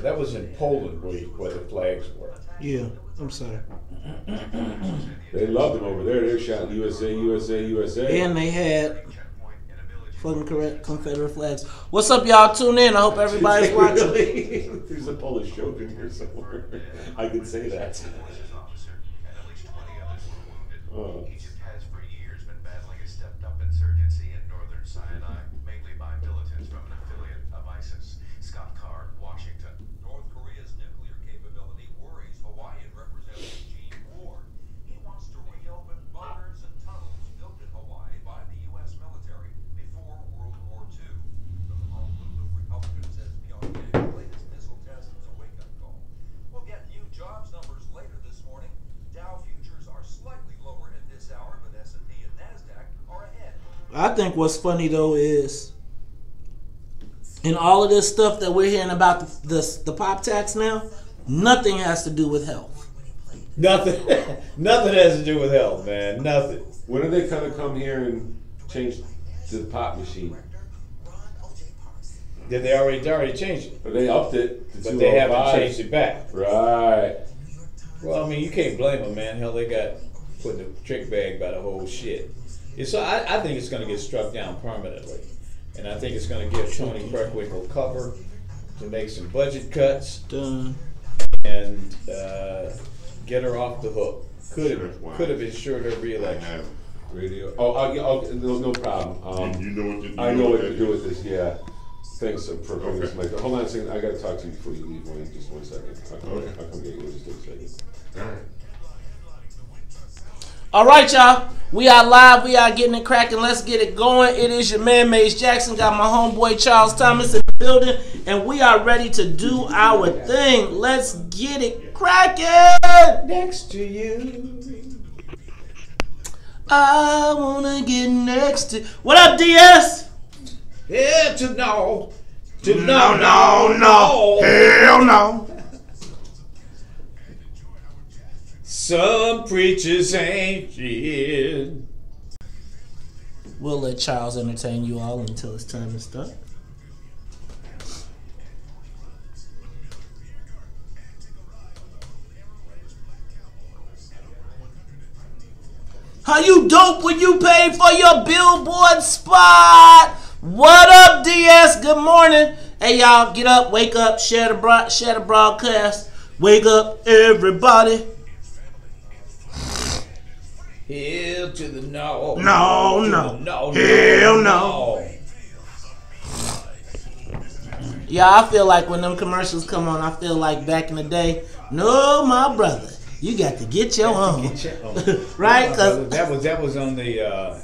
That was in Poland where the flags were. Yeah, I'm sorry. They loved them over there. They shot USA, USA, USA. And they had fucking correct Confederate flags. What's up, y'all? Tune in. I hope everybody's watching. Really? There's a Polish joke in here somewhere. I could say that. Egypt has for years been battling a stepped-up insurgency in northern Sinai, mainly by militants from an affiliate of ISIS. Scott Carr, Washington. North Korea's nuclear capability worries Hawaiian Representative Gene Ward. He wants to reopen bunkers and tunnels built in Hawaii by the U.S. military before World War II. From the home of the Republican says Pyongyang's latest missile test is a wake-up call. We'll get new jobs numbers later this morning. Dow futures are slightly lower at this hour, but S&P and NASDAQ are ahead. I think what's funny though is in all of this stuff that we're hearing about the pop tax now, nothing has to do with health. Nothing has to do with health, man. Nothing. When are they gonna come here and change the pop machine? Did they already changed it? But they upped it to But they haven't 205. changed it back. Right. Well, I mean, you can't blame them, man. Hell, they got put in the trick bag by the whole shit. So I think it's going to get struck down permanently. And I think it's going to give Tony Preckwinkle cover to make some budget cuts Done. and get her off the hook. Could have ensured her re-election. Radio. No problem. You know what to do. I know what to do with this. Yeah. Thanks for bringing this mic. Hold on a second. I got to talk to you before you leave. Just 1 second. I'll come get you. Just take a second. All right. All right, y'all. We are live. We are getting it cracking. Let's get it going. It is your man, Mace Jackson. Got my homeboy, Charles Thomas, in the building. And we are ready to do our thing. Let's get it cracking. Next to you. I want to get next to... What up, DS? Yeah, no. Hell no. Some preachers ain't shit. We'll let Charles entertain you all until it's time to start. How you dope when you pay for your billboard spot? What up, DS? Good morning. Hey, y'all, get up, wake up, share the broadcast. Wake up, everybody. Hell to the no. No. Hell no. Yeah, I feel like when them commercials come on, I feel like back in the day. No, my brother, you got to get your own. Right? Cause that was on the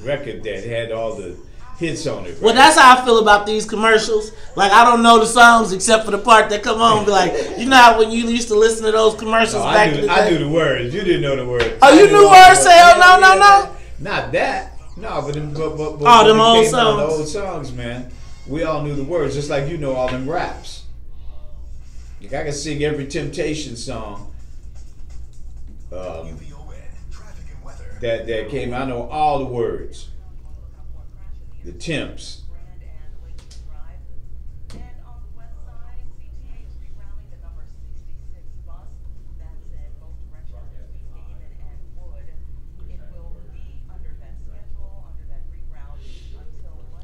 record that had all the hits on it. Right? Well, that's how I feel about these commercials. Like, I don't know the songs except for the part that come on. Be like, you know how when you used to listen to those commercials back in the day? I knew the words. You didn't know the words. Oh, you knew words? Say, oh, no. Not that. No, but them them old songs. The old songs, man. We all knew the words, just like you know all them raps. Like I can sing every Temptation song that came. I know all the words. The Temps.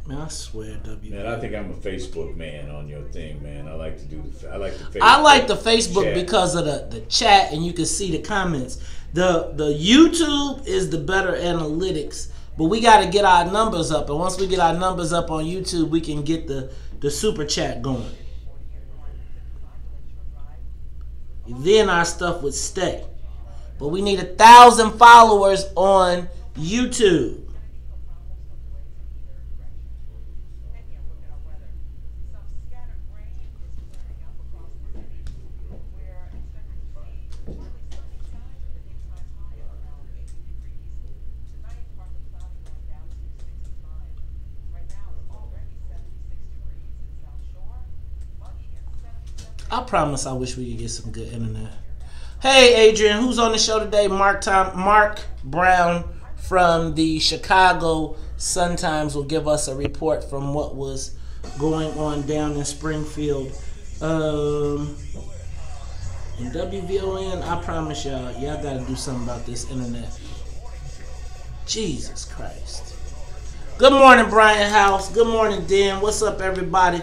Man, I swear, Man, I think I'm a Facebook man on your thing, man. I like to do I like the Facebook. I like the Facebook chat. because of the chat and you can see the comments. The YouTube is the better analytics, but we got to get our numbers up. And once we get our numbers up on YouTube, we can get the super chat going. Then our stuff would stay. But we need 1,000 followers on YouTube. I promise I wish we could get some good internet. Hey, Adrian, who's on the show today? Mark Brown from the Chicago Sun-Times will give us a report from what was going on down in Springfield And WVON, I promise y'all gotta do something about this internet. Jesus Christ. Good morning, Brian House. Good morning, Dan. What's up, everybody?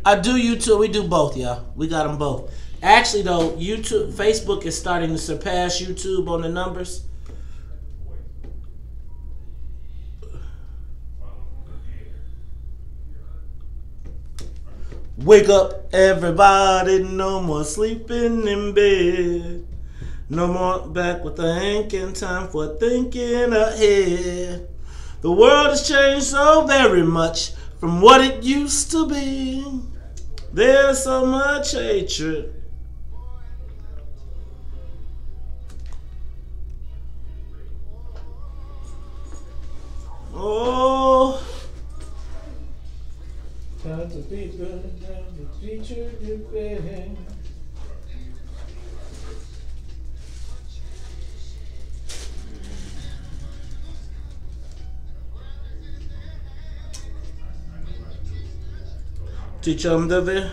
I do YouTube. We do both, y'all. We got them both. Actually, though, Facebook is starting to surpass YouTube on the numbers. Wake up, everybody. No more sleeping in bed. No more back with thinking. Time for thinking ahead. The world has changed so very much from what it used to be. There's so much hatred. Oh. Time to be good, time to teach you your bed. Teach them the way.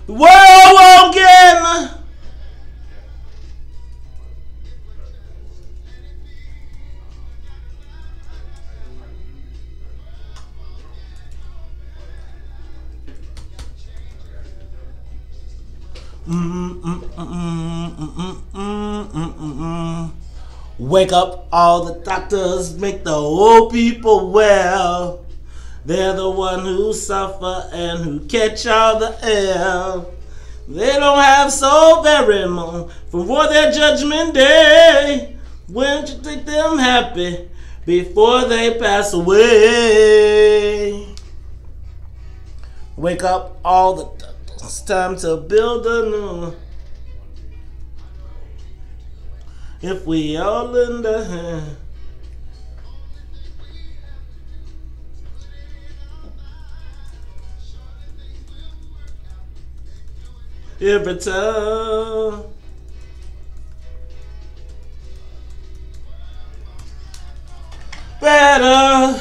The world won't get me. Wake up, all the doctors, make the old people well. They're the one who suffer and who catch all the ill. They don't have so very long for their judgment day. Wouldn't you think them happy before they pass away? Wake up, all the doctors, it's time to build a new. If we all lend a hand. Every time. Better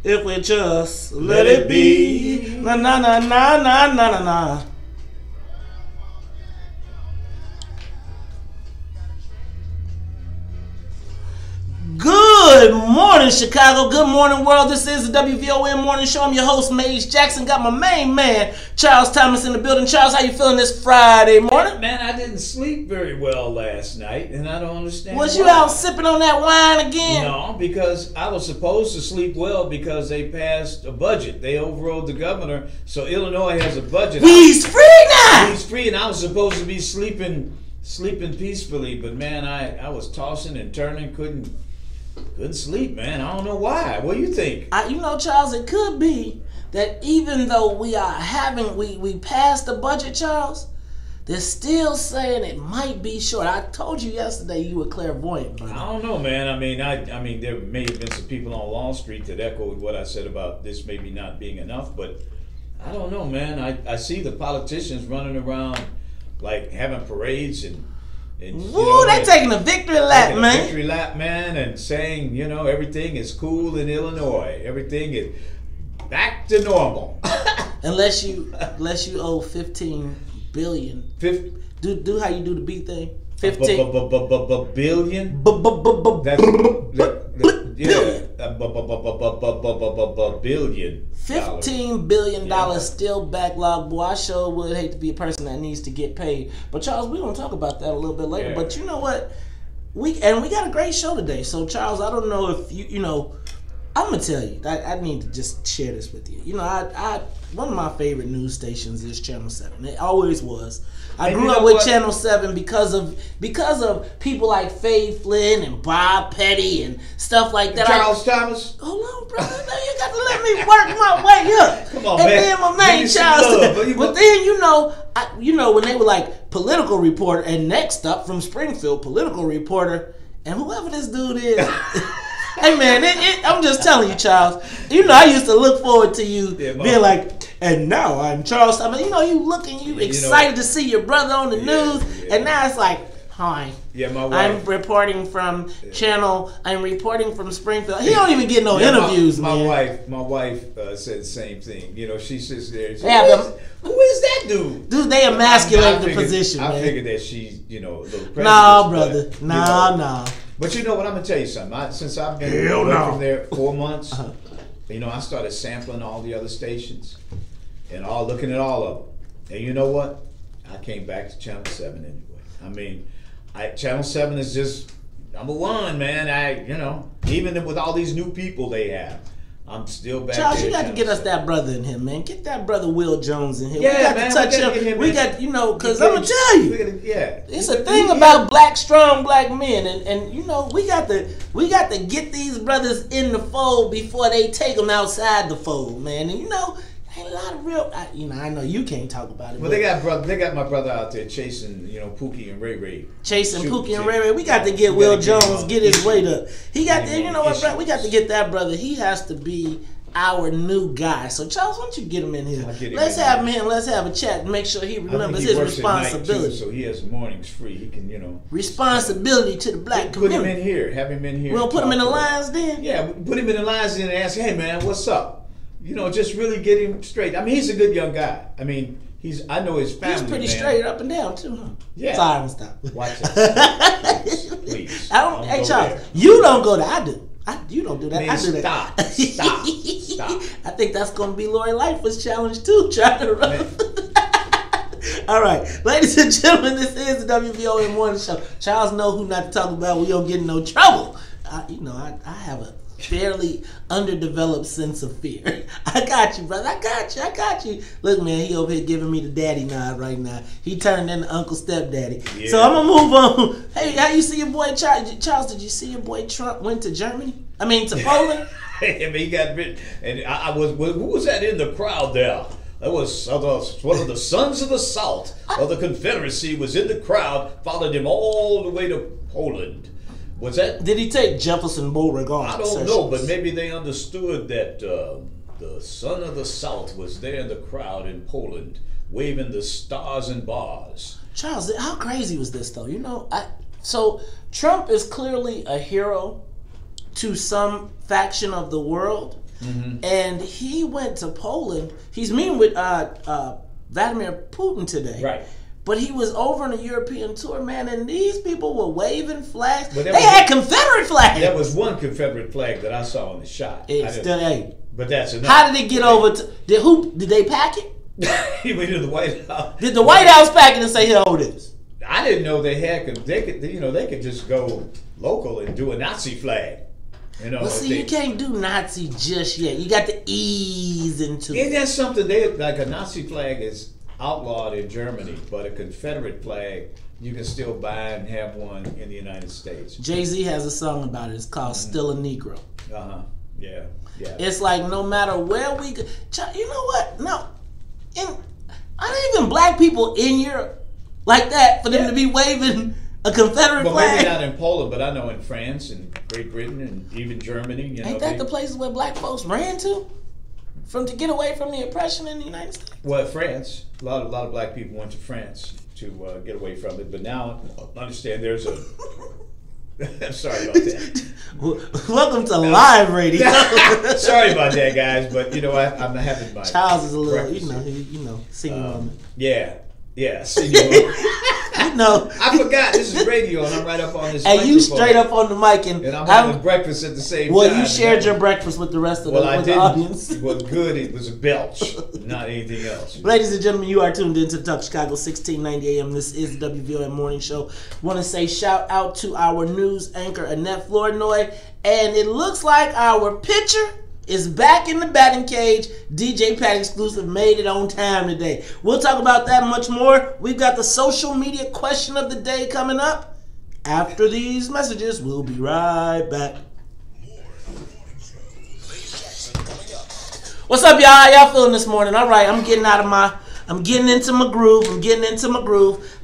if we just let it be. Na na na na na na na na. Good morning, Chicago. Good morning, world. This is the WVON Morning Show. I'm your host, Maze Jackson. Got my main man, Charles Thomas, in the building. Charles, how you feeling this Friday morning? Man, I didn't sleep very well last night, and I don't understand Was why. you out sipping on that wine again? No, because I was supposed to sleep well because they passed a budget. They overrode the governor, so Illinois has a budget. He's free now! He's free, and I was supposed to be sleeping peacefully, but man, I was tossing and turning, couldn't sleep, man. I don't know why. What do you think? Charles, it could be that even though we passed the budget, Charles, they're still saying it might be short. I told you yesterday you were clairvoyant, buddy. I don't know, man. I mean, there may have been some people on Wall Street that echoed what I said about this maybe not being enough, but I don't know, man. I see the politicians running around like having parades and woo, they're taking a victory lap, man. Victory lap, man, and saying, everything is cool in Illinois. Everything is back to normal. unless you owe 15 billion. Do how you do the B thing. 15 billion. Billion. $15 billion still backlog. Boy, I sure would hate to be a person that needs to get paid. But Charles, we're gonna talk about that a little bit later. Yeah. But you know what? We got a great show today. So Charles, I don't know if I'm gonna tell you. I need to just share this with you. One of my favorite news stations is Channel 7. It always was. I grew up with Channel 7 because of people like Faye Flynn and Bob Petty and stuff like that. Charles Thomas. Hold on, brother. You got to let me work my way up. Come on, and man. then my main Charles. But then when they were like political reporter, and next up from Springfield, political reporter And whoever this dude is, hey man, I'm just telling you, Charles. You know, I used to look forward to you being like, and now I'm Charles. I mean, you know, you excited to see your brother on the news, and now it's like, hi. Yeah, my wife. I'm reporting from channel. I'm reporting from Springfield. He don't even get no interviews, man. My wife said the same thing. You know, she sits there. Who is that dude? Dude, they emasculate the position, man. I figured that she's, you know, a little prejudiced. Nah, brother. Nah. But you know what? I'm gonna tell you something. Since I've been away from there 4 months, you know, I started sampling all the other stations and looking at all of them. And you know what? I came back to Channel 7 anyway. I mean, Channel 7 is just number one, man. You know, even with all these new people they have, I'm still back. Charles, you got to get us that brother in here, man. Get that brother Will Jones in here. Yeah, we got man, to touch him. We got, you know, because I'm gonna tell you, it's a thing about strong black men, and you know, we got to get these brothers in the fold before they take them outside the fold, man. And you know, ain't a lot of real. You know, I know you can't talk about it. Well, they got my brother out there chasing, you know, Pookie and Ray Ray. We got to get Will Jones, get his weight up. He got to, you know what, bro? We got to get that brother. He has to be our new guy. So Charles, why don't you get him in here? Let's have him in. Let's have a chat and make sure he remembers his responsibility. So he has mornings free. He can, you know, responsibility to the black community. Put him in here. Have him in here. We'll put him in the lines then. Yeah, put him in the lines then and ask, hey man, what's up? You know, just really get him straight. I mean, he's a good young guy. I mean, I know his family. He's pretty straight up and down too, huh? Yeah. Sorry, I'm gonna stop. Watch that. Please. Hey, Charles, you don't go there. I do. You don't do that. Man, I do that. Stop. I think that's gonna be Lori Lightfoot's challenge too. Trying to run. All right, ladies and gentlemen, this is the WVON Morning Show. Charles know who not to talk about. We don't get in no trouble. You know, I have a fairly underdeveloped sense of fear. I got you, brother. I got you. Look, man, he over here giving me the daddy nod right now. He turned into Uncle Stepdaddy. Yeah. So I'm gonna move on. Hey, how you see your boy Charles? Charles, did you see your boy Trump went to Germany? I mean, to Poland? I mean, he got bit. And who was that in the crowd there? That was one of the sons of the South of the Confederacy was in the crowd, followed him all the way to Poland. What's that? Did he take Jefferson Beauregard? I don't know, but maybe they understood that the son of the South was there in the crowd in Poland, waving the stars and bars. Charles, how crazy was this, though? You know, so Trump is clearly a hero to some faction of the world, and he went to Poland. He's meeting with Vladimir Putin today. Right. But he was over on a European tour, man, and these people were waving flags. They had Confederate flags. That was one Confederate flag that I saw in the shot. It still ain't. But that's enough. How did it get over to... Did they pack it? He went to the White House. Did the White House pack it and say, here, hold this? I didn't know they could just go local and do a Nazi flag. You know, well, see, you can't do Nazi just yet. You got to ease into it. And that's something like a Nazi flag is outlawed in Germany, but a Confederate flag you can still buy and have one in the United States. Jay-Z has a song about it. It's called Still a Negro. Yeah. It's like no matter where we go, you know what? No, aren't even black people in Europe like that for them to be waving a Confederate flag? Maybe not in Poland, but I know in France and Great Britain and even Germany. You know, ain't that the places where black folks ran to to get away from the oppression in the United States? Well, France, a lot of black people went to France to get away from it, but now understand there's a. I'm sorry about that. Welcome to live radio. Sorry about that, guys, but you know I'm having my. Charles is a little, senior moment. Yeah, senior moment. No, I forgot this is radio, and I'm right up on this. And you straight up on the mic, and I'm having breakfast at the same time. Well, you shared your breakfast with the rest of the audience. It was good. It was a belch, not anything else. Ladies and gentlemen, you are tuned into the Talk Chicago 1690 AM. This is the WVON Morning Show. Want to say shout out to our news anchor Annette Flournoy, and it looks like our pitcher is back in the batting cage. DJ Pat exclusive made it on time today. We'll talk about that and much more. We've got the social media question of the day coming up. After these messages, we'll be right back. What's up, y'all? How y'all feeling this morning? All right, I'm getting out of my I'm getting into my groove.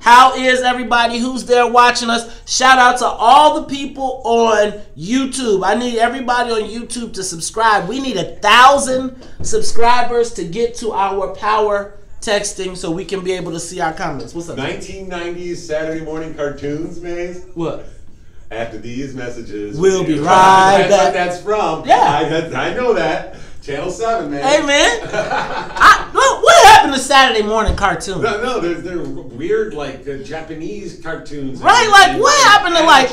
How is everybody who's there watching us? Shout out to all the people on YouTube. I need everybody on YouTube to subscribe. We need 1,000 subscribers to get to our power texting so we can be able to see our comments. What's up? 1990s Saturday morning cartoons, man. What? After these messages, we'll be right back. That's back. what that's from. Yeah. I know that. Channel 7, man. Hey, man. What happened to Saturday morning cartoons? No, they're weird, like Japanese cartoons. Right, like what happened to like?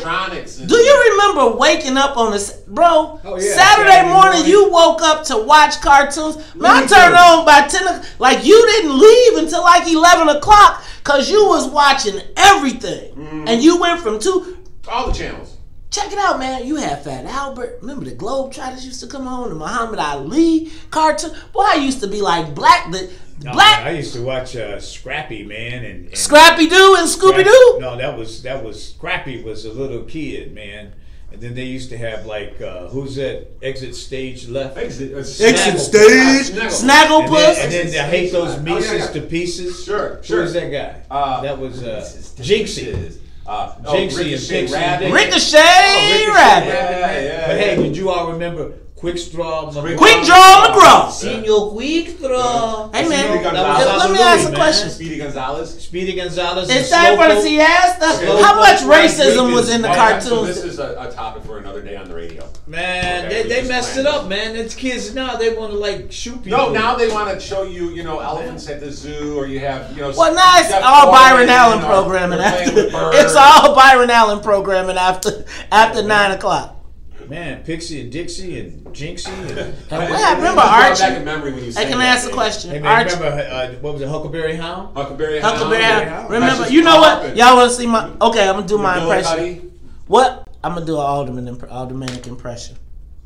Do you remember waking up on this, bro? Oh, yeah, Saturday morning, you woke up to watch cartoons. Man, I turned on by 10 o'clock. Like you didn't leave until like 11 o'clock because you was watching everything, and you went from all the channels. Check it out, man. You had Fat Albert. Remember the Globetrotters used to come on, the Muhammad Ali cartoon. Boy, I used to be like black. I used to watch Scrappy, man, and Scrappy Doo and Scooby Doo. No, that was Scrappy was a little kid, man. And then they used to have like who's that? Exit Stage Left. Exit Stage. Snagglepuss. And then I hate those Mises to Pieces. Sure. Who's that guy? That was Jinxie. Jinxie and Pixie. Ricochet Rabbit. Yeah. But hey, did you all remember Quick Draw McGraw? Senor Quick Draw. Hey man, let me ask a question. Speedy Gonzalez. Is that what he asked? How much racism was in the cartoons? So this is a topic for another day on the radio. Man, they messed it up, man. It's kids now, they want to like shoot people. No, now they want to show you, elephants at the zoo, or you have, Well, now it's all Byron Allen programming after. It's all Byron Allen programming after 9 o'clock. Man, Pixie and Dixie and Jinxie. I remember Archie. Back in memory when you I can ask a question. Hey, man, remember what was it? Huckleberry Hound. Huckleberry Hound. Remember, you know what? Y'all want to see my? Okay, I'm gonna do my impression. What? I'm gonna do an aldermanic impression.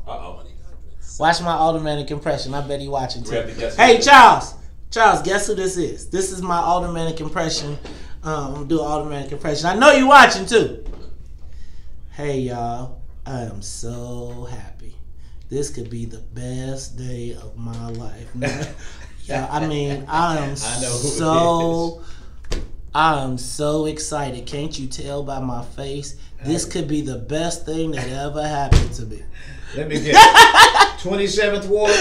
Watch my aldermanic impression. I bet he watching too. Hey, Charles, guess who this is? This is my aldermanic impression. I'm gonna do an aldermanic impression. I know you watching too. Hey, y'all. I am so happy. This could be the best day of my life. Yeah, I mean, I am so excited. Can't you tell by my face? This could be the best thing that ever happened to me. Let me get 27th Ward.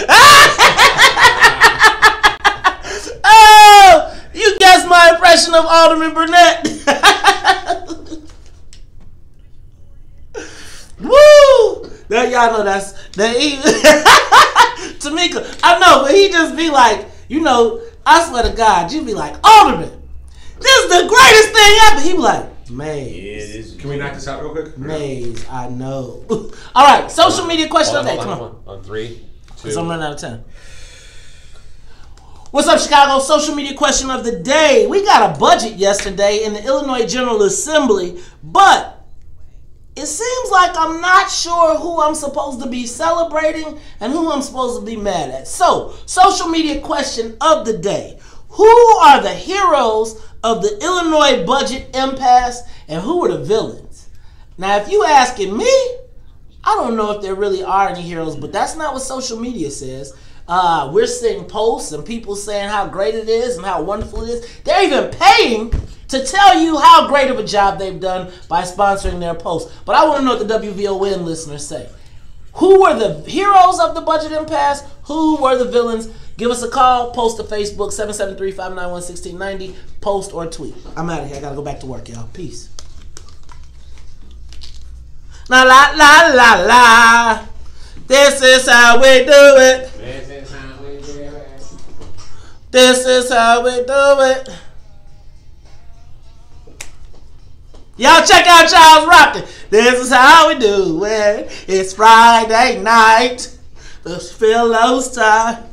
Oh, you guessed my impression of Alderman Burnett. Woo! Now y'all know that's Tamika. I know, but he just be like, I swear to God, you be like, Alderman, this is the greatest thing ever. He be like, Maze. Can we knock this out real quick? Maze, I know. All right, social media question of the day. Come on. On 3, 2. Because I'm running out of time. What's up, Chicago? Social media question of the day. We got a budget yesterday in the Illinois General Assembly, but it seems like I'm not sure who I'm supposed to be celebrating and who I'm supposed to be mad at. So, social media question of the day. Who are the heroes of the Illinois budget impasse and who are the villains? Now, if you asking me, I don't know if there really are any heroes, but that's not what social media says. We're seeing posts and people saying how great it is and how wonderful it is. They're even paying to tell you how great of a job they've done by sponsoring their posts. But I want to know what the WVON listeners say. Who were the heroes of the budget impasse? Who were the villains? Give us a call, post to Facebook, 773-591-1690, post or tweet. I'm out of here. I got to go back to work, y'all. Peace. La la la la la. This is how we do it. This is how we do it. Y'all check out Charles Rockin'. This is how we do it. It's Friday night. The Phillo's time.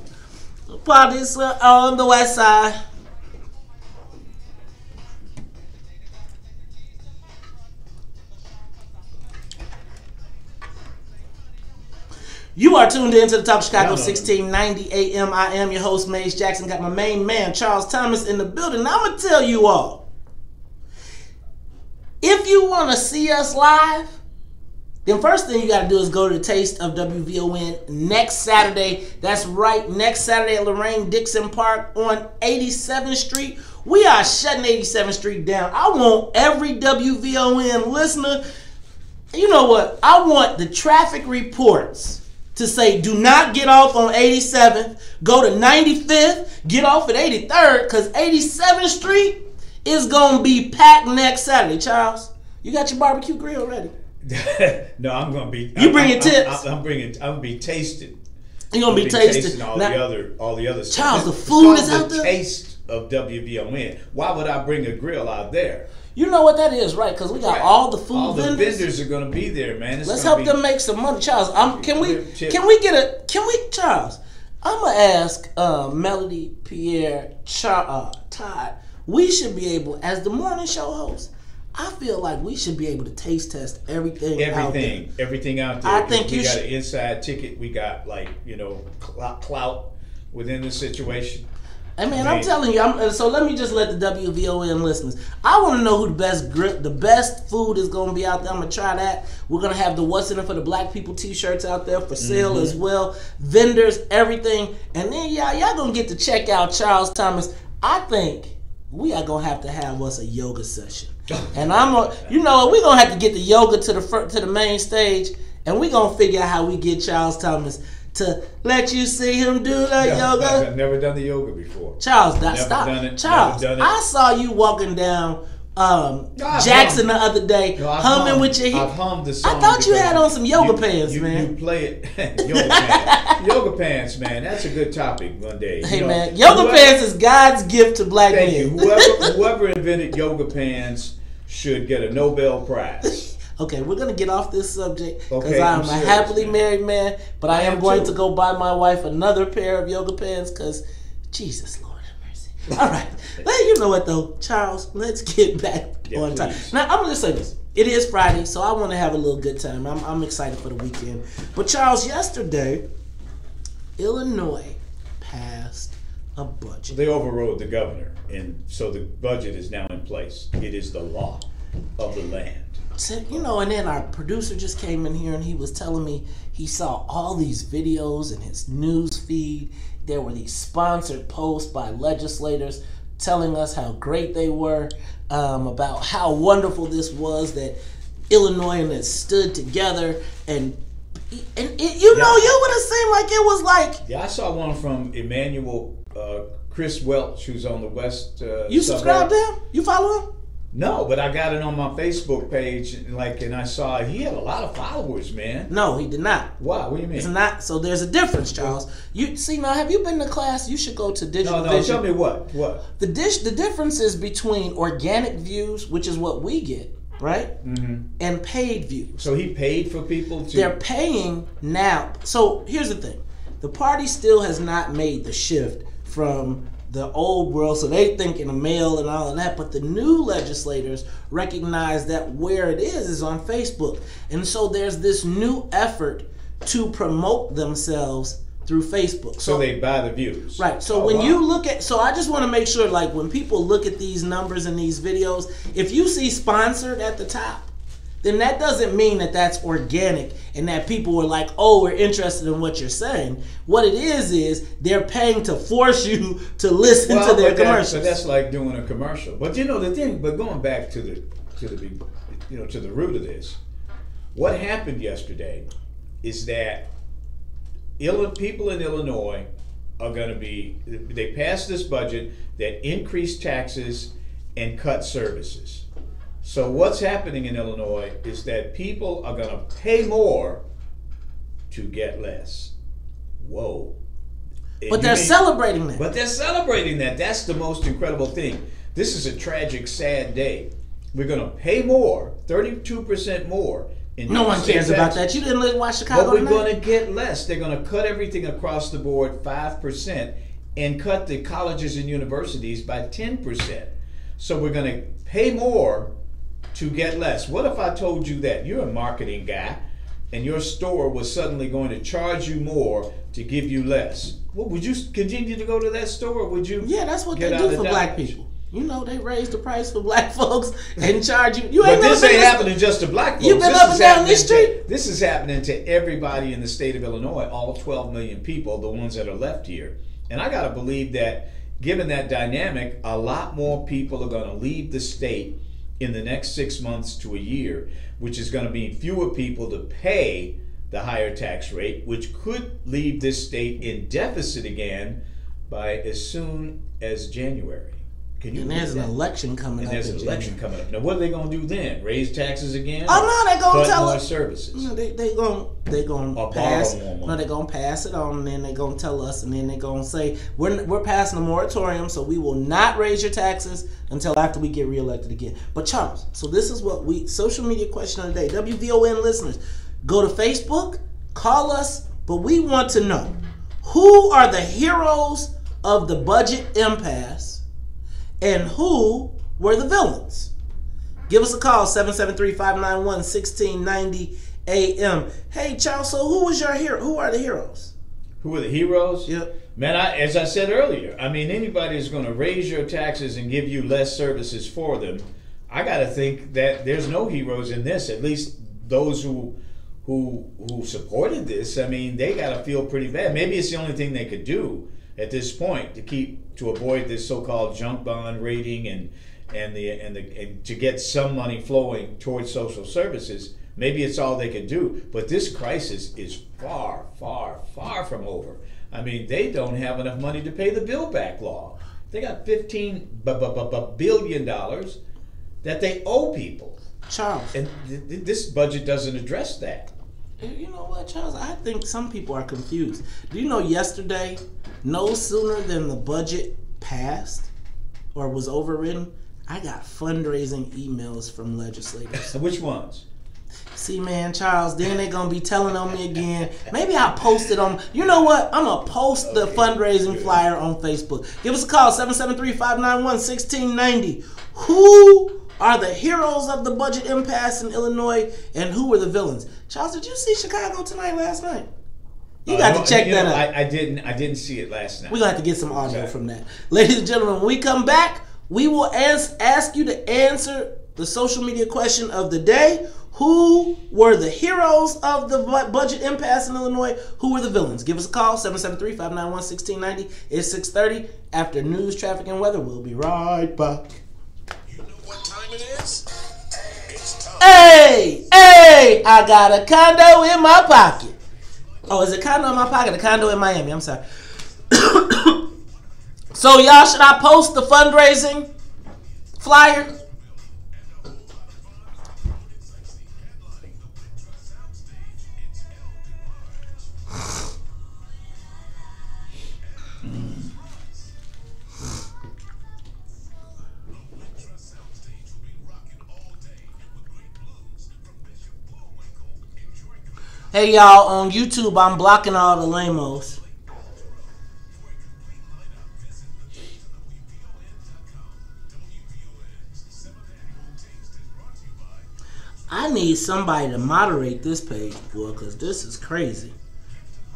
The party's on the west side. You are tuned in to the Talk Chicago 1690 AM. I am your host, Maze Jackson. Got my main man, Charles Thomas, in the building. Now, I'm going to tell you all. If you want to see us live, then first thing you got to do is go to the Taste of WVON next Saturday. That's right, next Saturday at Lorraine Dixon Park on 87th Street. We are shutting 87th Street down. I want every WVON listener, you know what? I want the traffic reports to say, do not get off on 87th, go to 95th, get off at 83rd, because 87th Street is going to be packed next Saturday. Charles, you got your barbecue grill ready? No, I'm gonna be. You bringing tips? I'm gonna be tasted. You're gonna be tasting all the other stuff. Charles, the food is out the there. Taste of WVON. Why would I bring a grill out there? You know what that is, right? Because we got all the food all vendors. The vendors are gonna be there, man. Let's help them make some money, Charles. Can we, Charles? I'm gonna ask Melody, Pierre, Todd. We should be able, as the morning show host, I feel like we should be able to taste test everything out there. Everything out there. I think we got an inside ticket. We got clout within the situation. Hey man, I'm telling you. So let me just let the WVON listeners. I want to know who the best food is going to be out there. I'm gonna try that. We're gonna have the "What's in It for the Black People" T-shirts out there for sale as well. Vendors, everything, and then y'all gonna get to check out Charles Thomas. I think we are gonna have to have us a yoga session. And we're gonna have to get the yoga to the main stage, and we're gonna figure out how we get Charles Thomas to let you see him do the yoga. I've never done the yoga before. Charles, stop. Charles, I saw you walking down Jackson the other day, humming with your I've hummed the song. I thought you had on some yoga pants, man. You play it. Yoga pants. Yoga pants, man. That's a good topic one day. Hey, man. Yoga pants is God's gift to black men. Thank you. Whoever invented yoga pants should get a Nobel Prize. Okay, we're going to get off this subject because Okay, I'm a serious, happily man. married man, but I am going too. to go buy my wife another pair of yoga pants because, Jesus, Lord have mercy. All right. You know what, though, Charles, let's get back on time. Please. Now, I'm going to say this. It is Friday, so I want to have a little good time. I'm excited for the weekend. But, Charles, yesterday, Illinois passed a budget. They overrode the governor, and so the budget is now in place. It is the law of the land. So, and then our producer just came in here and he was telling me he saw all these videos in his news feed. There were these sponsored posts by legislators telling us how great they were, about how wonderful this was, that Illinoisans stood together, and you would have seemed like it was like... Yeah, I saw one from Emmanuel Chris Welch, who's on the west You subscribe to him? You follow him? No, but I got it on my Facebook page, and I saw he had a lot of followers, man. No, he did not. Why? What do you mean? It's not. So there's a difference, Charles. You see now? Have you been to class? You should go to digital No, vision. tell me what? The difference is between organic views, which is what we get, right, and paid views. So he paid for people to. They're paying now. So here's the thing: the party still has not made the shift from the old world, so they think in a mail and all of that, but the new legislators recognize that where it is on Facebook. And so there's this new effort to promote themselves through Facebook. So they buy the views. Right. So you look at, so I just want to make sure, like, when people look at these numbers and these videos, if you see sponsored at the top, then that doesn't mean that that's organic and that people are like, oh, we're interested in what you're saying. What it is they're paying to force you to listen to their commercials. So that's like doing a commercial. But the thing, going back to the root of this, what happened yesterday is that people in Illinois are going to they passed this budget that increased taxes and cut services. So what's happening in Illinois is that people are going to pay more to get less. Whoa. But they're celebrating that. But they're celebrating that. That's the most incredible thing. This is a tragic, sad day. We're going to pay more, 32% more. No one cares about that. You didn't watch Chicago But we're tonight? going to get less. They're going to cut everything across the board 5% and cut the colleges and universities by 10%. So we're going to pay more to get less. What if I told you that you're a marketing guy and your store was suddenly going to charge you more to give you less? Well, would you continue to go to that store, or would you? Yeah, that's what they get do out of for black Dodge? people. You know they raised the price for black folks and charge you. You But ain't this never ain't been happening just to black folks. You been This up is and down happening this street? This is happening to everybody in the state of Illinois, all 12 million people, the ones that are left here. And I got to believe that given that dynamic, a lot more people are going to leave the state in the next 6 months to a year, which is going to mean fewer people to pay the higher tax rate, which could leave this state in deficit again by as soon as January. Can you And there's an believe that? election coming And up. there's an in election January. coming up. Now, what are they going to do then? Raise taxes again? Oh no, they gonna Cut tell more us. services. No, they gonna Or pass. borrow more money. No, they gonna pass it on, and then they gonna tell us, and then they gonna say we're passing a moratorium, so we will not raise your taxes until after we get reelected again. But Charles, so this is what we social media question of the day. WVON listeners, go to Facebook, call us, but we want to know who are the heroes of the budget impasse. And who were the villains? Give us a call, 773-591-1690 AM. Hey, Charles, so who was your hero? Who are the heroes? Who are the heroes? Yep. Man, as I said earlier, I mean, anybody who's going to raise your taxes and give you less services for them, I got to think that there's no heroes in this. At least those who supported this. I mean, they got to feel pretty bad. Maybe it's the only thing they could do at this point to avoid this so-called junk bond rating and to get some money flowing towards social services. Maybe it's all they could do. But this crisis is far, far, far from over. I mean, they don't have enough money to pay the bill backlog. They got $15 billion that they owe people. Charles. And this budget doesn't address that. You know what, Charles? I think some people are confused. Do you know yesterday, no sooner than the budget passed or was overridden, I got fundraising emails from legislators. Which ones? See, man, Charles, then they're going to be telling on me again. Maybe I'll post it on... You know what? I'm going to post the fundraising flyer on Facebook. Give us a call, 773-591-1690. Who are the heroes of the budget impasse in Illinois, and who were the villains? Charles, did you see Chicago tonight last night? You got to check that out. I didn't see it last night. We're going to have to get some audio from that. Ladies and gentlemen, when we come back, we will ask you to answer the social media question of the day. Who were the heroes of the budget impasse in Illinois? Who were the villains? Give us a call, 773-591-1690. It's 6:30. After news, traffic, and weather, we'll be right back. You know what time it is? It's time. Hey, I got a condo in my pocket. Oh, is it condo in my pocket? A condo in Miami. I'm sorry. So, y'all, should I post the fundraising flyer? Hey, y'all, on YouTube, I'm blocking all the lamos. I need somebody to moderate this page, boy, because this is crazy.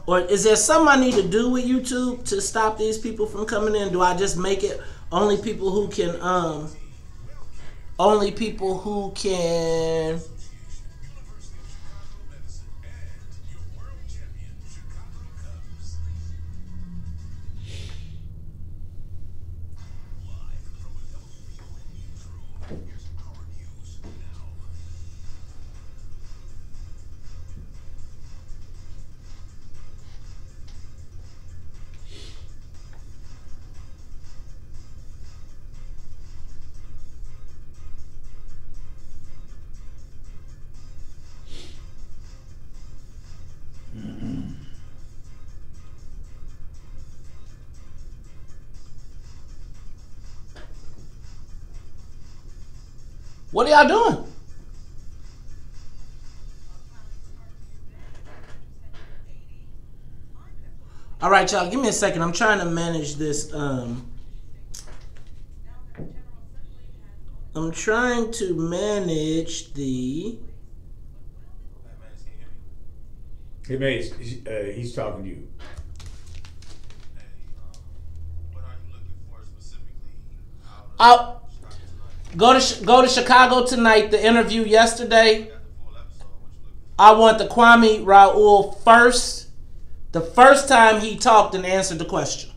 Or is there something I need to do with YouTube to stop these people from coming in? Do I just make it only people who can, what are y'all doing? All right, y'all, give me a second. I'm trying to manage this. I'm trying to manage the... Hey, Mace, he's talking to you. What are you looking for specifically out of Go to Chicago tonight. The interview yesterday. I want the Kwame Raoul first. The first time he talked and answered the question.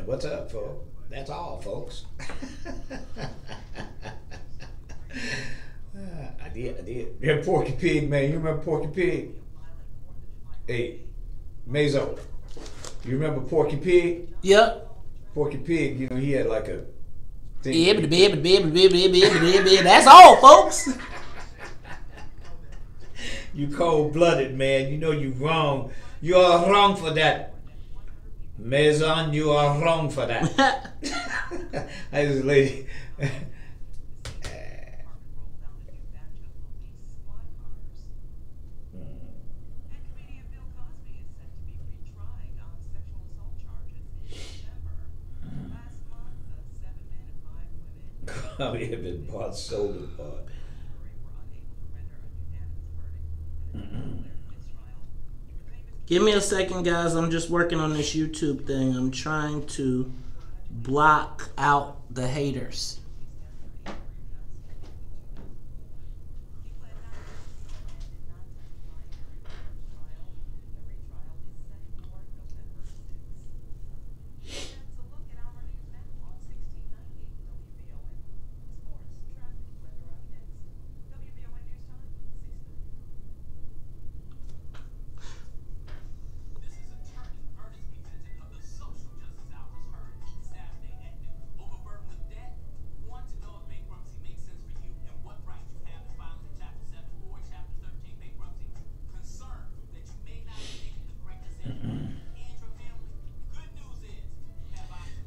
What's up, folks? That's all, folks. I did. Yeah, Porky Pig, man. You remember Porky Pig? Hey, Mazo. You remember Porky Pig? Yep. Porky Pig, you know, he had like a thing. That's all, folks. You cold-blooded, man. You know you wrong. You are wrong for that. Maison, you are wrong for that. I was a lady. We have been bought, sold, and bought. Give me a second, guys. I'm just working on this YouTube thing. I'm trying to block out the haters.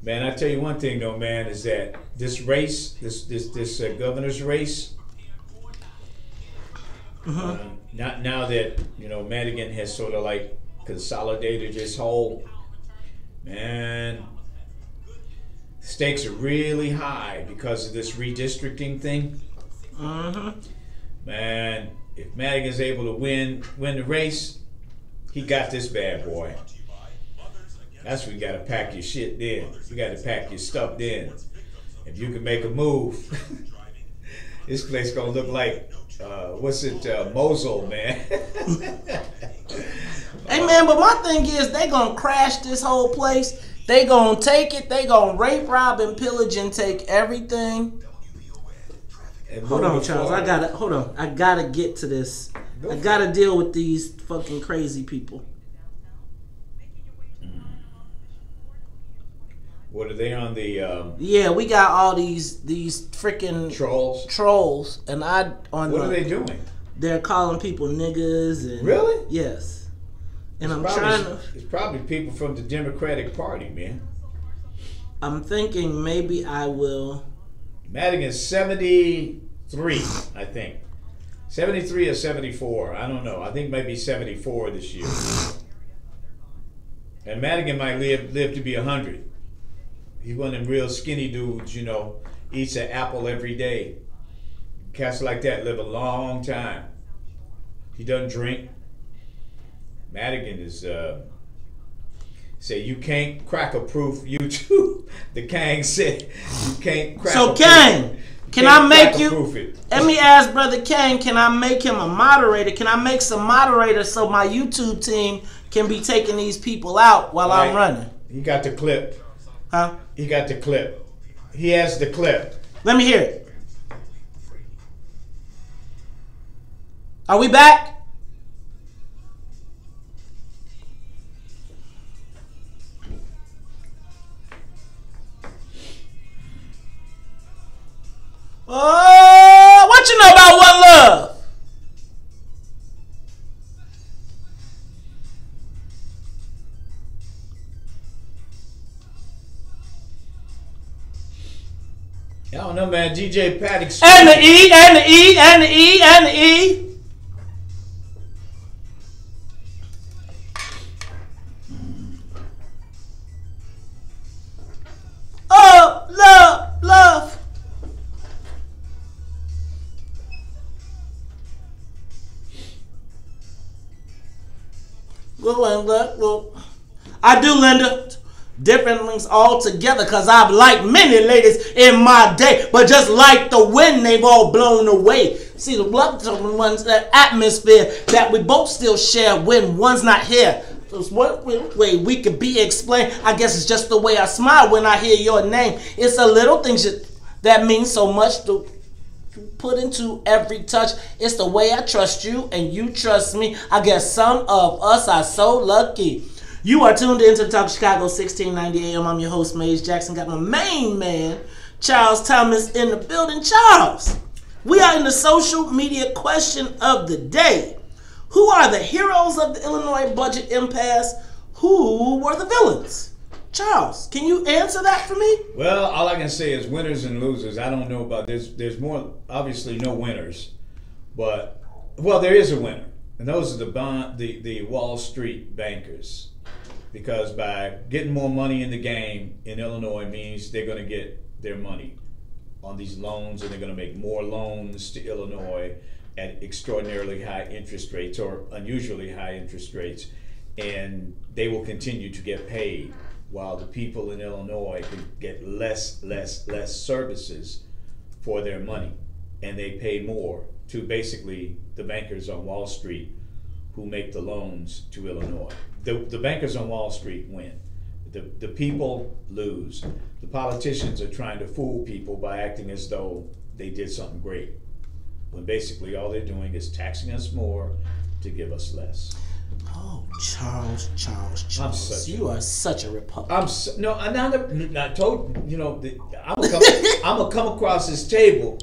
Man, I tell you one thing though, man, is that this race, this governor's race, now that, you know, Madigan has sort of like consolidated this whole, man, stakes are really high because of this redistricting thing. Man, if Madigan's able to win the race, he got this bad boy. That's when you gotta pack your shit then. You gotta pack your stuff then. If you can make a move, this place gonna look like Mosul, man. Hey man, but my thing is they gonna crash this whole place. They gonna take it. They gonna rape, rob, and pillage and take everything. Hold on, Charles. I gotta get to this. I gotta deal with these fucking crazy people. What are they on the? Yeah, we got all these freaking trolls, and what are they doing? They're calling people niggas and really? Yes. And It's probably people from the Democratic Party, man. I'm thinking maybe I will. Madigan's 73, I think. 73 or 74, I don't know. I think maybe 74 this year. And Madigan might live to be 100. He's one of them real skinny dudes, you know, eats an apple every day. Cats like that live a long time. He doesn't drink. Madigan is, say you can't cracker-proof YouTube. The Kang said you can't cracker-proof. So Kang, can I make you, let me ask Brother Kang, can I make him a moderator? Can I make some moderators so my YouTube team can be taking these people out while I'm running? He got the clip. Huh? He got the clip. He has the clip. Let me hear it. Are we back? Oh, what you know about One Love? I don't know, man. DJ Paddock. And the E, and the E, and the E, and the E. Oh, love, love. Well, I do, Linda. Different things altogether, because I've liked many ladies in my day, but just like the wind, they've all blown away. See, the blood ones, that atmosphere that we both still share when one's not here. There's one way we could be explained. I guess it's just the way I smile when I hear your name. It's a little thing that means so much to put into every touch. It's the way I trust you and you trust me. I guess some of us are so lucky. You are tuned into the Talk Chicago 1690 AM. I'm your host, Maze Jackson. Got my main man, Charles Thomas, in the building. Charles, we are in the social media question of the day. Who are the heroes of the Illinois budget impasse? Who were the villains? Charles, can you answer that for me? Well, all I can say is winners and losers. I don't know about this. There's more, obviously, no winners, but well, there is a winner, and those are the Wall Street bankers. Because by getting more money in the game in Illinois means they're going to get their money on these loans, and they're going to make more loans to Illinois at extraordinarily high interest rates or unusually high interest rates, and they will continue to get paid while the people in Illinois can get less services for their money, and they pay more to basically the bankers on Wall Street who make the loans to Illinois. The bankers on Wall Street win. The people lose. The politicians are trying to fool people by acting as though they did something great, when basically all they're doing is taxing us more to give us less. Oh, Charles, you are such a Republican. I told you know I'm gonna come across this table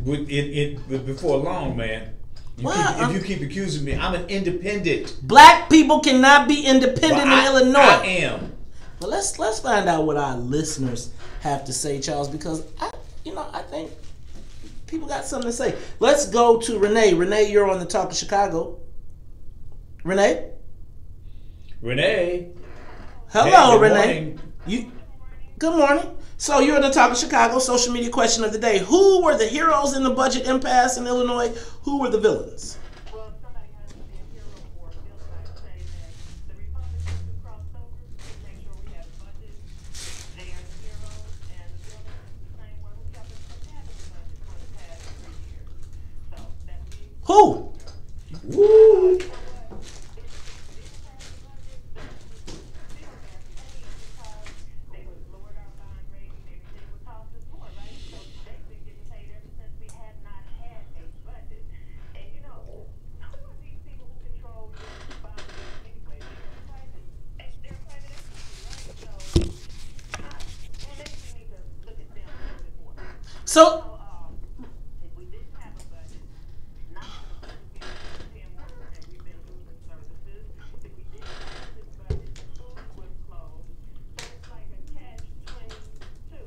before long, man. If you keep accusing me, I'm an independent. Black people cannot be independent in Illinois. I am. But let's find out what our listeners have to say, Charles, because I think people got something to say. Let's go to Renee. Renee, you're on the Talk of Chicago. Renee. Hello, hey, Renee. Morning. Good morning. So you're in the Talk of Chicago social media question of the day. Who were the heroes in the budget impasse in Illinois? Who were the villains? Well, somebody has to be a hero or a villain. I'd say that the Republicans who crossed over to make sure we have a budget, they are the heroes, and the villain is the same one who kept us from having a budget for the past 3 years. So that's me. Who? Woo. So if we didn't have a budget, not going to be able to and we've been losing services. If we didn't have this budget, the schools would close. So it's like a catch-22.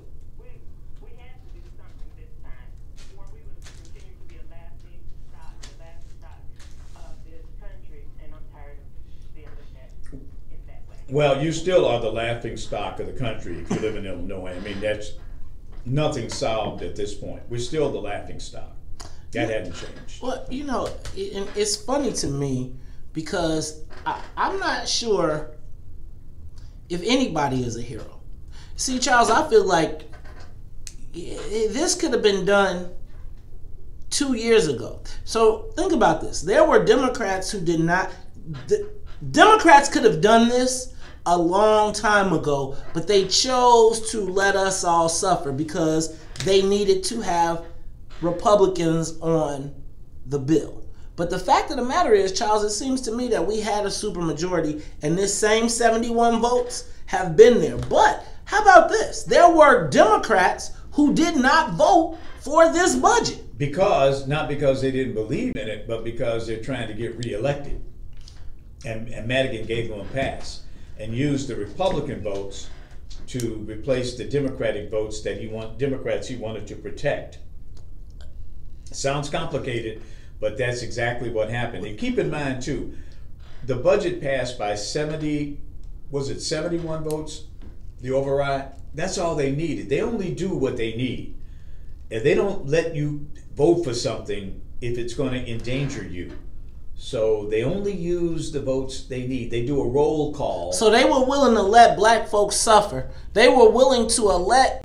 We had to do something this time, or we would continue to be a laughing stock of this country, and I'm tired of being looked at in that way. Well, you still are the laughing stock of the country if you live in Illinois. I mean, that's nothing solved at this point. We're still the laughing stock. That hasn't changed. Well, it's funny to me because I'm not sure if anybody is a hero. See, Charles, I feel like this could have been done 2 years ago. So think about this. There were Democrats who did not. Democrats could have done this a long time ago, but they chose to let us all suffer because they needed to have Republicans on the bill. But the fact of the matter is, Charles, it seems to me that we had a supermajority, and this same 71 votes have been there. But how about this? There were Democrats who did not vote for this budget. Not because they didn't believe in it, but because they're trying to get reelected. And Madigan gave them a pass and used the Republican votes to replace the Democratic votes that Democrats he wanted to protect. Sounds complicated, but that's exactly what happened. And keep in mind too, the budget passed by 71 votes, the override? That's all they needed. They only do what they need. And they don't let you vote for something if it's going to endanger you. So they only use the votes they need. They do a roll call. So they were willing to let black folks suffer. They were willing to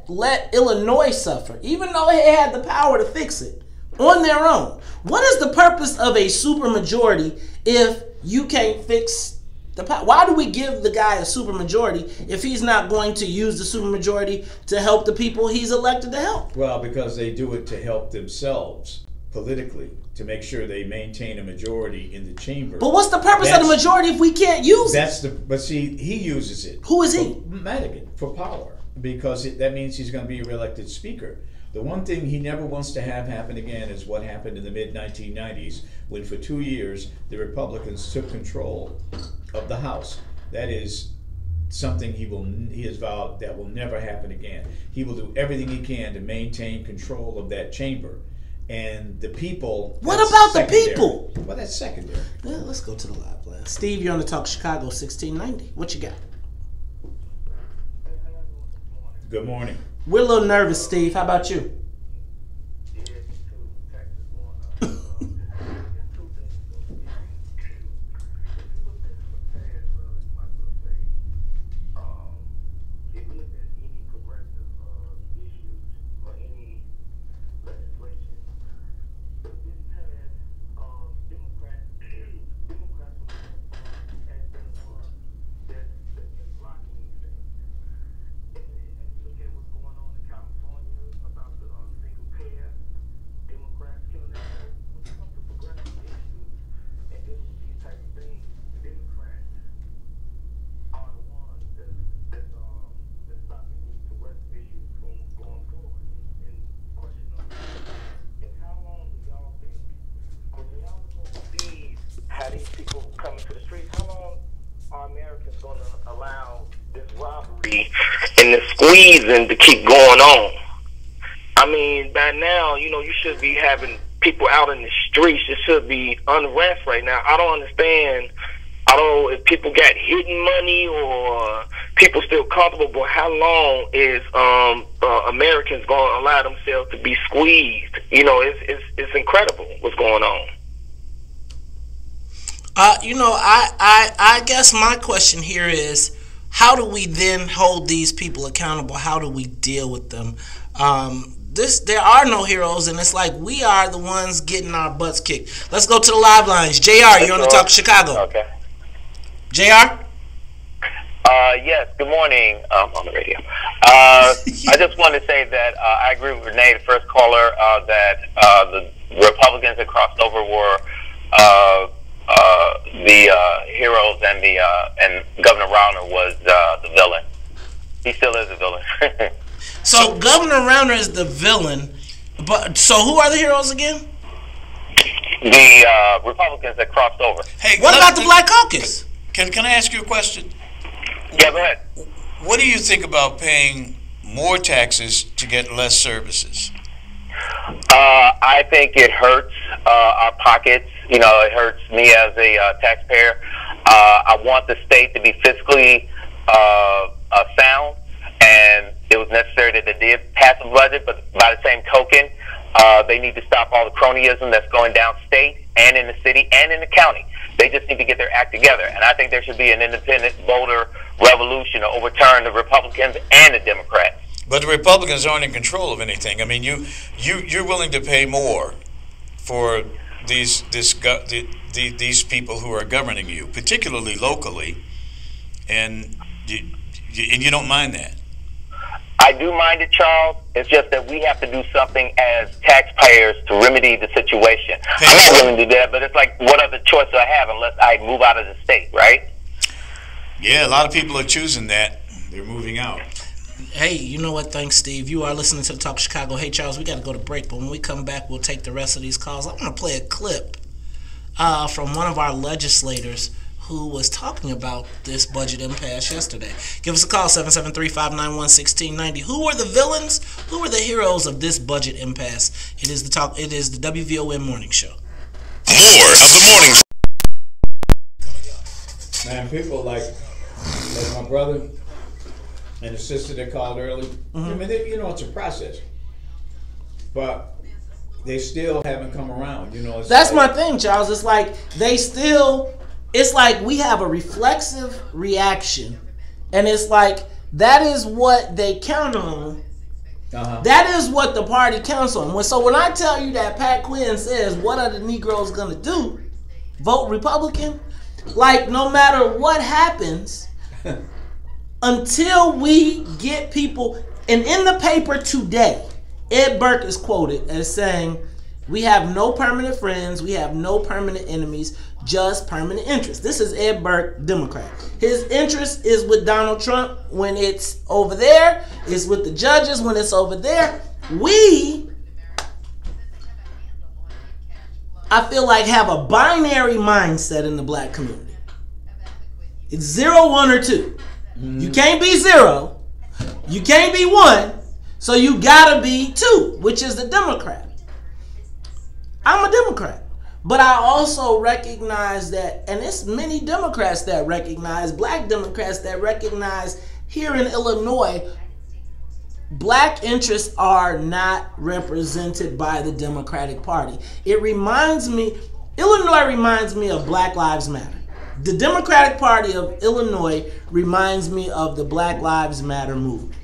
let Illinois suffer, even though they had the power to fix it on their own. What is the purpose of a supermajority if you can't fix the power? Why do we give the guy a supermajority if he's not going to use the supermajority to help the people he's elected to help? Well, because they do it to help themselves politically, to make sure they maintain a majority in the chamber. But what's the purpose of the majority if we can't use it? But see, he uses it. Who is he? Madigan, for power, because that means he's going to be a reelected speaker. The one thing he never wants to have happen again is what happened in the mid-1990s, when for 2 years the Republicans took control of the House. That is something he has vowed that will never happen again. He will do everything he can to maintain control of that chamber. And the people. What about the people? Well, that's secondary. Well, let's go to the live line. Steve, you're on the Talk Chicago 1690. What you got? Good morning. We're a little nervous, Steve. How about you? These people coming to the streets, how long are Americans going to allow this robbery and the squeezing to keep going on? I mean, by now, you know, you should be having people out in the streets. It should be unrest right now. I don't understand. I don't know if people got hidden money or people still comfortable, but how long is Americans going to allow themselves to be squeezed? You know, it's incredible what's going on. You know, I guess my question here is, how do we then hold these people accountable? How do we deal with them? There are no heroes, and it's like we are the ones getting our butts kicked. Let's go to the live lines. JR, you're on the Talk Chicago. Okay. JR? Yes, good morning. On the radio. I just want to say that I agree with Renee, the first caller, that the Republicans that crossed over were the heroes, and Governor Rauner was the villain. He still is a villain. So Governor Rauner is the villain, but so who are the heroes again? The Republicans that crossed over. Hey, what about the Black Caucus? Can I ask you a question? Yeah, go ahead. What do you think about paying more taxes to get less services? I think it hurts our pockets. You know, it hurts me as a taxpayer. I want the state to be fiscally sound, and it was necessary that they did pass a budget, but by the same token, they need to stop all the cronyism that's going down state and in the city and in the county. They just need to get their act together, and I think there should be an independent voter revolution to overturn the Republicans and the Democrats. But the Republicans aren't in control of anything. I mean, you're willing to pay more for these people who are governing you, particularly locally, and you don't mind that. I do mind it, Charles. It's just that we have to do something as taxpayers to remedy the situation. I'm not willing to do that, but it's like, what other choice do I have unless I move out of the state, right? Yeah, a lot of people are choosing that. They're moving out. Hey, you know what? Thanks, Steve. You are listening to the Talk Chicago. Hey, Charles, we got to go to break, but when we come back, we'll take the rest of these calls. I want to play a clip from one of our legislators who was talking about this budget impasse yesterday. Give us a call, 773-591-1690. Who were the villains? Who were the heroes of this budget impasse? It is the WVON Morning Show. More of the morning. Man, people like my brother and the sister that called early. I mean, you know, it's a process. But they still haven't come around. You know, That's my thing, Charles. It's like it's like we have a reflexive reaction, and it's like that is what they count on. That is what the party counts on. So when I tell you that Pat Quinn says, "What are the Negroes gonna do? Vote Republican." Like no matter what happens, until we get people, and in the paper today, Ed Burke is quoted as saying, "We have no permanent friends, we have no permanent enemies, just permanent interests." This is Ed Burke, Democrat. His interest is with Donald Trump when it's over there, it's with the judges when it's over there. I feel like have a binary mindset in the black community. It's 0, 1, or 2. You can't be 0. You can't be 1. So you gotta be 2, which is the Democrat. I'm a Democrat. But I also recognize that, and it's many Democrats that recognize, black Democrats that recognize here in Illinois, black interests are not represented by the Democratic Party. Illinois reminds me of Black Lives Matter. The Democratic Party of Illinois reminds me of the Black Lives Matter movement.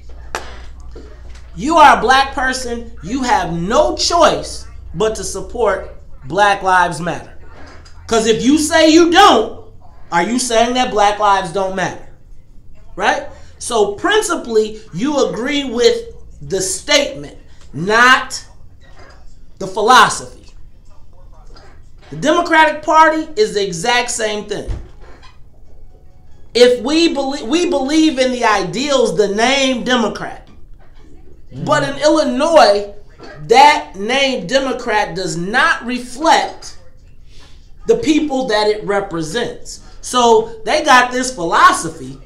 You are a black person, you have no choice but to support Black Lives Matter. Because if you say you don't, are you saying that black lives don't matter? Right? So principally, you agree with the statement, not the philosophy. The Democratic Party is the exact same thing. If we believe in the ideals, the name Democrat. But in Illinois, that name Democrat does not reflect the people that it represents. So they got this philosophy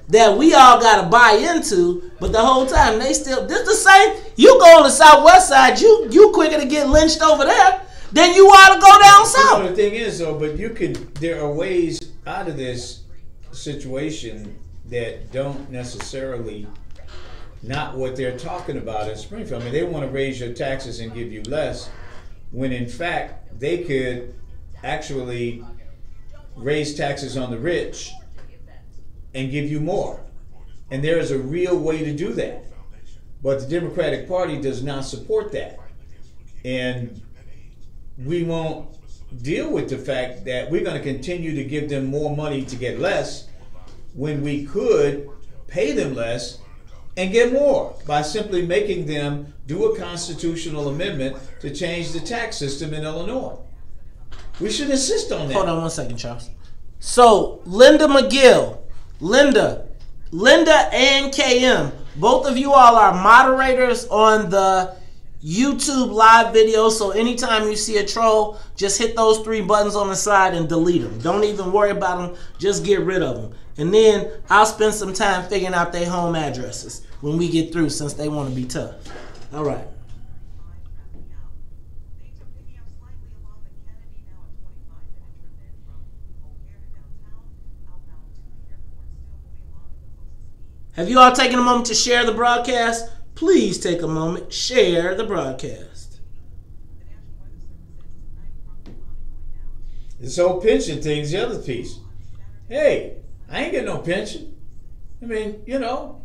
that we all got to buy into, but the whole time this the same. You go on the Southwest side, you quicker to get lynched over there than you are to go down south. You know, the thing is though, but there are ways out of this situation that don't necessarily not what they're talking about in Springfield. I mean, they want to raise your taxes and give you less, when in fact they could actually raise taxes on the rich and give you more. And there is a real way to do that. But the Democratic Party does not support that. And we won't deal with the fact that we're going to continue to give them more money to get less when we could pay them less and get more by simply making them do a constitutional amendment to change the tax system in Illinois. We should insist on that. Hold on one second, Charles. So, Linda McGill, Linda and KM, both of you all are moderators on the YouTube live video. So anytime you see a troll, just hit those 3 buttons on the side and delete them. Don't even worry about them. Just get rid of them. And then I'll spend some time figuring out their home addresses when we get through, since they want to be tough. All right. Have you all taken a moment to share the broadcast? Please take a moment, share the broadcast. This whole pension thing's the other piece. Hey, I ain't getting no pension. I mean, you know,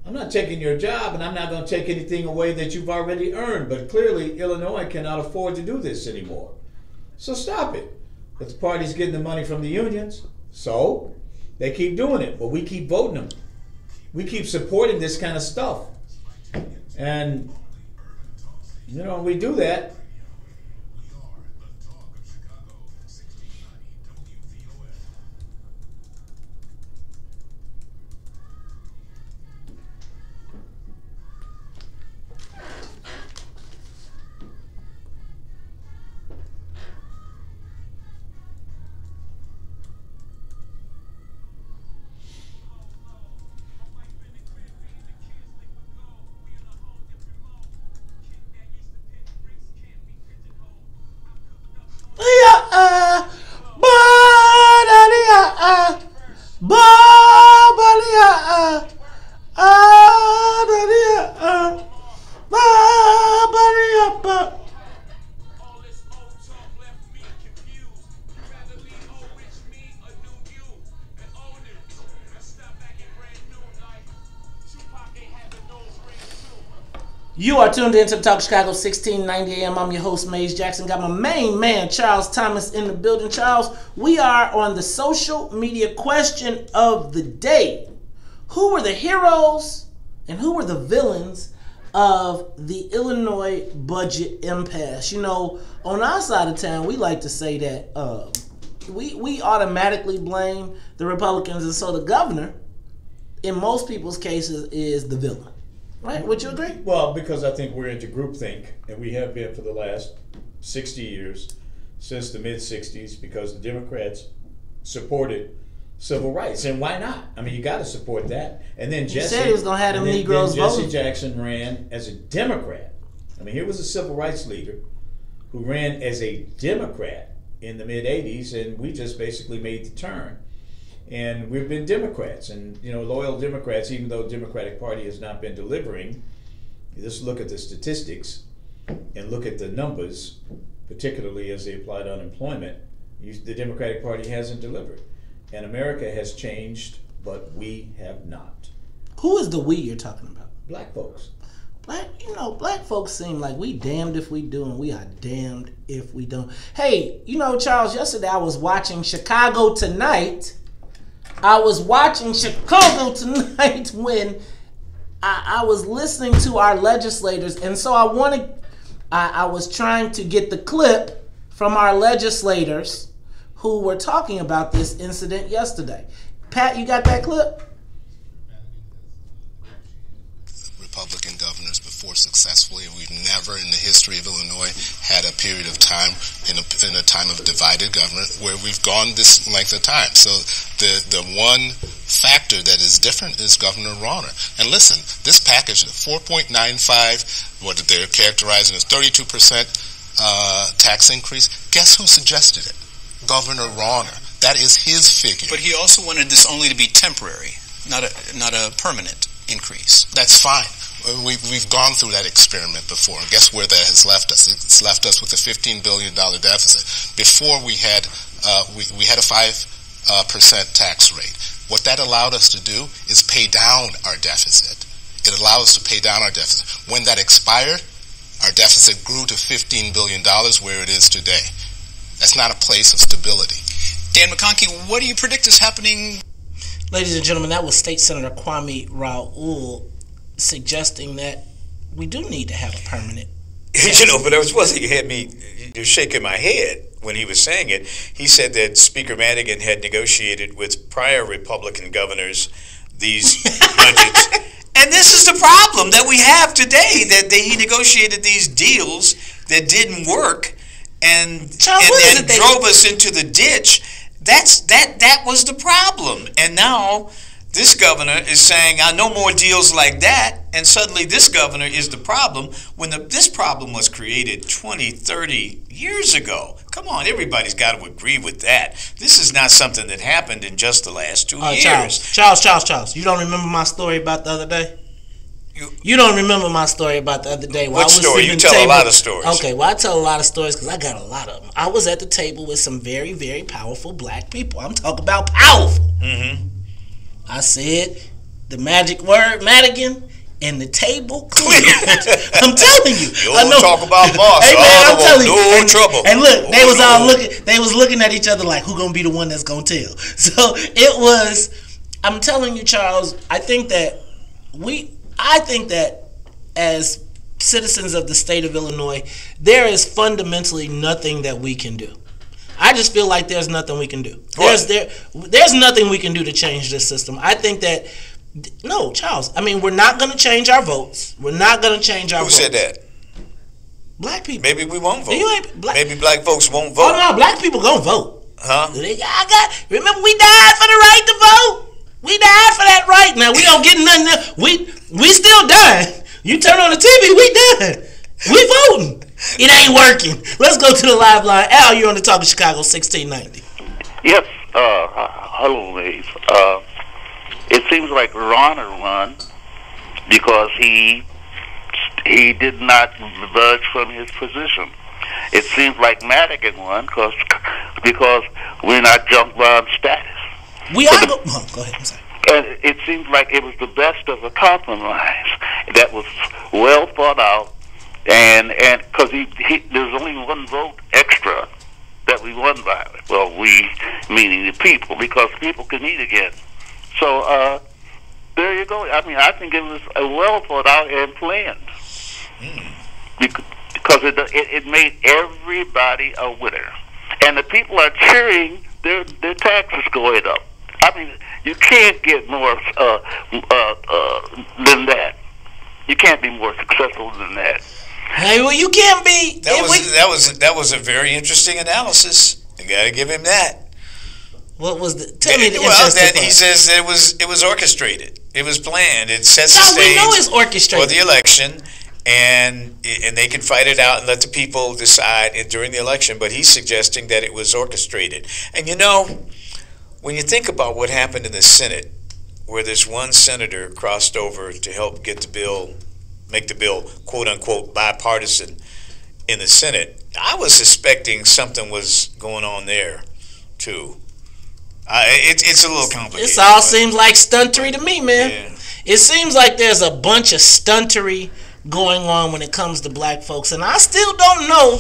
I'm not taking your job, and I'm not going to take anything away that you've already earned. But clearly, Illinois cannot afford to do this anymore. So stop it. But the party's getting the money from the unions, so they keep doing it. But we keep voting them. We keep supporting this kind of stuff. And, you know, when we do that, You are tuned into the Talk Chicago 1690 AM. I'm your host, Maze Jackson. Got my main man, Charles Thomas, in the building. Charles, we are on the social media question of the day. Who were the heroes and who were the villains of the Illinois budget impasse? You know, on our side of town, we like to say that we automatically blame the Republicans, and so the governor, in most people's cases, is the villain. Right? Would you agree? Well, because I think we're into groupthink, and we have been for the last 60 years, since the mid-60s, because the Democrats supported civil rights. And why not? I mean, you got to support that. And then Jesse said he was going to have them Negroes voting. Jesse Jackson ran as a Democrat. I mean, here was a civil rights leader who ran as a Democrat in the mid-'80s, and we just basically made the turn. And we've been Democrats, and you know, loyal Democrats, even though the Democratic Party has not been delivering. You just look at the statistics and look at the numbers, particularly as they apply to unemployment. The Democratic Party hasn't delivered. And America has changed, but we have not. Who is the we you're talking about? Black folks. Black folks seem like we damned if we do and we are damned if we don't. Hey, you know, Charles, yesterday I was watching Chicago Tonight. When I was listening to our legislators, and so I was trying to get the clip from our legislators who were talking about this incident yesterday. Pat, you got that clip? Republican governors before successfully, and we've never in the history of Illinois had a period of time in a time of divided government where we've gone this length of time. So the one factor that is different is Governor Rauner. And listen, this package, 4.95, what they're characterizing as 32% tax increase, guess who suggested it? Governor Rauner. That is his figure. But he also wanted this only to be temporary, not a permanent increase. That's fine. We've gone through that experiment before, and guess where that has left us? It's left us with a $15 billion deficit. Before we had we had a 5% tax rate. What that allowed us to do is pay down our deficit. It allowed us to pay down our deficit. When that expired, our deficit grew to $15 billion, where it is today. That's not a place of stability. Dan McConkey, what do you predict is happening? Ladies and gentlemen, that was State Senator Kwame Raoul suggesting that we do need to have a permanent. You know, but it was one thing that had me shaking my head when he was saying it. He said that Speaker Madigan had negotiated with prior Republican governors these budgets. And this is the problem that we have today, that he negotiated these deals that didn't work and drove us into the ditch. That was the problem. And now this governor is saying, no more deals like that, and suddenly this governor is the problem when this problem was created 20, 30 years ago. Come on, everybody's got to agree with that. This is not something that happened in just the last 2 years. Charles, you don't remember my story about the other day? You don't remember my story about the other day? What story? You tell a lot of stories. Okay, well, I tell a lot of stories because I got a lot of them. I was at the table with some very, very powerful black people. I'm talking about powerful. Mm-hmm. I said the magic word, Madigan, and the table cleared. I'm telling you. You don't talk about boss. Hey, man, I'm telling you. No trouble. And look, they was all looking. They was looking at each other like, who gonna be the one that's gonna tell? So it was. I'm telling you, Charles. I think that as citizens of the state of Illinois, there is fundamentally nothing that we can do. I just feel like there's nothing we can do. There's nothing we can do to change this system. I think that, no, Charles, I mean, we're not going to change our votes. We're not going to change our votes. Who said that? Black people. Maybe we won't vote. Maybe black folks won't vote. Oh, no, black people going to vote. Huh? Remember, we died for the right to vote. We died for that right. Now, we don't get nothing else. We still dying. You turn on the TV, we done. We voting. It ain't working. Let's go to the live line. Al, you're on the Talk of Chicago 1690. Yes. Hello, Maze. It seems like Rauner won because he did not budge from his position. It seems like Madigan won because we're not junk bond status. We are. Go ahead. I'm sorry. And it seems like it was the best of a compromise that was well thought out, and because there's only one vote extra that we won by. Well, we meaning the people, because people can meet again. So there you go. I mean, I think it was a well thought out and planned, because it made everybody a winner, and the people are cheering their taxes going up. I mean, you can't get more than that. You can't be more successful than that. Hey, well, you can't be. That was a very interesting analysis. You got to give him that. What was the? Tell me the interesting part. He says it was orchestrated. It was planned. It sets the stage. We know it's orchestrated for the election, and they can fight it out and let the people decide during the election. But he's suggesting that it was orchestrated. And you know, when you think about what happened in the Senate, where this one senator crossed over to help get the bill, make the bill quote unquote bipartisan in the Senate, I was suspecting something was going on there too. It's a little complicated. This all seems like stuntery to me, man. Yeah. It seems like there's a bunch of stuntery going on when it comes to black folks, and I still don't know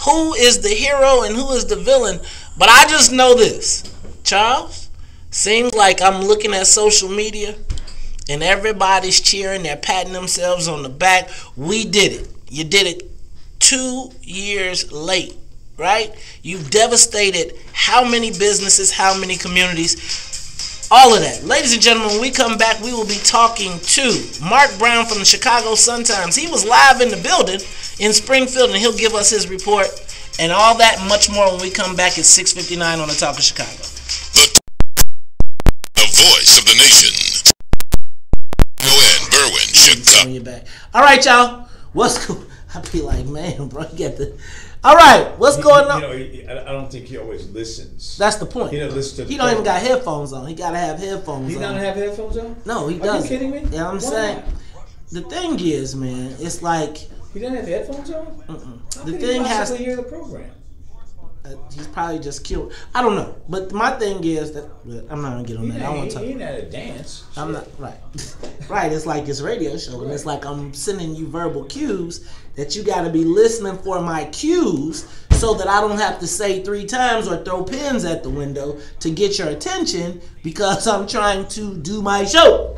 who is the hero and who is the villain, but I just know this, Charles. Seems like I'm looking at social media and everybody's cheering, they're patting themselves on the back. We did it. You did it 2 years late, right? You've devastated how many businesses, how many communities, all of that. Ladies and gentlemen, when we come back, we will be talking to Mark Brown from the Chicago Sun-Times. He was live in the building in Springfield, and he'll give us his report and all that and much more when we come back at 6:59 on the Talk of Chicago. The voice of the nation. Berwyn, Chicago. All right, y'all. What's cool? I be like, man, bro, you got the. All right, what's going on? You know, I don't think he always listens. That's the point. He doesn't listen to. He don't even got headphones on. He gotta have headphones on. He don't have headphones on? No, he Are doesn't. you kidding me? Yeah, I'm saying. The thing is, man, it's like he doesn't have headphones on. The thing has to hear the program. He's probably just killed. I don't know, but my thing is that I'm not gonna get on that. I want to talk. He ain't at a dance. I'm not right. Right. It's like this radio show, and it's like I'm sending you verbal cues that you got to be listening for my cues, so that I don't have to say 3 times or throw pins at the window to get your attention because I'm trying to do my show.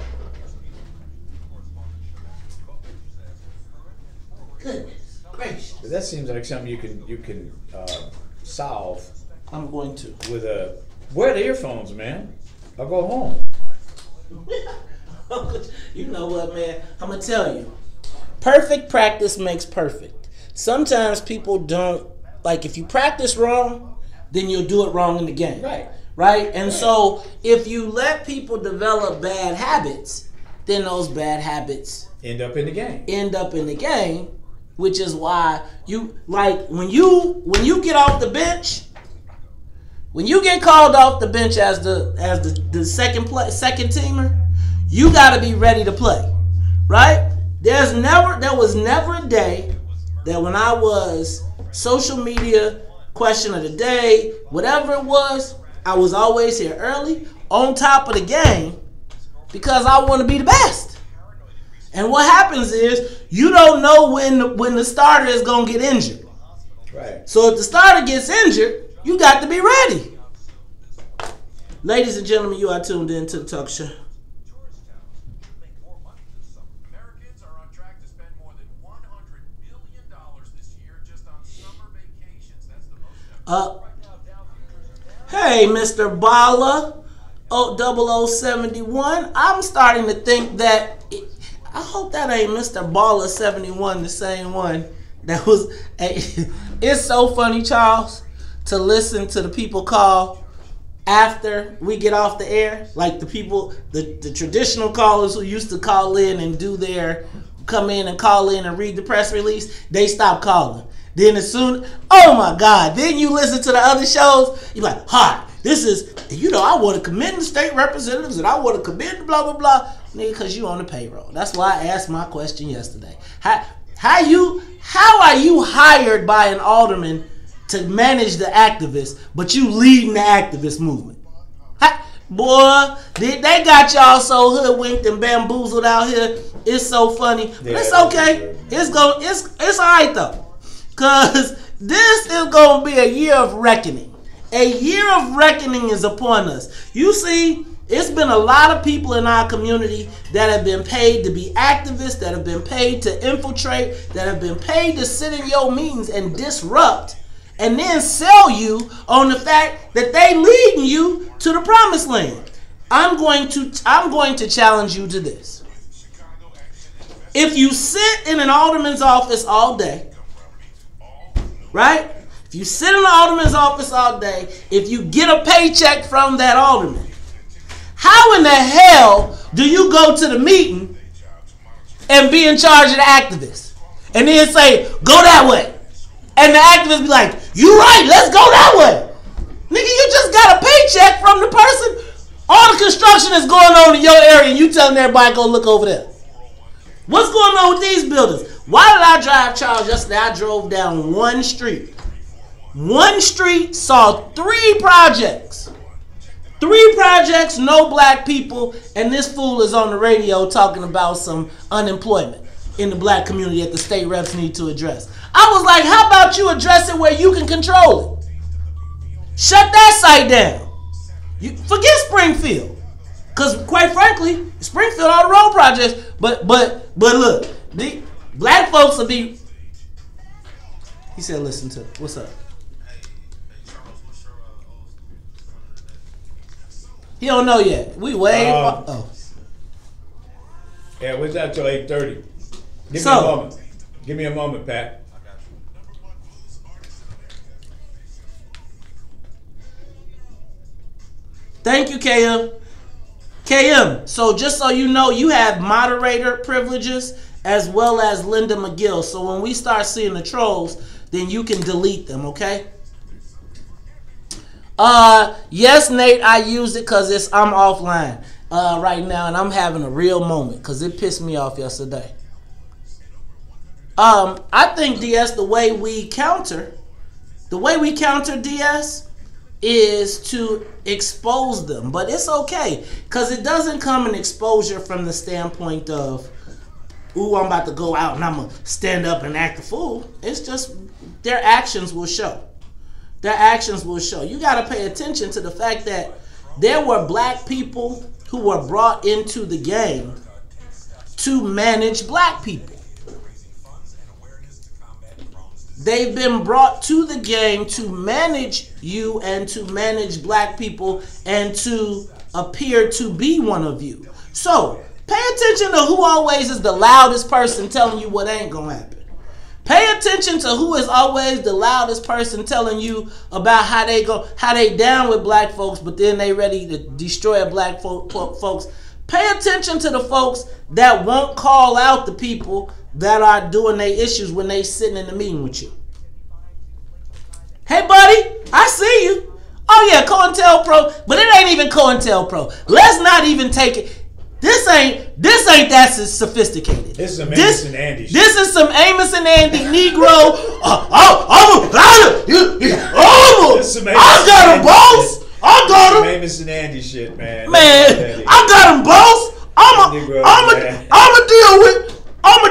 Goodness gracious. But that seems like something you can solve. I'm going to. With wear the earphones, man. I'll go home. You know what, man? I'm going to tell you. Perfect practice makes perfect. Sometimes people don't, like if you practice wrong, then you'll do it wrong in the game. Right. Right? And so if you let people develop bad habits, then those bad habits end up in the game. Which is why you like when you get off the bench, when you get called off the bench as the second teamer, you got to be ready to play, right? There was never a day that when I was social media question of the day, whatever it was, I was always here early, on top of the game, because I want to be the best. And what happens is you don't know when the starter is gonna get injured. Right. So if the starter gets injured, you got to be ready. Ladies and gentlemen, you are tuned in to the talk show. Americans are on track to spend more than $100 billion this year just on summer vacations. That's the most. Hey, Mr. Bala, 0071. I'm starting to think that. I hope that ain't Mr. Baller 71, the same one that was. It's so funny, Charles, to listen to the people call after we get off the air. Like the people, the traditional callers who used to call in and come in and call in and read the press release, they stop calling. Then as soon, oh my God, then you listen to the other shows, you're like, hi, this is, I want to commend the state representatives and I want to commend blah, blah, blah. Nigga, because you on the payroll. That's why I asked my question yesterday. How are you hired by an alderman to manage the activists, but you leading the activist movement? Boy, they got y'all so hoodwinked and bamboozled out here It's so funny. But Yeah, it's that's okay. true. It's alright though. Cause this is gonna be a year of reckoning. A year of reckoning is upon us. You see, it's been a lot of people in our community that have been paid to be activists, that have been paid to infiltrate, that have been paid to sit in your meetings and disrupt, and then sell you on the fact that they leading you to the promised land. I'm going to challenge you to this. If you sit in an alderman's office all day, right? If you sit in the alderman's office all day, if you get a paycheck from that alderman, how in the hell do you go to the meeting and be in charge of the activists? And then say, go that way. And the activists be like, you right, let's go that way. Nigga, you just got a paycheck from the person. All the construction is going on in your area and you telling everybody go look over there. What's going on with these buildings? Why did I drive, Charles, yesterday? I drove down one street. One street, saw 3 projects. 3 projects, no black people, and this fool is on the radio talking about some unemployment in the black community that the state reps need to address. I was like, how about you address it where you can control it? Shut that site down. Forget Springfield. Because quite frankly, Springfield all the road projects, but look, the black folks will be. He said, listen to it. What's up? He don't know yet. We way Yeah, what's that till 8:30? Give me a moment. Give me a moment, Pat. Thank you, KM. KM, so just so you know, you have moderator privileges as well as Linda McGill. So when we start seeing the trolls, then you can delete them, okay? Yes, Nate, I used it because I'm offline right now and I'm having a real moment because it pissed me off yesterday. I think, DS, the way we counter DS is to expose them, but it's okay because it doesn't come in exposure from the standpoint of, ooh, I'm about to go out and I'm gonna stand up and act a fool. It's just their actions will show. Their actions will show. You got to pay attention to the fact that there were black people who were brought into the game to manage black people. They've been brought to the game to manage you and to manage black people and to appear to be one of you. So pay attention to who always is the loudest person telling you what ain't gonna happen. Pay attention to who is always the loudest person telling you about how they down with black folks, but then they ready to destroy black folks. Pay attention to the folks that won't call out the people that are doing their issues when they sitting in the meeting with you. Hey, buddy, I see you. Oh yeah, COINTELPRO, but it ain't even COINTELPRO. Let's not even take it. This ain't that sophisticated. This is some Amos and Andy shit. This is some Amos and Andy Negro. I got him, boss. I got him. Amos and Andy shit, man. Man, I got him, boss. I'ma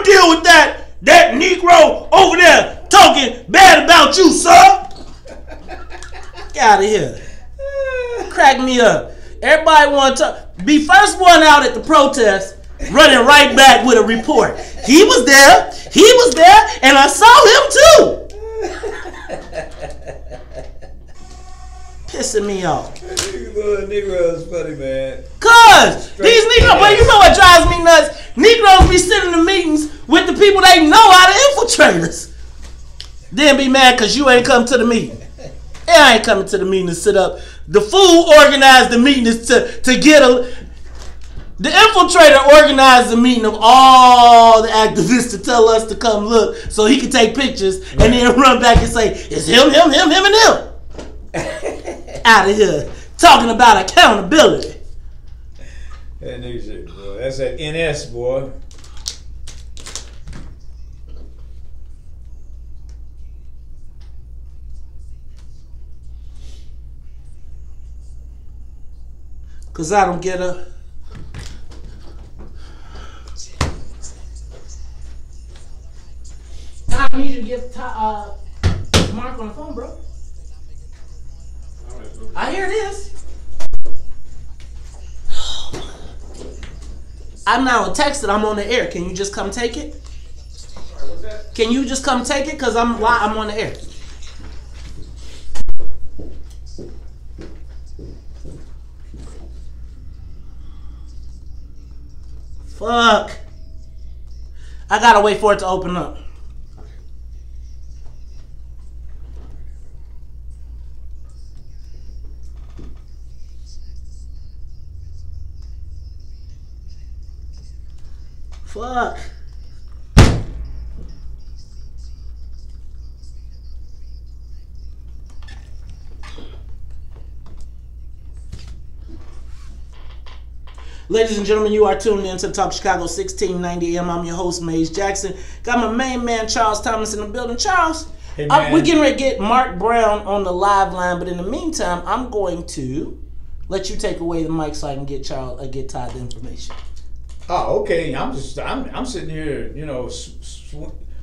deal with that Negro over there talking bad about you, sir. Get out of here. Crack me up. Everybody want to be first one out at the protest, running right back with a report. He was there, and I saw him too. Pissing me off. Negroes funny, man. Cause these Negroes, but you know what drives me nuts? Negroes be sitting in the meetings with the people they know how to infiltrate us. Then be mad cause you ain't come to the meeting. And I ain't coming to the meeting to sit up. The fool organized the meeting to get the infiltrator organized the meeting of all the activists to tell us to come look so he can take pictures and then run back and say, it's him, and him. Out of here. Talking about accountability. That nigga shit, boy. That's that NS, boy. Cause I don't get a I need you to get Mark on the phone, bro. I hear it is. I'm now texted. I'm on the air. Can you just come take it? Sorry, what's that? Can you just come take it? Cause I'm on the air. Fuck. I gotta wait for it to open up. Fuck. Ladies and gentlemen, you are tuned in to Talk Chicago 1690 AM. I'm your host, Maze Jackson. Got my main man, Charles Thomas, in the building. Charles, hey, man. We're getting ready to get Mark Brown on the live line, but in the meantime, I'm going to let you take away the mic so I can get get Todd the information. Oh, okay. I'm sitting here, you know,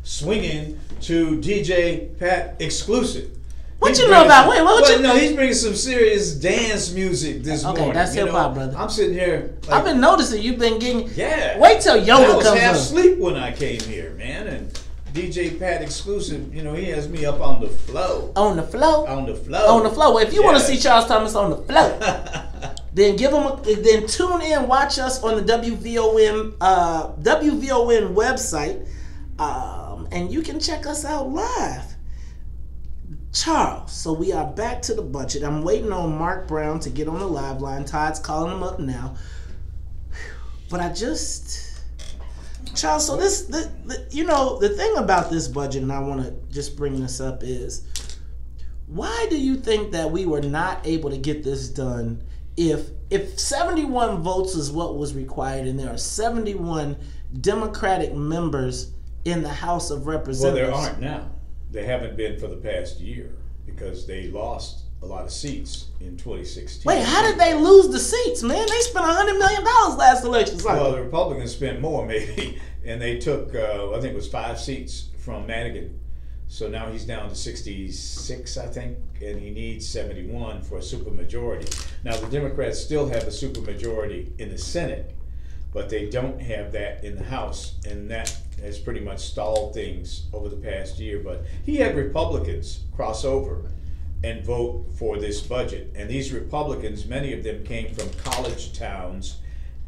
swinging to DJ Pat exclusive. What you know about? Wait, what you know? He's bringing some serious dance music this morning. Okay, that's hip hop, brother. I'm sitting here. Like, I've been noticing you've been getting. Yeah. Wait till Yoda comes I was half up. asleep when I came here, man. And DJ Pat exclusive, you know, he has me up on the flow. On the flow. On the flow. On the flow. Well, if you want to see Charles Thomas on the flow, then then tune in, watch us on the WVON website, and you can check us out live. Charles, so we are back to the budget. I'm waiting on Mark Brown to get on the live line. Todd's calling him up now. But Charles, so you know, the thing about this budget, and I want to just bring this up, is why do you think that we were not able to get this done if 71 votes is what was required and there are 71 Democratic members in the House of Representatives? Well, there aren't now. They haven't been for the past year because they lost a lot of seats in 2016. Wait, how did they lose the seats, man? They spent $100 million last election cycle. Well, the Republicans spent more, maybe, and they took, I think it was 5 seats from Madigan. So now he's down to 66, I think, and he needs 71 for a supermajority. Now, the Democrats still have a supermajority in the Senate, but they don't have that in the House, and that has pretty much stalled things over the past year. But he had Republicans cross over and vote for this budget, and these Republicans, many of them came from college towns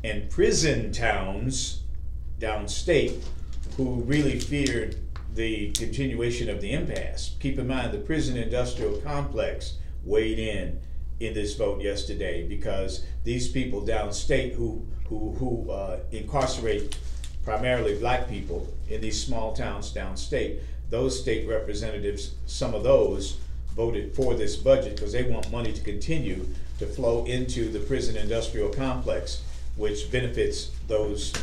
and prison towns downstate who really feared the continuation of the impasse. Keep in mind, the prison industrial complex weighed in this vote yesterday because these people downstate who incarcerate primarily black people in these small towns downstate, those state representatives, some of those voted for this budget because they want money to continue to flow into the prison industrial complex, which benefits those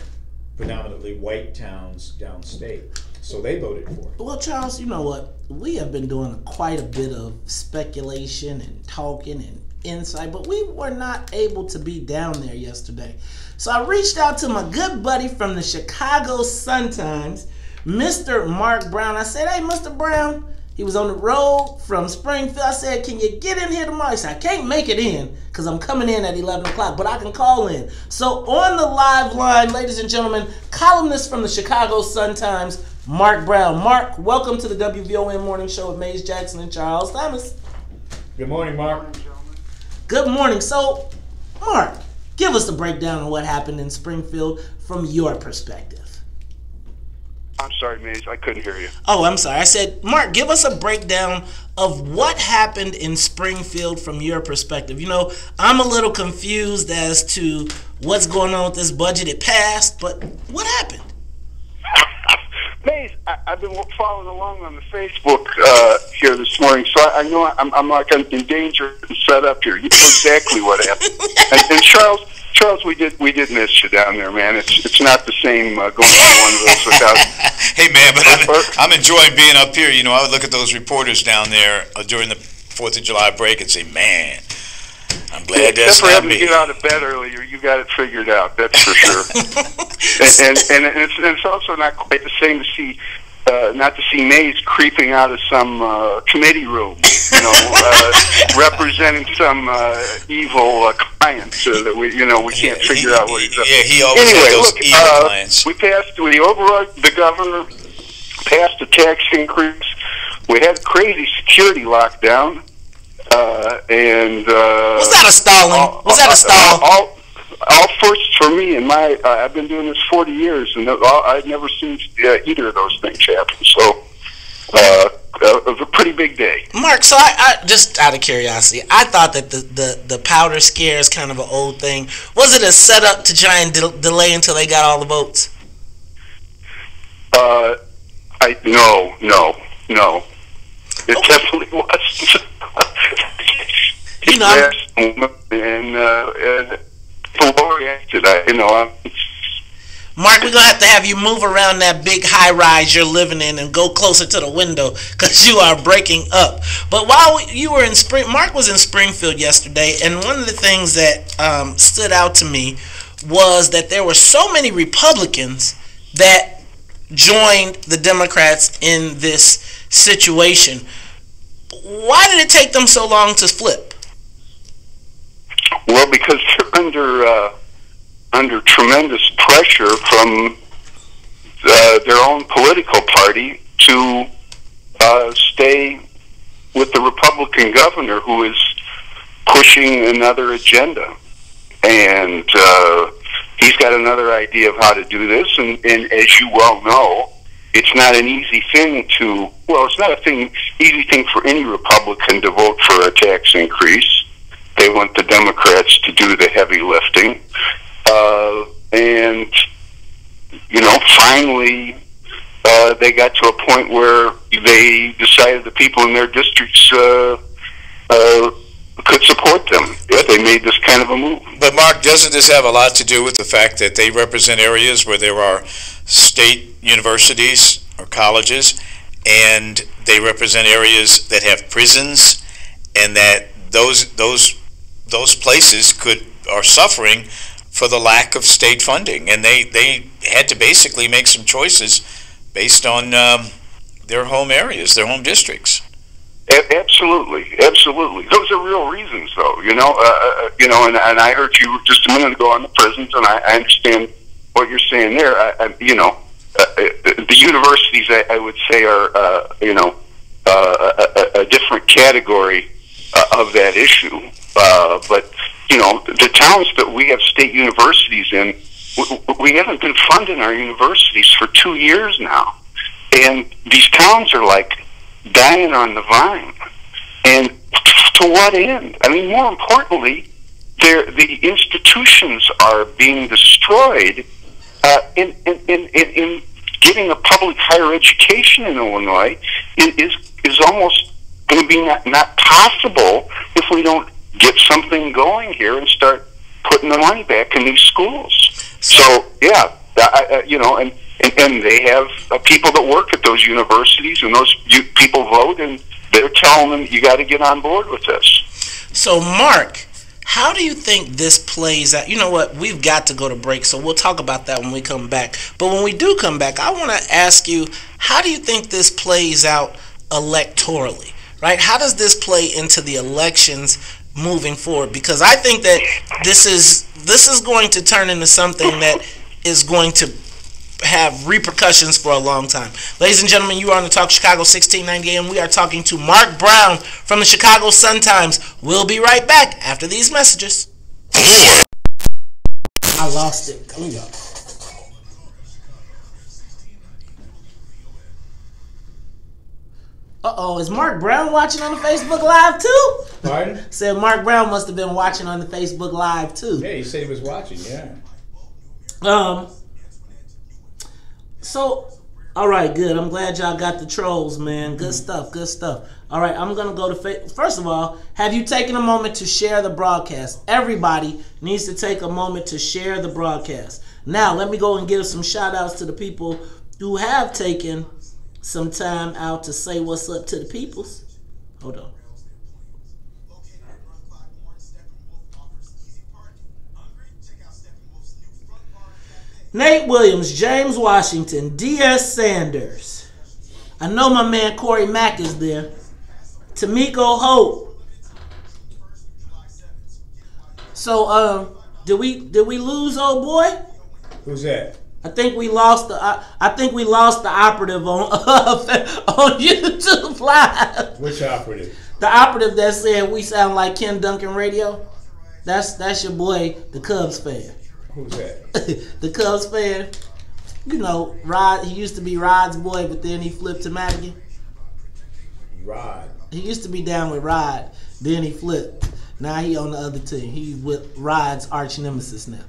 predominantly white towns downstate. So they voted for it. Well, Charles, you know what? We have been doing quite a bit of speculation and talking and insight, but we were not able to be down there yesterday. So I reached out to my good buddy from the Chicago Sun-Times, Mr. Mark Brown. I said, hey, Mr. Brown. He was on the road from Springfield. I said, can you get in here tomorrow? He said, I can't make it in because I'm coming in at 11 o'clock, but I can call in. So on the live line, ladies and gentlemen, columnist from the Chicago Sun-Times, Mark Brown. Mark, welcome to the WVON Morning Show with Maze Jackson and Charles Thomas. Good morning, Mark. Good morning. So, Mark, give us a breakdown of what happened in Springfield from your perspective. I'm sorry, Maze. I couldn't hear you. Oh, I'm sorry. I said, Mark, give us a breakdown of what happened in Springfield from your perspective. You know, I'm a little confused as to what's going on with this budget. It passed, but what happened? Maze, I've been following along on the Facebook here this morning, so I know I'm like in danger and set up here. You know exactly what happened. And Charles, we did miss you down there, man. It's not the same going on one of those without. Hey, man, but I'm enjoying being up here. You know, I would look at those reporters down there during the 4th of July break and say, man, I'm glad that's Except for not having me. to get out of bed earlier, you got it figured out. That's for sure. and it's also not quite the same to see not to see Mays creeping out of some committee room, representing some evil client that we can't figure out what he's up. Yeah, he always anyway, had those look, evil clients. We passed the governor passed a tax increase. We had crazy security lockdown, and was that a stalling? Was that a stall? All firsts for me in my. I've been doing this 40 years, and I've never seen either of those things happen. So, it was a pretty big day. Mark, so I just out of curiosity, I thought that the powder scare is kind of an old thing. Was it a setup to try and delay until they got all the votes? No. It definitely wasn't. And people reacted. Mark, we're going to have you move around that big high-rise you're living in and go closer to the window because you are breaking up. But while you were in Mark was in Springfield yesterday, and one of the things that stood out to me was that there were so many Republicans that joined the Democrats in this situation. Why did it take them so long to flip? Well, because they're under tremendous pressure from their own political party to stay with the Republican governor who is pushing another agenda. And he's got another idea of how to do this, and as you well know, it's not an easy thing it's not easy thing for any Republican to vote for a tax increase. They want the Democrats to do the heavy lifting. And, finally, they got to a point where they decided the people in their districts could support them if they made this kind of a move. But Mark, doesn't this have a lot to do with the fact that they represent areas where there are state universities or colleges, and they represent areas that have prisons, and that those places are suffering for the lack of state funding, and they had to basically make some choices based on their home areas, their home districts. Absolutely. Those are real reasons, though. And I heard you just a minute ago on the prisons, and I understand what you're saying there. The universities, I would say, are a different category of that issue. But the towns that we have state universities in, we haven't been funding our universities for 2 years now, and these towns are like dying on the vine. And to what end? I mean, more importantly, the institutions are being destroyed. In getting a public higher education in Illinois is almost going to be not possible if we don't get something going here and start putting the money back in these schools. So yeah, and they have people that work at those universities, and those people vote, and they're telling them you got to get on board with this. So Mark, how do you think this plays out? You know what? We've got to go to break, so we'll talk about that when we come back. But when we do come back, I want to ask you, how do you think this plays out electorally? Right? How does this play into the elections moving forward? Because I think that this is going to turn into something that is going to have repercussions for a long time. Ladies and gentlemen, you are on the Talk Chicago 1690 AM. We are talking to Mark Brown from the Chicago Sun-Times. We'll be right back after these messages. I lost it. Come on. Uh-oh, is Mark Brown watching on the Facebook Live too? Pardon? Said Mark Brown must have been watching on the Facebook Live too. Yeah, he said he was watching, yeah. So, all right, good. I'm glad y'all got the trolls, man. Good stuff, good stuff. All right, I'm going to go to first of all, have you taken a moment to share the broadcast? Everybody needs to take a moment to share the broadcast. Now, let me go and give some shout outs to the people who have taken some time out to say what's up to the peoples. Hold on. Nate Williams, James Washington, D.S. Sanders, I know my man Corey Mack is there. Tamiko Hope. So did we lose old boy? Who's that? I think we lost the operative on on YouTube Live. Which operative? The operative that said we sound like Ken Duncan Radio. That's your boy, the Cubs fan. Who's that? The Cubs fan. You know, Rod. He used to be Rod's boy, but then he flipped to Madigan. Rod. He used to be down with Rod, then he flipped. Now he on the other team. He's with Rod's arch nemesis now.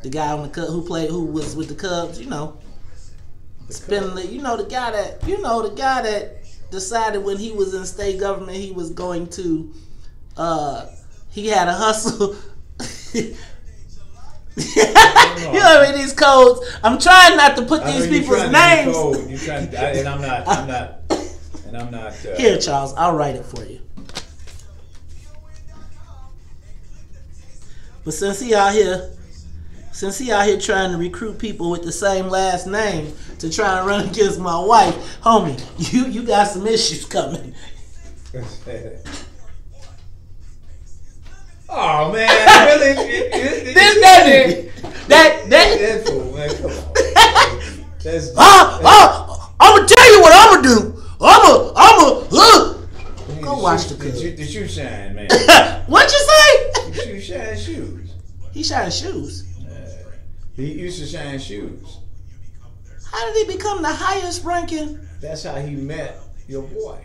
The guy on the Cubs who was with the Cubs. You know, the guy that decided when he was in state government he was going to. He had a hustle. You know these codes. I'm trying not to put these people's names. And I'm not. Here, Charles, I'll write it for you. But since he out here trying to recruit people with the same last name to try and run against my wife, homie, you got some issues coming. Oh man, really? That fool, man, come on. I'm gonna tell you what I'm gonna do. Go watch the Cubs. The shoe shine, man. What'd you say? The shoe shine shoes. He shine shoes. He used to shine shoes. How did he become the highest ranking? That's how he met your boy.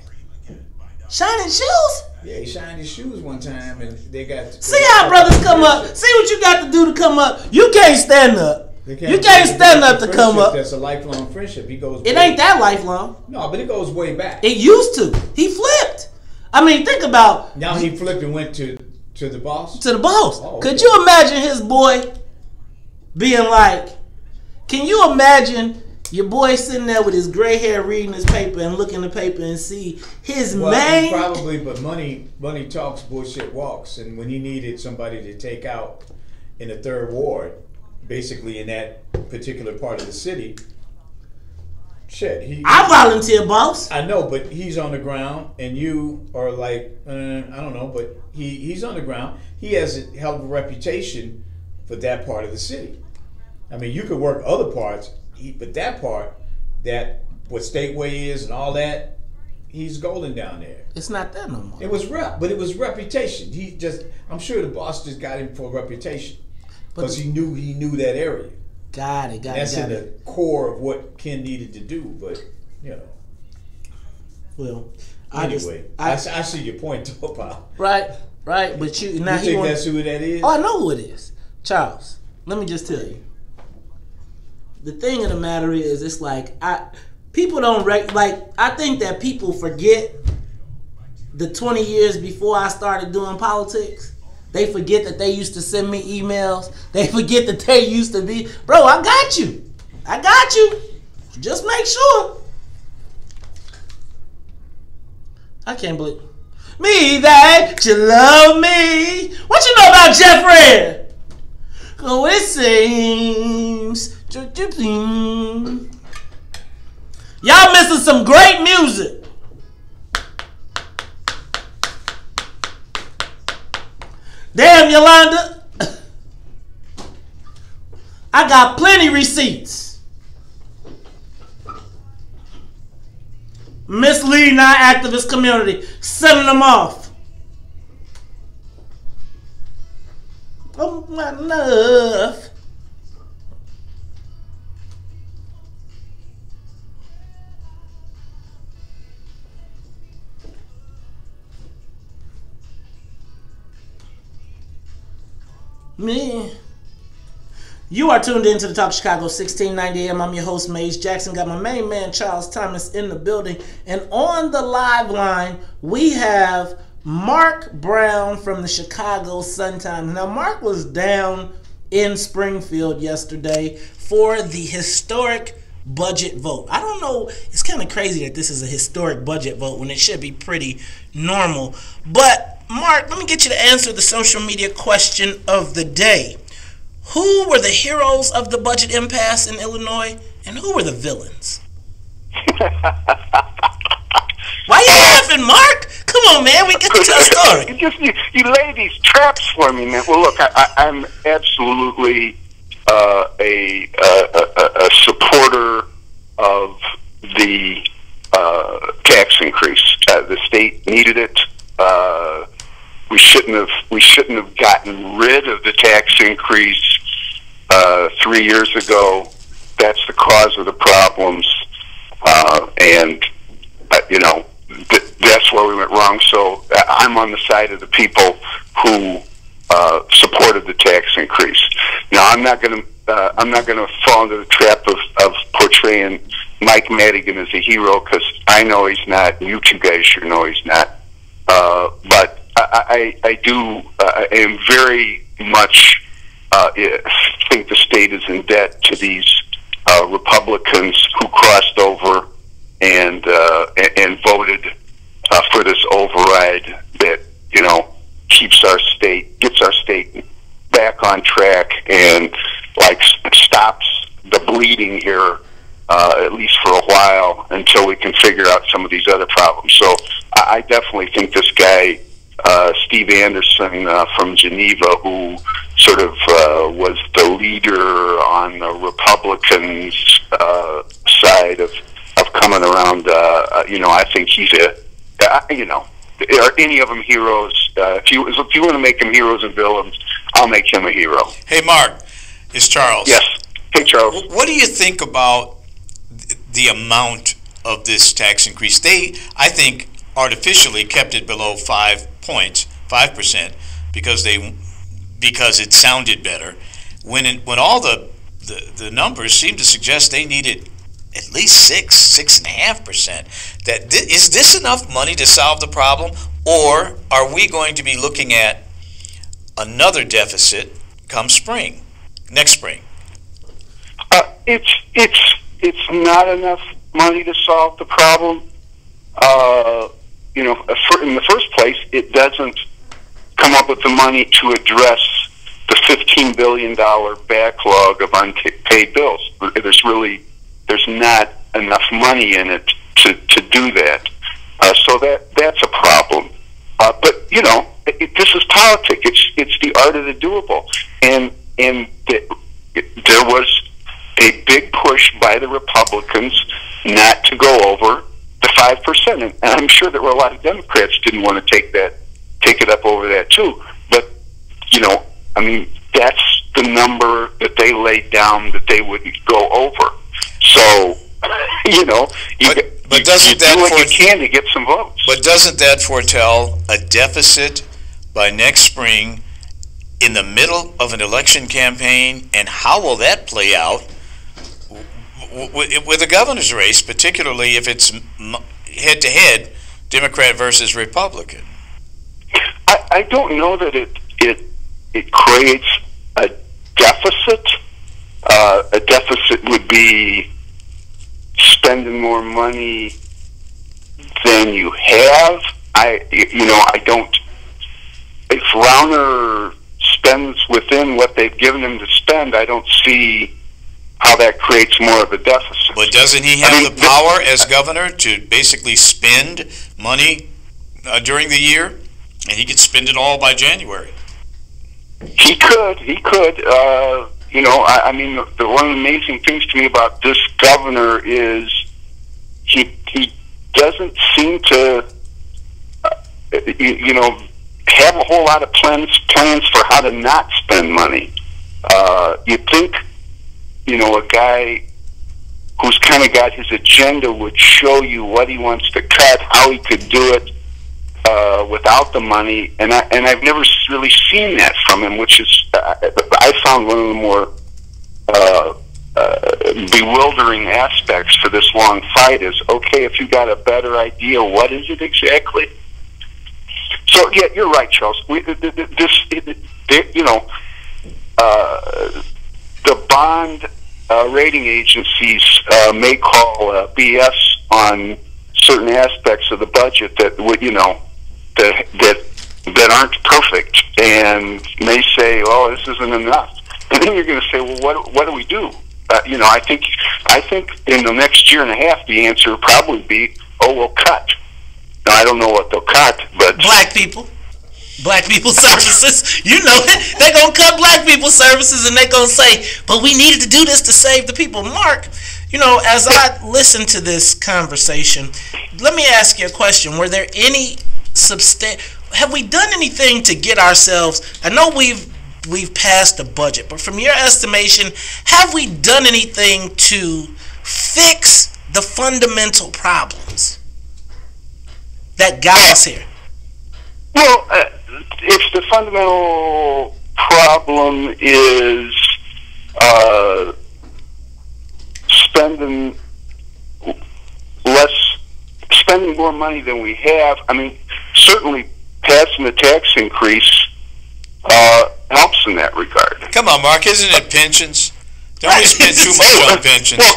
Shining shoes? Yeah, he shined his shoes one time, and they got. See how brothers come up. See what you got to do to come up. You can't stand up. You can't stand up to come up. That's a lifelong friendship. He goes. It ain't that lifelong. No, but it goes way back. It used to. He flipped. I mean, think about. Now he flipped and went to the boss. To the boss. Oh, okay. Could you imagine his boy being like? Can you imagine? Your boy sitting there with his gray hair reading his paper and looking at the paper and see his main... Probably, but money talks, bullshit walks. And when he needed somebody to take out in the 3rd Ward, basically in that particular part of the city, I volunteer, boss. I know, but he's on the ground and you are like, I don't know, but he's on the ground. He has a hell of a reputation for that part of the city. I mean, you could work other parts, but that part, that what Stateway is and all that, he's golden down there. It's not that no more. It was but it was reputation. I'm sure the boss just got him for reputation because he knew that area. Got it. That's in the core of what Ken needed to do, but you know. Well, I see your point, though, pal. Right. But you now think that's who that is? Oh, I know who it is, Charles. Let me just tell you. The thing of the matter is, it's like people don't I think that people forget the 20 years before I started doing politics. They forget that they used to send me emails. They forget that they used to be, bro, I got you. Just make sure. I can't believe me that you love me. What you know about Jeff Red? Oh, it seems. Y'all missing some great music. Damn, Yolanda. I got plenty receipts. Misleading our activist community. Sending them off. Oh, my love. Man, you are tuned into the Talk Chicago 1690 AM. I'm your host, Maze Jackson. Got my main man, Charles Thomas, in the building. And on the live line, we have Mark Brown from the Chicago Sun-Times. Now, Mark was down in Springfield yesterday for the historic budget vote. I don't know, it's kind of crazy that this is a historic budget vote when it should be pretty normal. But Mark, let me get you to answer the social media question of the day. Who were the heroes of the budget impasse in Illinois, and who were the villains? with Mark? Come on, man. We get to tell a story. You lay these traps for me, man. Well, look, I'm absolutely a supporter of the tax increase. The state needed it. We shouldn't have gotten rid of the tax increase 3 years ago. That's the cause of the problems, and that's where we went wrong. So I'm on the side of the people who supported the tax increase. Now I'm not going to fall into the trap of portraying Mike Madigan as a hero, because I know he's not, and you two guys sure know he's not. But I am very much think the state is in debt to these Republicans who crossed over and voted for this override that gets our state back on track and stops the bleeding here, at least for a while, until we can figure out some of these other problems. So I definitely think this guy, Steve Anderson from Geneva, who sort of was the leader on the Republicans' side of coming around, I think he's are any of them heroes? If you want to make them heroes and villains, I'll make him a hero. Hey, Mark, it's Charles. Yes. Hey, Charles. What do you think about the amount of this tax increase? They, I think, artificially kept it below 5%, because it sounded better. When all the numbers seem to suggest they needed at least 6.5%. Is this enough money to solve the problem, or are we going to be looking at another deficit come next spring? It's not enough money to solve the problem. In the first place, it doesn't come up with the money to address the $15 billion backlog of unpaid bills. There's not enough money in it to do that. So that's a problem. But this is politics. It's the art of the doable, and there was a big push by the Republicans not to go over the 5%, and I'm sure there were a lot of Democrats didn't want to take it up over that too. But that's the number that they laid down that they wouldn't go over. So you do what you can to get some votes. But doesn't that foretell a deficit by next spring in the middle of an election campaign? And how will that play out with the governor's race, particularly if it's head-to-head, Democrat versus Republican? I don't know that it creates a deficit. A deficit would be spending more money than you have. I don't. If Rauner spends within what they've given him to spend, I don't see how that creates more of a deficit. But doesn't he have the power as governor to basically spend money during the year, and he could spend it all by January? He could. The one of the amazing things to me about this governor is he doesn't seem to, have a whole lot of plans for how to not spend money. You'd think, a guy who's kind of got his agenda would show you what he wants to cut, how he could do it without the money, and I've never really seen that from him, which is I found one of the more bewildering aspects for this long fight is, okay, if you got a better idea, what is it exactly? So yeah, you're right, Charles. The bond rating agencies may call BS on certain aspects of the budget that would, that aren't perfect, and may say, "Oh, this isn't enough." And then you're going to say, "Well, what do we do?" I think in the next year and a half, the answer will probably be, "Oh, we'll cut." Now, I don't know what they'll cut, but Black people services. You know it. They're going to cut black people services, and they're going to say, but we needed to do this to save the people. Mark, you know, as I listen to this conversation, let me ask you a question. Were there any have we done anything to get ourselves, I know we've passed a budget, but from your estimation, have we done anything to fix the fundamental problems that got us here? well, if the fundamental problem is spending more money than we have, I mean, certainly passing the tax increase helps in that regard. Come on, Mark, isn't it pensions? Don't we spend too much on pensions? Well,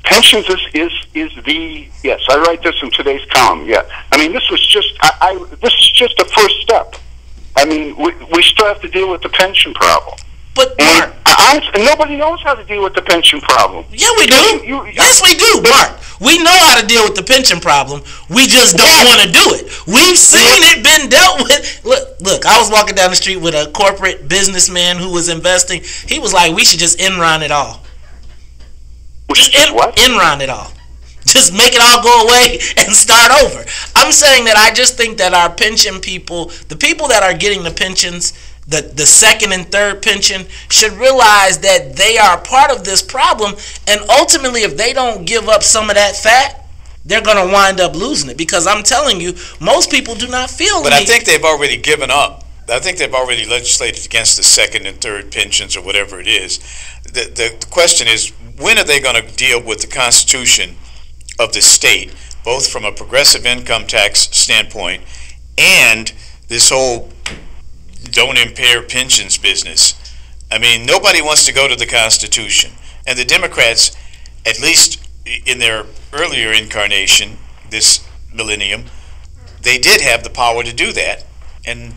pensions is the, yes, I write this in today's column. Yeah, I mean, this was just this is just a first step. I mean, we still have to deal with the pension problem. But Mark, nobody knows how to deal with the pension problem. Yeah, we do. Yes, we do, Mark. We know how to deal with the pension problem. We just don't want to do it. We've seen it been dealt with. Look, I was walking down the street with a corporate businessman who was investing. He was like, we should just Enron it all. Just Enron it all. Just make it all go away and start over. I'm saying that I just think that our pension people, the people that are getting the pensions, the second and third pension, should realize that they are part of this problem, and ultimately if they don't give up some of that fat, they're going to wind up losing it, because I'm telling you, most people do not feel But I think they've already given up. I think they've already legislated against the second and third pensions or whatever it is. The question is, when are they going to deal with the Constitution of the state, both from a progressive income tax standpoint and this whole don't impair pensions business? I mean, nobody wants to go to the Constitution. And the Democrats, at least in their earlier incarnation, this millennium, they did have the power to do that. And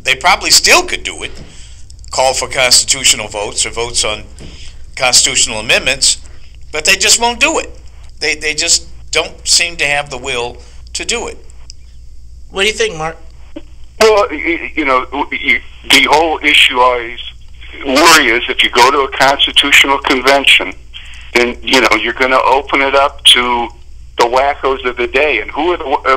they probably still could do it, call for constitutional votes or votes on constitutional amendments, but they just won't do it. They just don't seem to have the will to do it. What do you think, Mark? Well, you know, the whole issue I worry is if you go to a constitutional convention, then, you know, you're going to open it up to the wackos of the day. And who are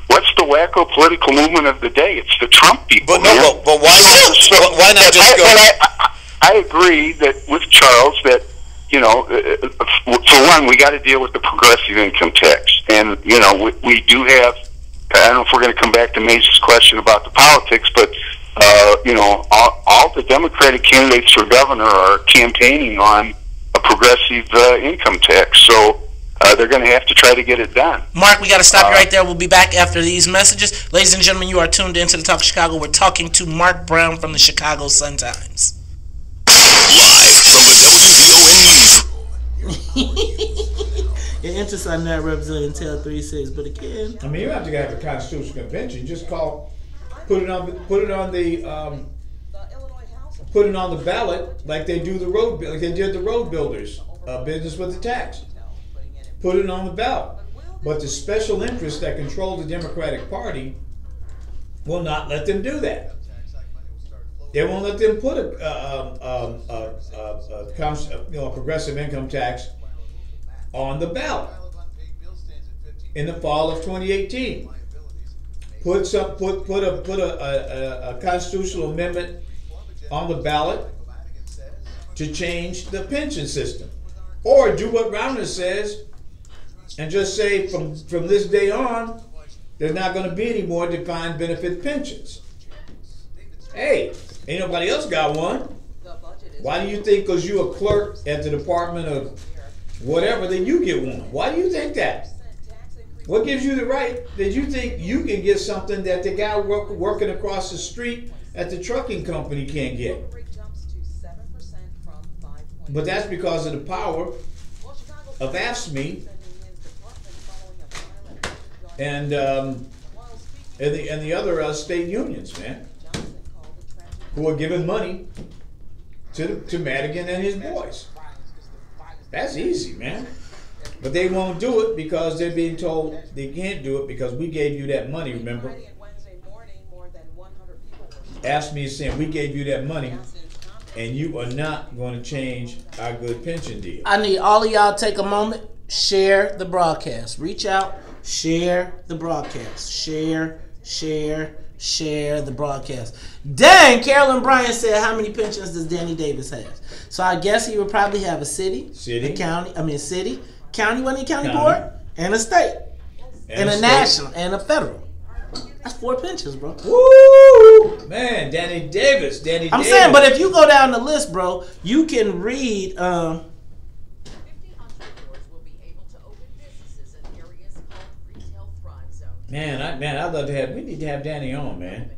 what's the wacko political movement of the day? It's the Trump people. But no, but why not? Why not just go? I agree that with Charles that, you know, for one, we got to deal with the progressive income tax, and you know, we do have. I don't know if we're going to come back to Mace's question about the politics, but you know, all the Democratic candidates for governor are campaigning on a progressive income tax, so they're going to have to try to get it done. Mark, we got to stop you right there. We'll be back after these messages. Ladies and gentlemen, you are tuned into the Talk of Chicago. We're talking to Mark Brown from the Chicago Sun-Times. Live from the WVON Your interests are not represented until 3-6, but again, I mean, you have to have a constitutional convention. Just put it on the ballot like they do like they did the road builders business with the tax. Put it on the ballot, but the special interests that control the Democratic Party will not let them do that. They won't let them put a progressive income tax on the ballot in the fall of 2018. Put a constitutional amendment on the ballot to change the pension system, or do what Rauner says and just say from this day on, there's not going to be any more defined benefit pensions. Hey, ain't nobody else got one. Why do you think because you're a clerk at the Department of whatever that you get one? Why do you think that? What gives you the right that you think you can get something that the guy working across the street at the trucking company can't get? But that's because of the power of AFSCME and the other state unions, man, who are giving money to Madigan and his boys. That's easy, man. But they won't do it because they're being told they can't do it because we gave you that money, remember? Ask me saying we gave you that money and you are not going to change our good pension deal. I need all of y'all to take a moment, share the broadcast. Reach out, share the broadcast. Share the broadcast. Dang, Carolyn Bryant said, how many pensions does Danny Davis have? So I guess he would probably have a city, a county, county, wasn't he county board? And a state. And a national, and a federal. That's 4 pensions, bro. Woo! Man, Danny Davis. I'm saying, but if you go down the list, bro, you can read. Man, I'd love to have. We need to have Danny on, man.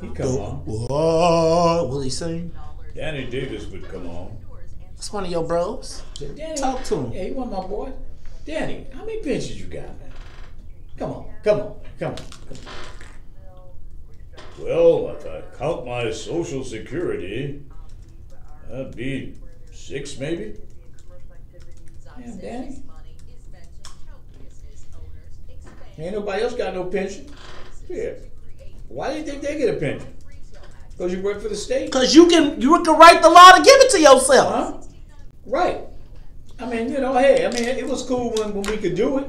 He'd come on. What will he sing? Danny Davis would come on. It's one of your bros. Danny, talk to him. Yeah, he one of my boys. Danny, how many pensions you got, man? Come on. Well, if I count my Social Security, that'd be 6 maybe. Damn, Danny. Ain't nobody else got no pension. Yeah. Why do you think they get a pension? Because you work for the state? Because you can write the law to give it to yourself. Huh? Right. I mean, hey, it was cool when we could do it.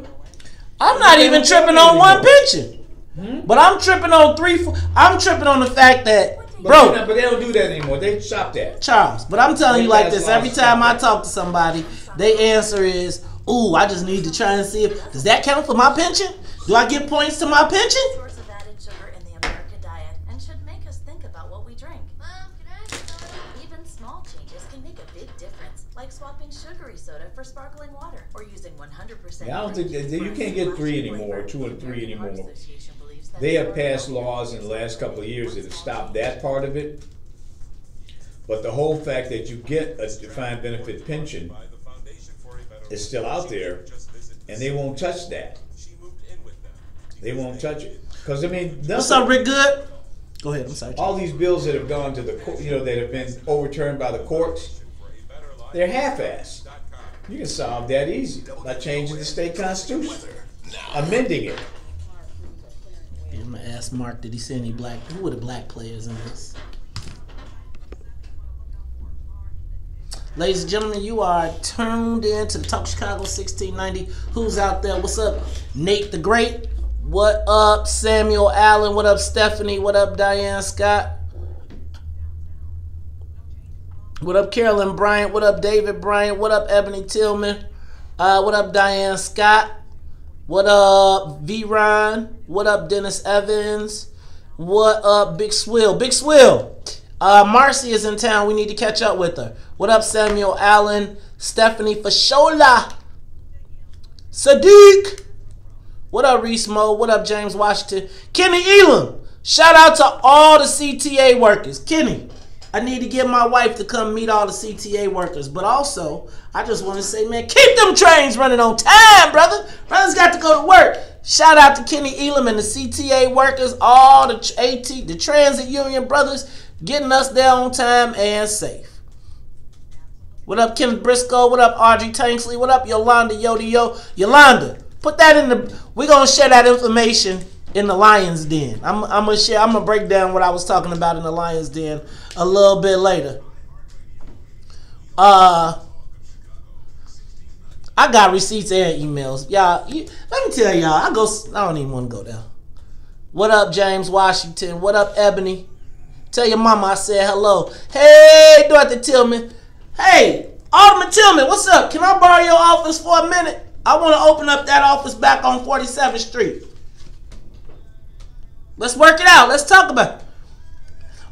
I'm not even tripping on 1 pension. But I'm tripping on 3, 4. I'm tripping on the fact that, bro. But they don't do that anymore. They stop that. Charles, but I'm telling you like this. Every time I talk to somebody, their answer is, ooh, I just need to try and see if, does that count for my pension? Do I get points to my pension? Source of added sugar in the American diet and should make us think about what we drink. Even small changes can make a big difference, like swapping sugary soda for sparkling water or using 100%. Yeah, I don't think you can't get 3 anymore, 2 and 3 anymore. They have passed laws in the last couple of years that have stopped that part of it. But the whole fact that you get a defined benefit pension is still out there, and they won't touch that. They won't touch it. Because, what's up, Rick Good? Go ahead, I'm sorry. All these bills that have gone to the court, that have been overturned by the courts, they're half-assed. You can solve that easy by changing the state constitution, amending it. Yeah, I'm going to ask Mark, did he see any who were the black players in this? Ladies and gentlemen, you are tuned in to the Talk Chicago 1690. Who's out there? What's up, Nate the Great? What up, Samuel Allen? What up, Stephanie? What up, Diane Scott? What up, Carolyn Bryant? What up, David Bryant? What up, Ebony Tillman? What up, Diane Scott? What up, V-Ron? What up, Dennis Evans? What up, Big Swill? Big Swill! Marcy is in town. We need to catch up with her. What up, Samuel Allen? Stephanie Fashola? Sadiq? What up, Reese Mo? What up, James Washington? Kenny Elam. Shout out to all the CTA workers. Kenny, I need to get my wife to come meet all the CTA workers. But also, I just want to say, man, keep them trains running on time, brother. Brothers got to go to work. Shout out to Kenny Elam and the CTA workers, all the transit union brothers, getting us there on time and safe. What up, Kenneth Briscoe? What up, Audrey Tanksley? What up, Yolanda Yodio? Yolanda, put that in the. We're gonna share that information in the Lion's Den. I'm gonna break down what I was talking about in the Lion's Den a little bit later. I got receipts and emails, y'all. Let me tell y'all, I don't even want to go there. What up, James Washington? What up, Ebony? Tell your mama I said hello. Hey, Dorothy Tillman. Hey, Alderman Tillman, what's up? Can I borrow your office for a minute? I want to open up that office back on 47th Street. Let's work it out. Let's talk about it.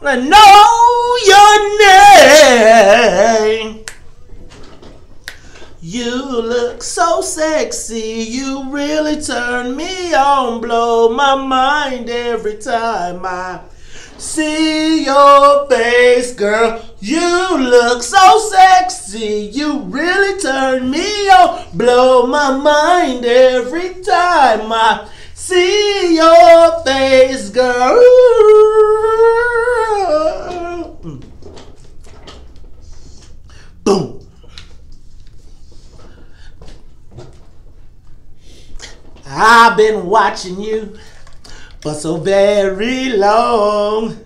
I want to know your name. You look so sexy. You really turn me on. Blow my mind every time I see your face, girl. You look so sexy. You really turn me on. Blow my mind every time I see your face, girl. Boom. I've been watching you for so very long.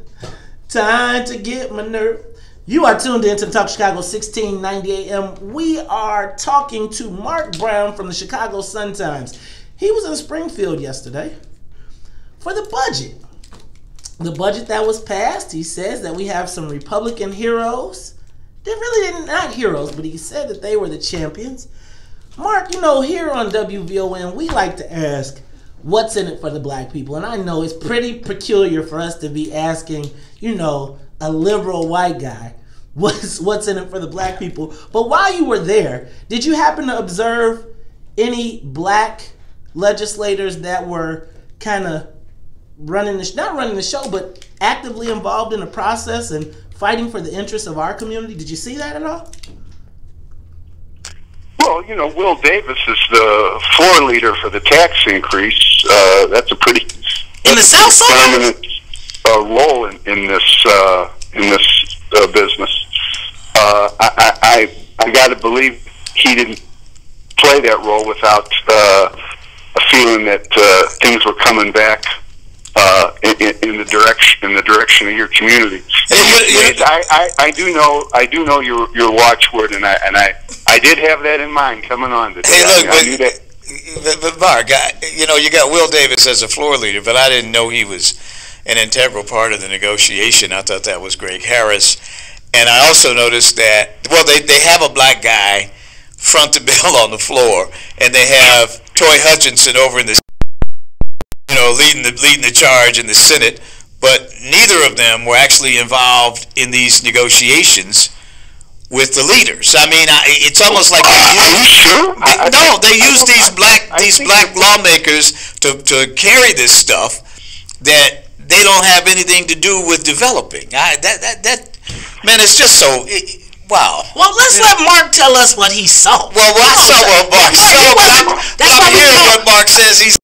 Time to get my nerve. You are tuned in to the Talk Chicago 1690 AM. We are talking to Mark Brown from the Chicago Sun-Times. He was in Springfield yesterday for the budget. The budget that was passed, he says that we have some Republican heroes. They really didn't, not heroes, but he said that they were the champions. Mark, you know, here on WVON, we like to ask, what's in it for the black people? And I know it's pretty peculiar for us to be asking, you know, a liberal white guy, what's in it for the black people? But while you were there, did you happen to observe any black legislators that were kind of running the, not running the show, but actively involved in the process and fighting for the interests of our community? Did you see that at all? Well, you know, Will Davis is the floor leader for the tax increase. That's a pretty in the South Side dominant role in this business. I got to believe he didn't play that role without a feeling that things were coming back in the direction of your community. I do know your watchword, and I did have that in mind coming on today. Hey, look, I knew that. But Mark, you know, you got Will Davis as a floor leader, but I didn't know he was an integral part of the negotiation. I thought that was Greg Harris. And I also noticed that, well, they have a black guy front the bill on the floor, and they have Troy Hutchinson over in the, you know, leading the charge in the Senate, but neither of them were actually involved in these negotiations with the leaders. I mean, it's almost like they use these black lawmakers to carry this stuff that they don't have anything to do with developing. Man, it's just so wow. Well, let's let Mark tell us what he saw. Well, I saw what Mark saw. But I'm hearing what Mark says. He's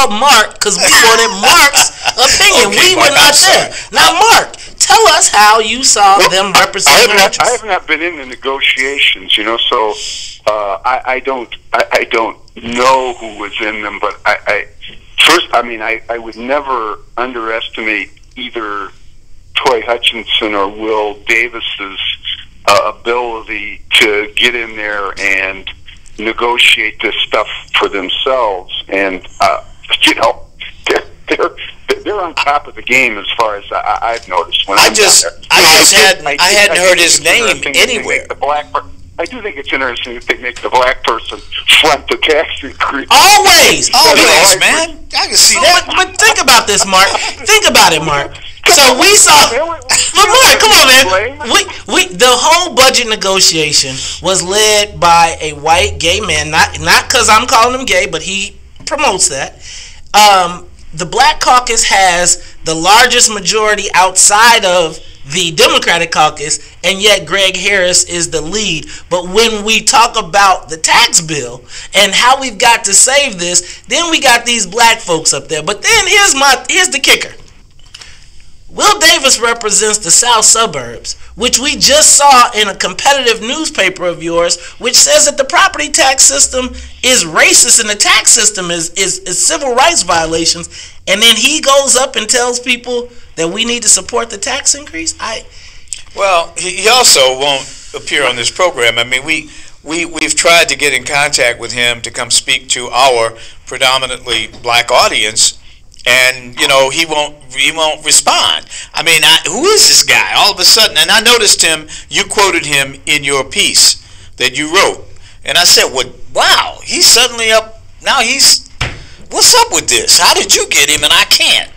Mark, because we wanted Mark's opinion. Okay, we were not there. Now, Mark, tell us how you saw them represent. I have not been in the negotiations, you know, so I don't know who was in them. But I would never underestimate either Troy Hutchinson or Will Davis's ability to get in there and negotiate this stuff for themselves. And you know, they're on top of the game as far as I've noticed. When I hadn't heard his name anywhere. I do think it's interesting that they make the black person front the tax increase. Always, man. I can see that. But think about this, Mark. Think about it, Mark. So we saw, but Mark, come on, man. We the whole budget negotiation was led by a white gay man. Not because I'm calling him gay, but he promotes that. The Black Caucus has the largest majority outside of the Democratic caucus, and yet Greg Harris is the lead. But when we talk about the tax bill and how we've got to save this, then we got these black folks up there. But then here's the kicker. Will Davis represents the South Suburbs, which we just saw in a competitive newspaper of yours, which says that the property tax system is racist and the tax system is civil rights violations. And then he goes up and tells people that we need to support the tax increase. Well, he also won't appear on this program. I mean, we've tried to get in contact with him to come speak to our predominantly black audience. And you know, he won't respond. I mean, who is this guy? All of a sudden, and I noticed him. You quoted him in your piece that you wrote, and I said, "Well, wow, he's suddenly up now. What's up with this? How did you get him and I can't?"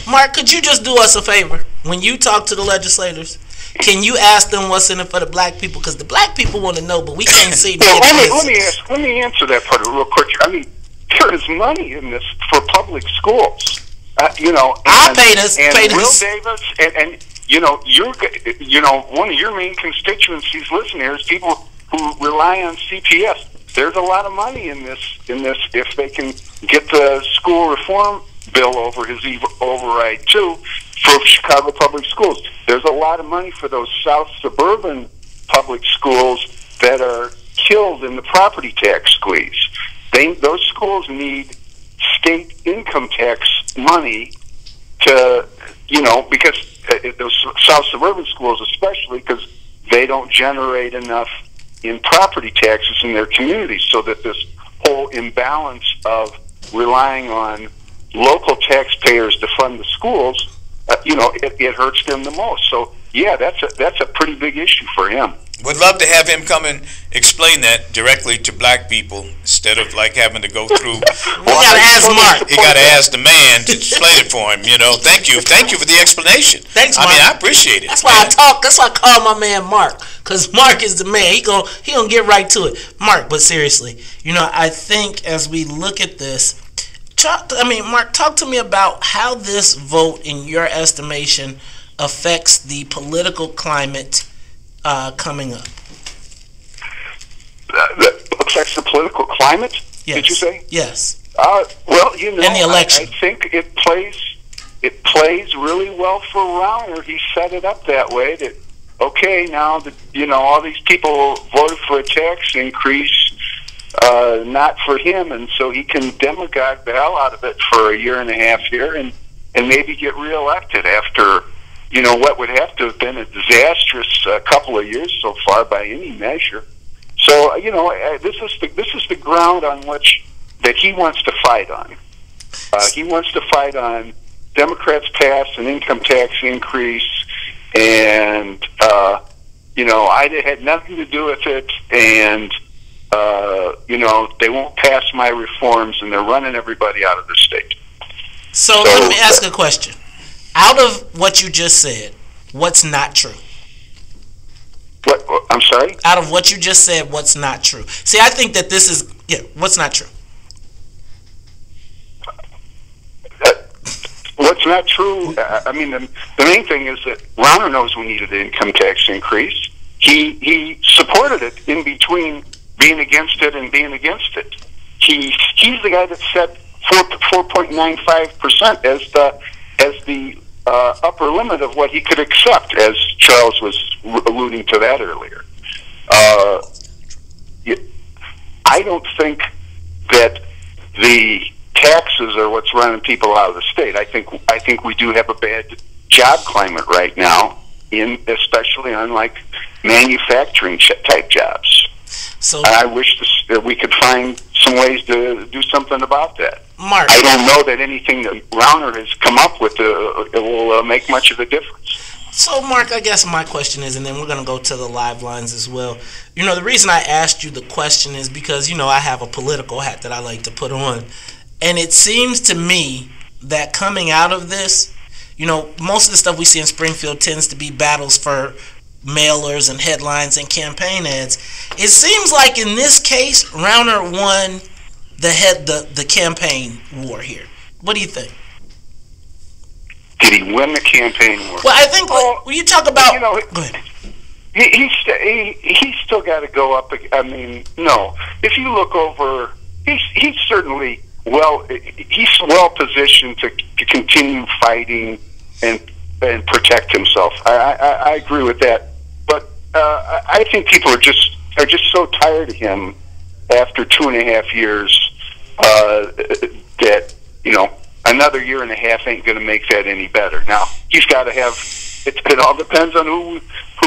Mark, could you just do us a favor when you talk to the legislators? Can you ask them what's in it for the black people? Because the black people want to know, but we can't see. Well, let me answer that part real quick. I mean, there is money in this for public schools, you know. And Will Davis, and you know, one of your main constituencies listeners, people who rely on CPS. There's a lot of money in this if they can get the school reform bill over his override too for Chicago public schools. There's a lot of money for those South suburban public schools that are killed in the property tax squeeze. those schools need state income tax money to, because those South suburban schools especially, because they don't generate enough in property taxes in their communities, so that this whole imbalance of relying on local taxpayers to fund the schools, it hurts them the most. So yeah, that's a pretty big issue for him. Would love to have him come and explain that directly to black people instead of like having to go through. We gotta ask Mark. He gotta ask the man to explain it for him. Thank you for the explanation. Thanks, Mark. I appreciate it. That's why That's why I call my man Mark, because Mark is the man. He gonna get right to it, Mark. But seriously, I think as we look at this, Mark, talk to me about how this vote, in your estimation, affects the political climate coming up. Affects the political climate? Yes. Did you say? Yes. Well, in the election, I think it plays really well for Rauner. He set it up that way that now that all these people voted for a tax increase, not for him, and so he can demagogue the hell out of it for a year and a half here, and maybe get reelected after what would have to have been a disastrous couple of years so far by any measure. So this is the ground on which that he wants to fight on. He wants to fight on Democrats pass an income tax increase, and I had nothing to do with it, and they won't pass my reforms, and they're running everybody out of the state. So let me ask a question. Out of what you just said, what's not true? What? I'm sorry? Out of what you just said, what's not true? See, I think that this is, what's not true? What's not true? The main thing is that Rauner knows we needed an income tax increase. He supported it in between being against it and being against it. He's the guy that set 4.95% as the upper limit of what he could accept, as Charles was alluding to that earlier. I don't think that the taxes are what's running people out of the state. I think we do have a bad job climate right now, especially on like manufacturing type jobs. So I wish that we could find some ways to do something about that. Mark, I don't know that anything that Rauner has come up with it will make much of a difference. So, Mark, I guess my question is, and then we're going to go to the live lines as well. The reason I asked you the question is because, I have a political hat that I like to put on. And it seems to me that coming out of this, most of the stuff we see in Springfield tends to be battles for mailers and headlines and campaign ads. It seems like in this case, Rauner won the campaign war here. What do you think? Did he win the campaign war? Well, I think when you talk about, go ahead. He's still got to go up. No. If you look over, he's certainly he's well positioned to continue fighting and protect himself. I agree with that. But I think people are just so tired of him after 2.5 years that another year and a half ain't going to make that any better. Now he's got to have. It all depends on who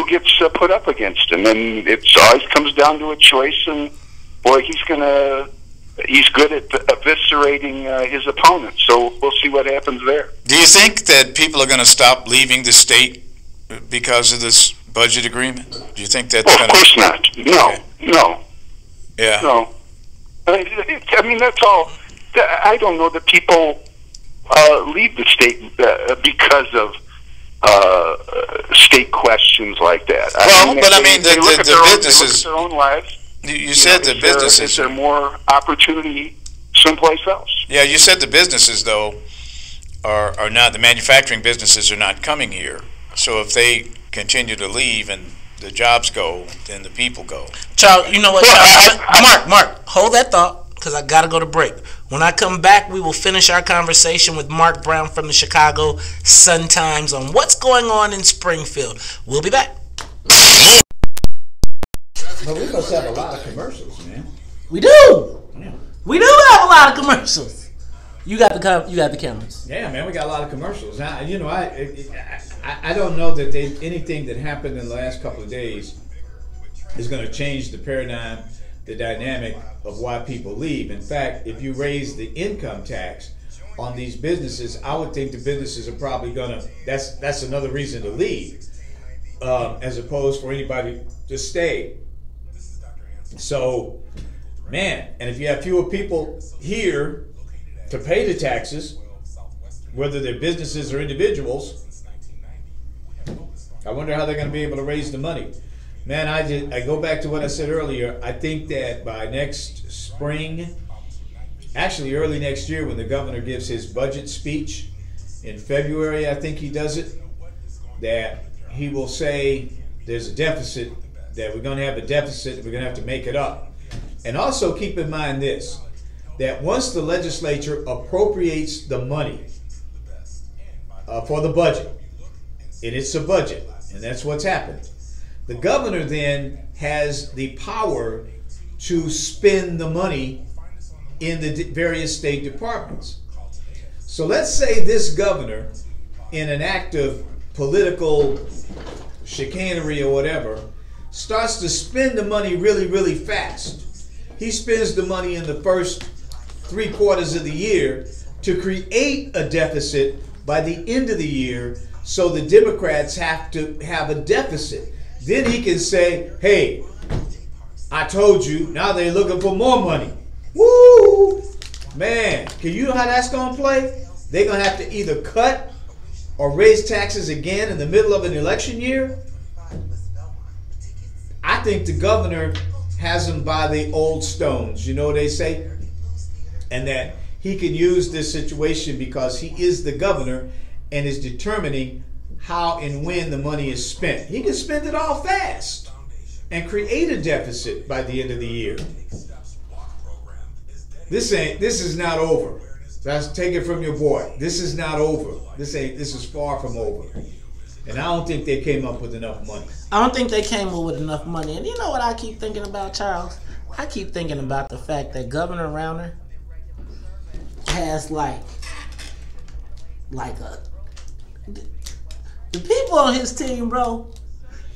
gets put up against him, and it always comes down to a choice. And boy, he's good at eviscerating his opponent. So we'll see what happens there. Do you think that people are going to stop leaving the state because of this budget agreement? Do you think that's of course not. No. Okay. No. Yeah. No. That's all. I don't know that people leave the state because of state questions like that. The businesses. They look at their own lives. You said the businesses. Is there more opportunity someplace else? Yeah, you said the businesses though are not, the manufacturing businesses are not coming here. So if they continue to leave and the jobs go, then the people go. Charles, you know what? Mark, hold that thought, because I got to go to break. When I come back, we will finish our conversation with Mark Brown from the Chicago Sun-Times on what's going on in Springfield. We'll be back. But we must have a lot of commercials, man. We do. We do have a lot of commercials. You got the cameras. Yeah, man, we got a lot of commercials. Now, you know, I don't know that anything that happened in the last couple of days is going to change the paradigm, the dynamic of why people leave. In fact, if you raise the income tax on these businesses, I would think the businesses are probably going to, that's another reason to leave, as opposed for anybody to stay. So, man, and if you have fewer people here to pay the taxes, whether they're businesses or individuals, I wonder how they're going to be able to raise the money. Man, I go back to what I said earlier. I think that by next spring, actually early next year, when the governor gives his budget speech in February, I think he does it, that he will say there's a deficit, that we're going to have a deficit, we're going to have to make it up. And also keep in mind this, that once the legislature appropriates the money for the budget, and it's a budget, and that's what's happened, the governor then has the power to spend the money in the various state departments. So let's say this governor, in an act of political chicanery or whatever, starts to spend the money really, really fast. He spends the money in the first 3 quarters of the year to create a deficit by the end of the year, so the Democrats have to have a deficit. Then he can say, hey, I told you, now they're looking for more money. Woo! Man, can you know how that's going to play? They're going to have to either cut or raise taxes again in the middle of an election year. I think the governor has them by the old stones, you know what they say? And that he can use this situation because he is the governor and is determining how and when the money is spent. He can spend it all fast and create a deficit by the end of the year. This is not over. That's take it from your boy. This is not over. This is far from over. And I don't think they came up with enough money. I don't think they came up with enough money. And you know what I keep thinking about, Charles? I keep thinking about the fact that Governor Rauner has like the people on his team, bro.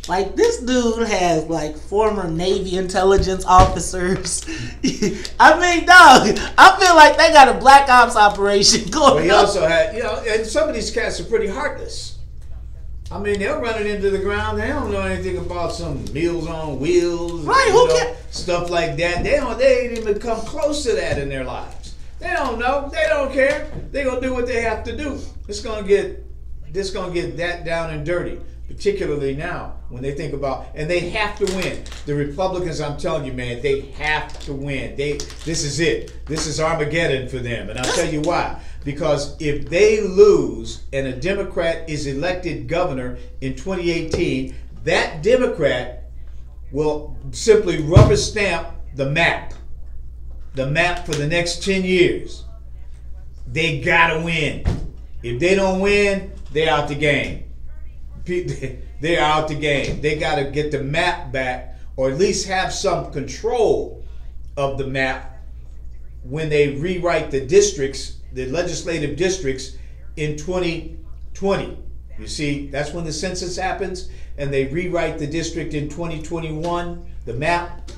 Like, this dude has like former Navy intelligence officers. I mean, dog, I feel like they got a black ops operation going on. But he also had, you know, and some of these cats are pretty heartless. I mean, they'll run it into the ground. They don't know anything about some Meals on Wheels, right? Who cares? Stuff like that. They ain't even come close to that in their lives. They don't know. They don't care. They gonna do what they have to do. It's gonna get that down and dirty. Particularly now, when they think about, and they have to win. The Republicans, I'm telling you, man, they have to win. This is it. This is Armageddon for them, and I'll tell you why. Because if they lose and a Democrat is elected governor in 2018, that Democrat will simply rubber stamp the map for the next 10 years. They gotta win. If they don't win, they're out the game. They're out the game. They got to get the map back, or at least have some control of the map when they rewrite the districts, the legislative districts in 2020. You see, that's when the census happens, and they rewrite the district in 2021, the map.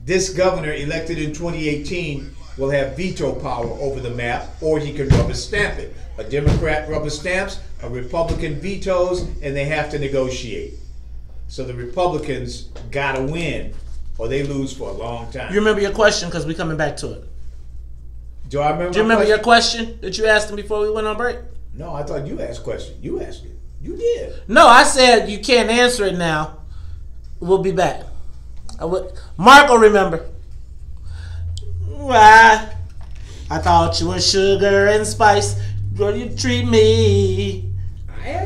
This governor elected in 2018 will have veto power over the map, or he can rubber stamp it. A Democrat rubber stamps, a Republican vetoes, and they have to negotiate. So the Republicans gotta win, or they lose for a long time. You remember your question, because we're coming back to it. Do I remember? Do you remember your question that you asked him before we went on break? No, I thought you asked question. You asked it. You did. No, I said you can't answer it now. We'll be back. Mark will remember. Why? I thought you were sugar and spice. Girl, you treat me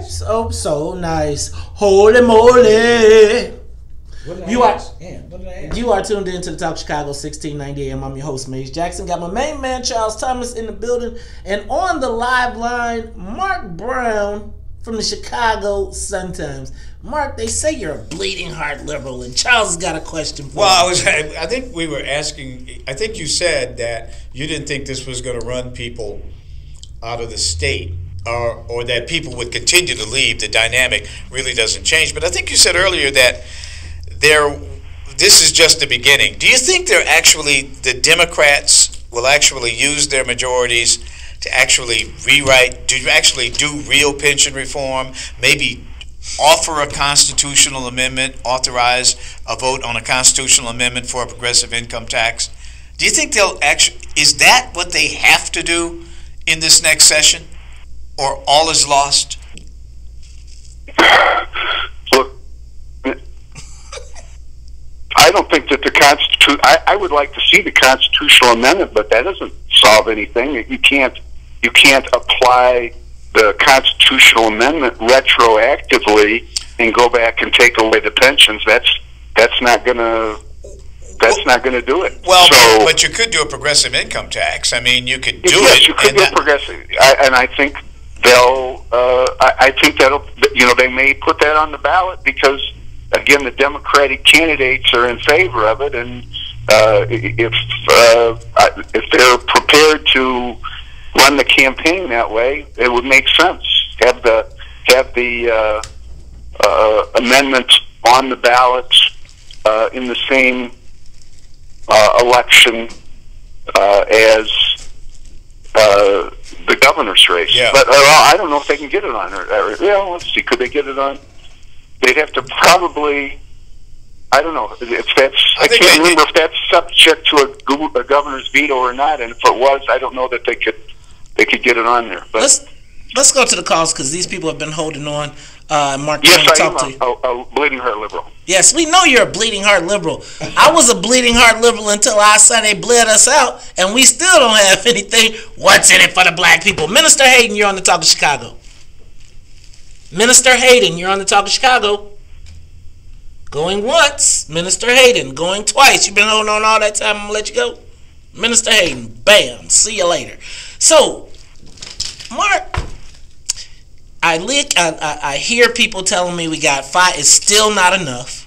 so nice. Holy moly. You are tuned in to the Talk Chicago 1690 AM. I'm your host, Maze Jackson. Got my main man, Charles Thomas, in the building. And on the live line, Mark Brown from the Chicago Sun-Times. Mark, they say you're a bleeding heart liberal, and Charles has got a question for you. Well, I think we were asking, I think you said that you didn't think this was going to run people out of the state, or that people would continue to leave. The dynamic really doesn't change. But I think you said earlier that this is just the beginning. Do you think the Democrats will actually use their majorities to actually do real pension reform, maybe offer a constitutional amendment, authorize a vote on a constitutional amendment for a progressive income tax? Do you think is that what they have to do in this next session, or all is lost? Look, I don't think that the Constitution, I would like to see the constitutional amendment, but that doesn't solve anything. You can't apply the constitutional amendment retroactively and go back and take away the pensions. That's not gonna do it. Well, but you could do a progressive income tax. I mean, you could do it. Yes, you could do a progressive, and I think I think that'll, they may put that on the ballot because, again, the Democratic candidates are in favor of it, and if they're prepared to run the campaign that way, it would make sense. Have the amendment on the ballot in the same election as the governor's race. Yeah. But I don't know if they can get it on. Let's see. Could they get it on? They'd have to probably. I don't know if that's. I can't remember if that's subject to a governor's veto or not. And if it was, I don't know that they could get it on there. But let's go to the calls because these people have been holding on. Mark, yes, I am a bleeding heart liberal. Yes, we know you're a bleeding heart liberal. I was a bleeding heart liberal until our Sunday bled us out, and we still don't have anything. What's in it for the black people? Minister Hayden, you're on the Talk of Chicago. Minister Hayden, you're on the Talk of Chicago. Going once, Minister Hayden. Going twice. You've been holding on all that time. I'm going to let you go. Minister Hayden, bam. See you later. So, Mark, I hear people telling me we got 5. It's still not enough.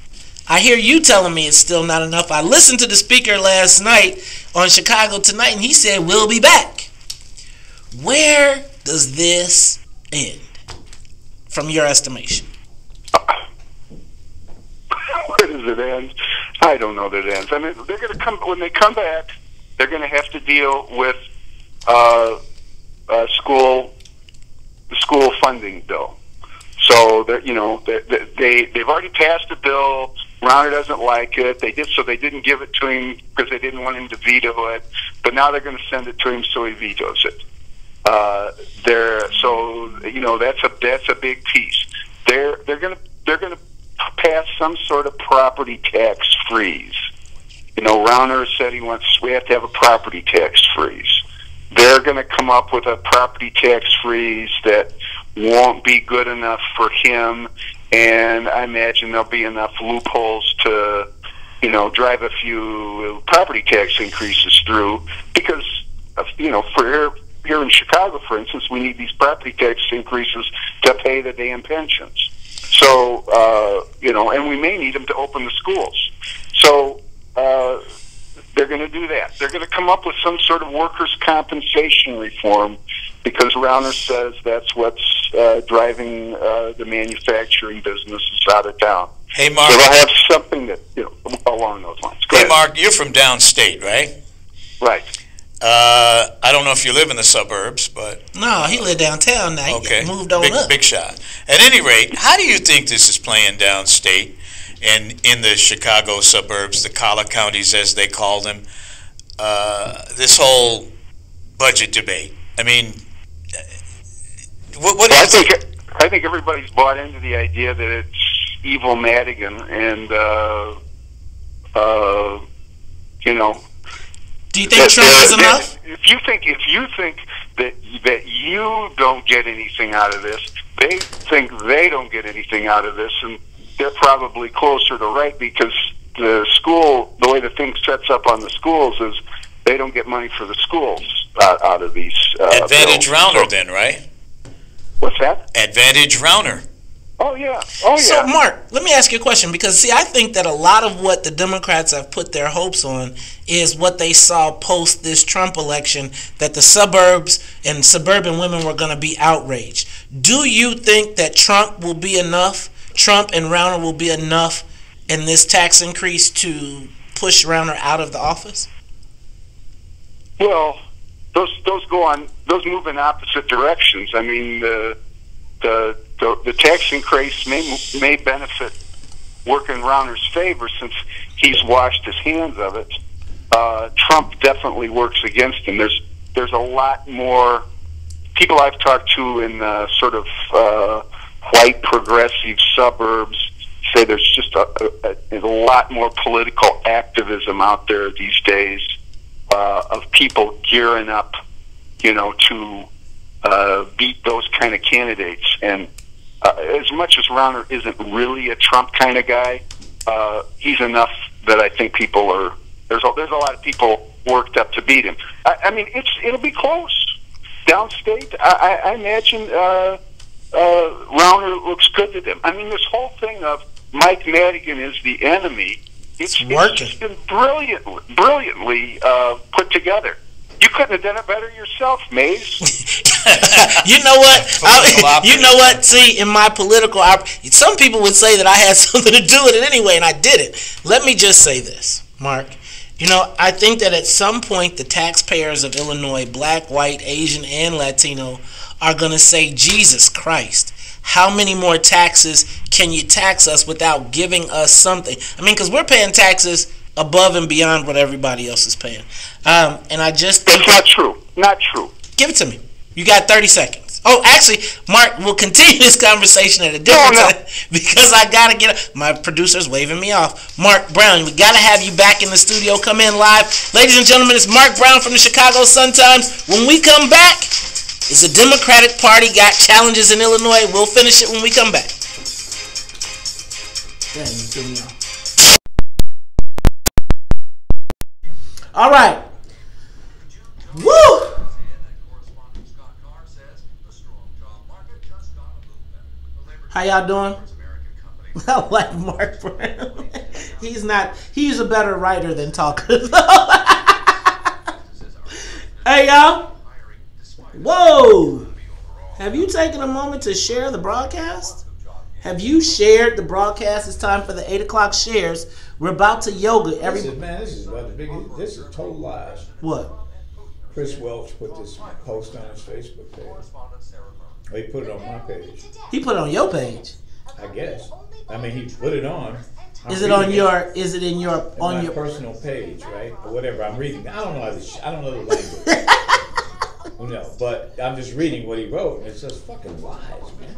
I hear you telling me it's still not enough. I listened to the speaker last night on Chicago Tonight, and he said we'll be back. Where does this end, from your estimation? Where does it end? I don't know that it ends. I mean, they're going to come when they come back. They're going to have to deal with the school funding bill. So they've already passed a bill. Rauner doesn't like it. They didn't give it to him because they didn't want him to veto it. But now they're going to send it to him, so he vetoes it. That's a big piece. They're going to pass some sort of property tax freeze. Rauner said we have to have a property tax freeze. They're going to come up with a property tax freeze that won't be good enough for him, and I imagine there'll be enough loopholes to, drive a few property tax increases through because, for here in Chicago, for instance, we need these property tax increases to pay the damn pensions. So, and we may need them to open the schools. So, they're going to do that. They're going to come up with some sort of workers' compensation reform because Rauner says that's what's driving the manufacturing businesses out of town. Hey, Mark. So they'll have something that, along those lines. Go ahead. Mark, you're from downstate, right? Right. I don't know if you live in the suburbs, but... No, he lived downtown now. Okay. He moved on up. Big shot. At any rate, how do you think this is playing downstate and in the Chicago suburbs, the collar counties as they call them, this whole budget debate? I mean, what I think everybody's bought into the idea that it's evil Madigan and, Do you think Trump is enough? If you think that you don't get anything out of this, they think they don't get anything out of this, and they're probably closer to right because the way the thing sets up on the schools is they don't get money for the schools out of these. Advantage Rauner, then, right? What's that? Advantage Rauner. Oh yeah. Oh yeah. So, Mark, let me ask you a question, because, see, I think that a lot of what the Democrats have put their hopes on is what they saw post this Trump election, that the suburbs and suburban women were going to be outraged. Do you think that Trump will be enough, Trump and Rauner will be enough in this tax increase to push Rauner out of the office? Well, those move in opposite directions. I mean, the tax increase may benefit work in Rauner's favor since he's washed his hands of it. Trump definitely works against him. There's a lot more people I've talked to in sort of white progressive suburbs say there's just a lot more political activism out there these days of people gearing up, to beat those kind of candidates. And as much as Rauner isn't really a Trump kind of guy, he's enough that I think people are. There's a lot of people worked up to beat him. I mean, it'll be close. Downstate, I imagine Rauner looks good to them. I mean, this whole thing of Mike Madigan is the enemy. It's been brilliantly put together. You couldn't have done it better yourself, Maze. You know what? You know what? See, in my political some people would say that I had something to do with it anyway, and I didn't. Let me just say this, Mark. I think that at some point the taxpayers of Illinois, black, white, Asian, and Latino, are going to say, Jesus Christ, how many more taxes can you tax us without giving us something? I mean, because we're paying taxes above and beyond what everybody else is paying. And I just think... That's not true. Not true. Give it to me. You got 30 seconds. Oh, actually, Mark, we'll continue this conversation at a different time because I got to get... My producer's waving me off. Mark Brown, we got to have you back in the studio. Come in live. Ladies and gentlemen, it's Mark Brown from the Chicago Sun-Times. When we come back, is the Democratic Party got challenges in Illinois? We'll finish it when we come back. All right. Woo! How y'all doing? I like Mark Brown. He's a better writer than talker. Hey, y'all. Whoa. Have you taken a moment to share the broadcast? Have you shared the broadcast? It's time for the 8 o'clock shares. We're about to yoga. This is total lies. What? Chris Welch put this post on his Facebook page. Oh, he put it on my page. He put it on your page. I guess. I mean, he put it on. Is it on your? Is it in your? On my your personal page, right? Or whatever I'm reading. I don't know I don't know the language. No, but I'm just reading what he wrote, and it's just fucking lies, man.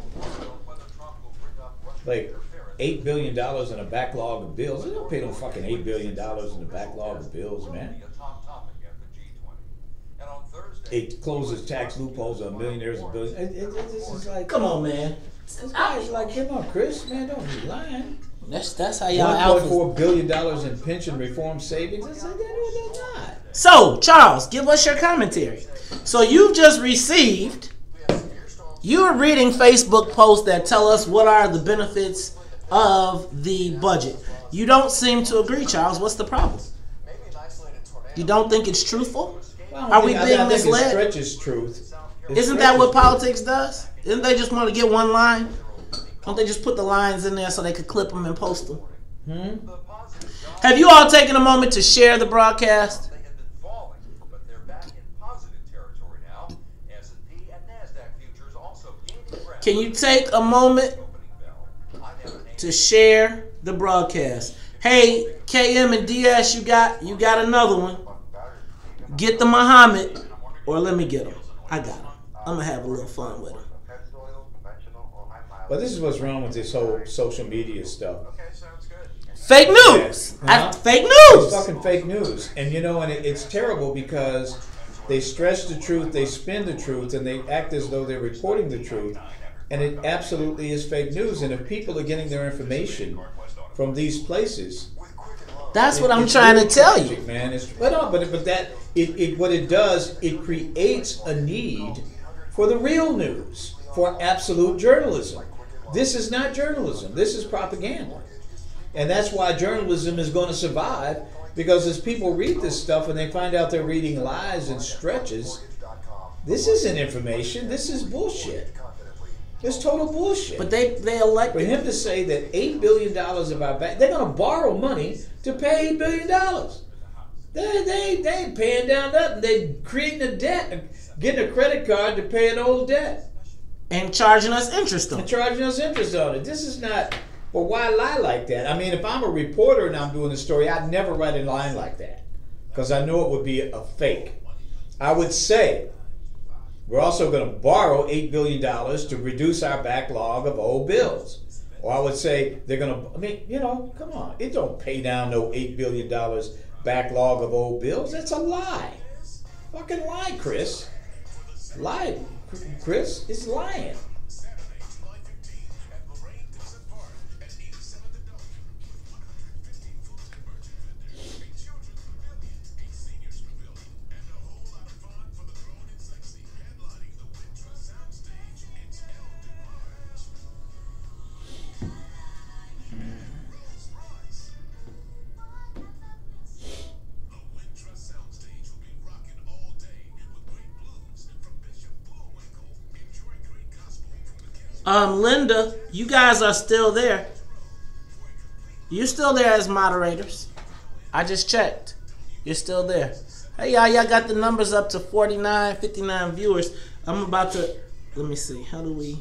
Like $8 billion in a backlog of bills. They don't pay no fucking $8 billion in a backlog of bills, man. It closes tax loopholes on millionaires and billions. This is like, come on, man. This guy's like, come on, Chris, man, don't be lying. That's how y'all $1.4 billion in pension reform savings. That's like, they're not. So, Charles, give us your commentary. So you've just received. You're reading Facebook posts that tell us what are the benefits of the budget. You don't seem to agree, Charles. What's the problem? You don't think it's truthful? Are we being misled? It stretches truth. Isn't that what politics does? Isn't they just want to get one line? Don't they just put the lines in there so they could clip them and post them? Have you all taken a moment to share the broadcast? Can you take a moment to share the broadcast? Hey, KM and DS, you got another one. Get the Muhammad, or let me get him. I got him. I'm gonna have a little fun with him. But this is what's wrong with this whole social media stuff. Fake news. Fake news. It's fucking fake news, and and it's terrible because they stretch the truth, they spin the truth, and they act as though they're reporting the truth, and it absolutely is fake news. And if people are getting their information from these places, that's what I'm trying to tell you, man. What it does, it creates a need for the real news. for absolute journalism. This is not journalism. This is propaganda. And that's why journalism is going to survive, because as people read this stuff and they find out they're reading lies and stretches, this isn't information. This is bullshit. It's total bullshit. But they elect for him to say that $8 billion of our bank, they're going to borrow money to pay $8 billion. They ain't paying down nothing. They're creating a debt, getting a credit card to pay an old debt. And charging us interest on it. And charging us interest on it. This is not, but why lie like that? I mean, if I'm a reporter and I'm doing a story, I'd never write a line like that, because I know it would be a fake. I would say, we're also going to borrow $8 billion to reduce our backlog of old bills. Or I would say they're going to, I mean, you know, come on. It don't pay down no $8 billion backlog of old bills. That's a lie. Fucking lie, Chris. Lie, Chris. It's lying. Linda, you guys are still there. You're still there as moderators. I just checked. You're still there. Hey, y'all got the numbers up to 49, 59 viewers. I'm about to, let me see. How do we?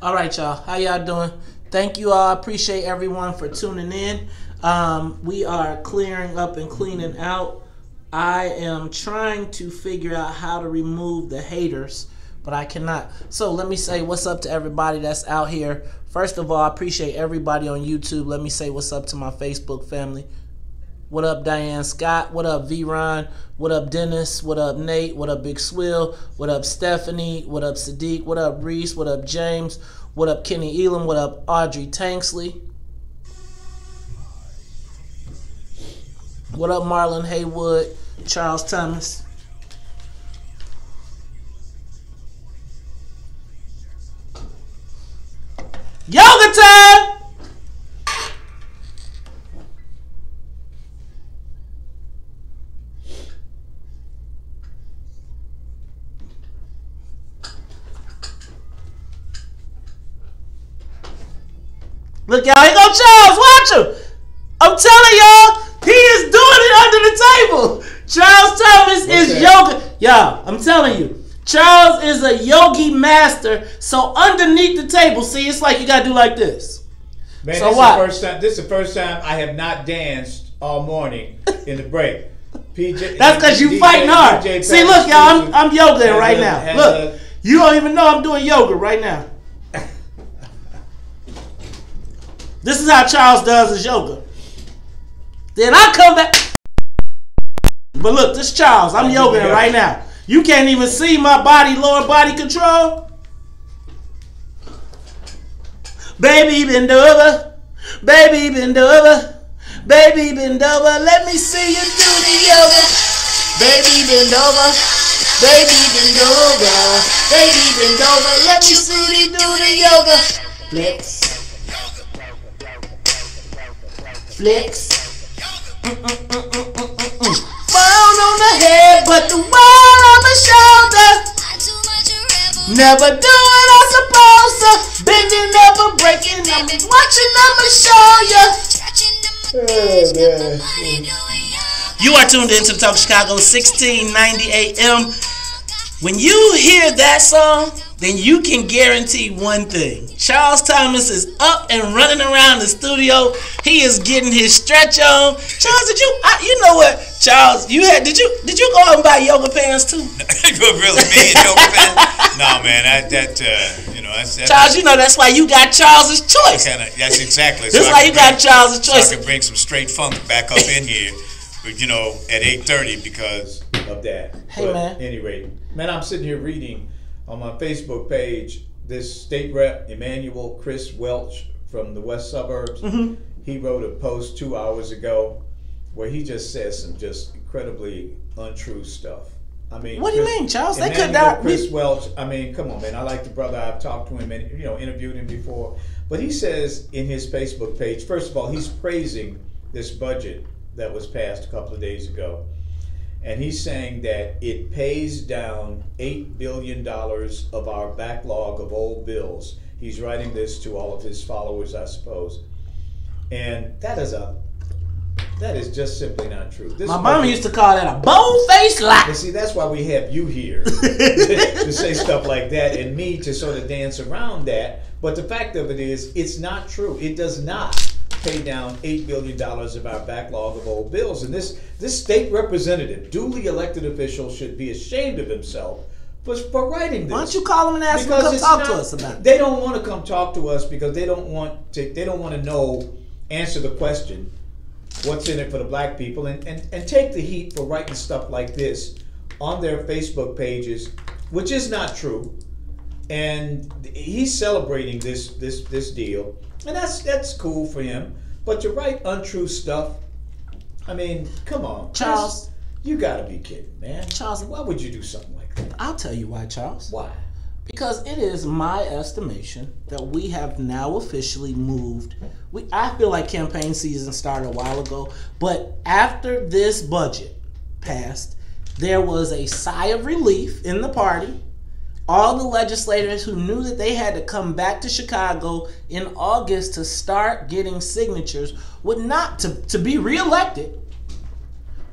All right, y'all. How y'all doing? Thank you all. I appreciate everyone for tuning in. We are clearing up and cleaning out. I am trying to figure out how to remove the haters, but I cannot. So let me say what's up to everybody that's out here. First of all, I appreciate everybody on YouTube. Let me say what's up to my Facebook family. What up, Diane Scott? What up, V-Ron? What up, Dennis? What up, Nate? What up, Big Swill? What up, Stephanie? What up, Sadiq? What up, Reese? What up, James? What up, Kenny Elam? What up, Audrey Tanksley? What up, Marlon Haywood? Charles Thomas? Yoga time! Look, y'all, here go Charles. Watch him. I'm telling y'all, he is doing it under the table. Charles Thomas is yoga. Y'all, I'm telling you, Charles is a yogi master. So underneath the table, see, it's like you got to do like this. Man, so this is the first time I have not danced all morning in the break. PJ, that's because you fighting hard. See, look, y'all, I'm yogaing right now. Look, you don't even know I'm doing yoga right now. This is how Charles does his yoga. Then I come back. But look, this is Charles. I'm yogaing right now. You can't even see my body, lower body control. Baby bend over, baby bend over, baby bend over. Let me see you do the yoga. Baby bend over, baby bend over, baby bend over. Let me see you do the yoga. Flex, flex. Bone on the head, but the wall on my shoulder. Never do what I'm supposed to. Bending, never breaking. I'm watching, I'ma show ya. You are tuned into the Talk of Chicago, 1690 AM. When you hear that song, then you can guarantee one thing. Charles Thomas is up and running around the studio. He is getting his stretch on. Charles, did you? You know what, Charles? Did you go out and buy yoga pants too? Really, me and yoga pants? No, man. That's Charles, you know that's why you got Charles's choice. That's exactly. That's why you got Charles's choice. So I can bring some straight funk back up in here, but, at 8:30 because of that. Hey, but man. At any rate, man, I'm sitting here reading on my Facebook page this state rep Emmanuel Chris Welch from the west suburbs. Mm-hmm. He wrote a post 2 hours ago where he just says some just incredibly untrue stuff. I mean, what do you mean, Charles? They could Emmanuel not. Chris Welch. I mean, come on, man. I like the brother. I've talked to him and interviewed him before. But he says in his Facebook page, first of all, he's praising this budget that was passed a couple of days ago. And he's saying that it pays down $8 billion of our backlog of old bills. He's writing this to all of his followers, I suppose. And that is just simply not true. My mama used to call that a bold-faced lie. See, that's why we have you here to say stuff like that and me to sort of dance around that. But the fact of it is, it's not true. It does not pay down $8 billion of our backlog of old bills. And this state representative, duly elected official, should be ashamed of himself for writing this. Why don't you call him and ask him to come talk to us about it? They don't want to come talk to us because they don't want to answer the question, what's in it for the black people, and take the heat for writing stuff like this on their Facebook pages, which is not true. And he's celebrating this deal. And that's cool for him. But to write untrue stuff, I mean, come on. Charles. You gotta be kidding, man. Charles. Why would you do something like that? I'll tell you why, Charles. Why? Because it is my estimation that we have now officially moved. I feel like campaign season started a while ago. But after this budget passed, there was a sigh of relief in the party. All the legislators who knew that they had to come back to Chicago in August to start getting signatures would not, to be reelected,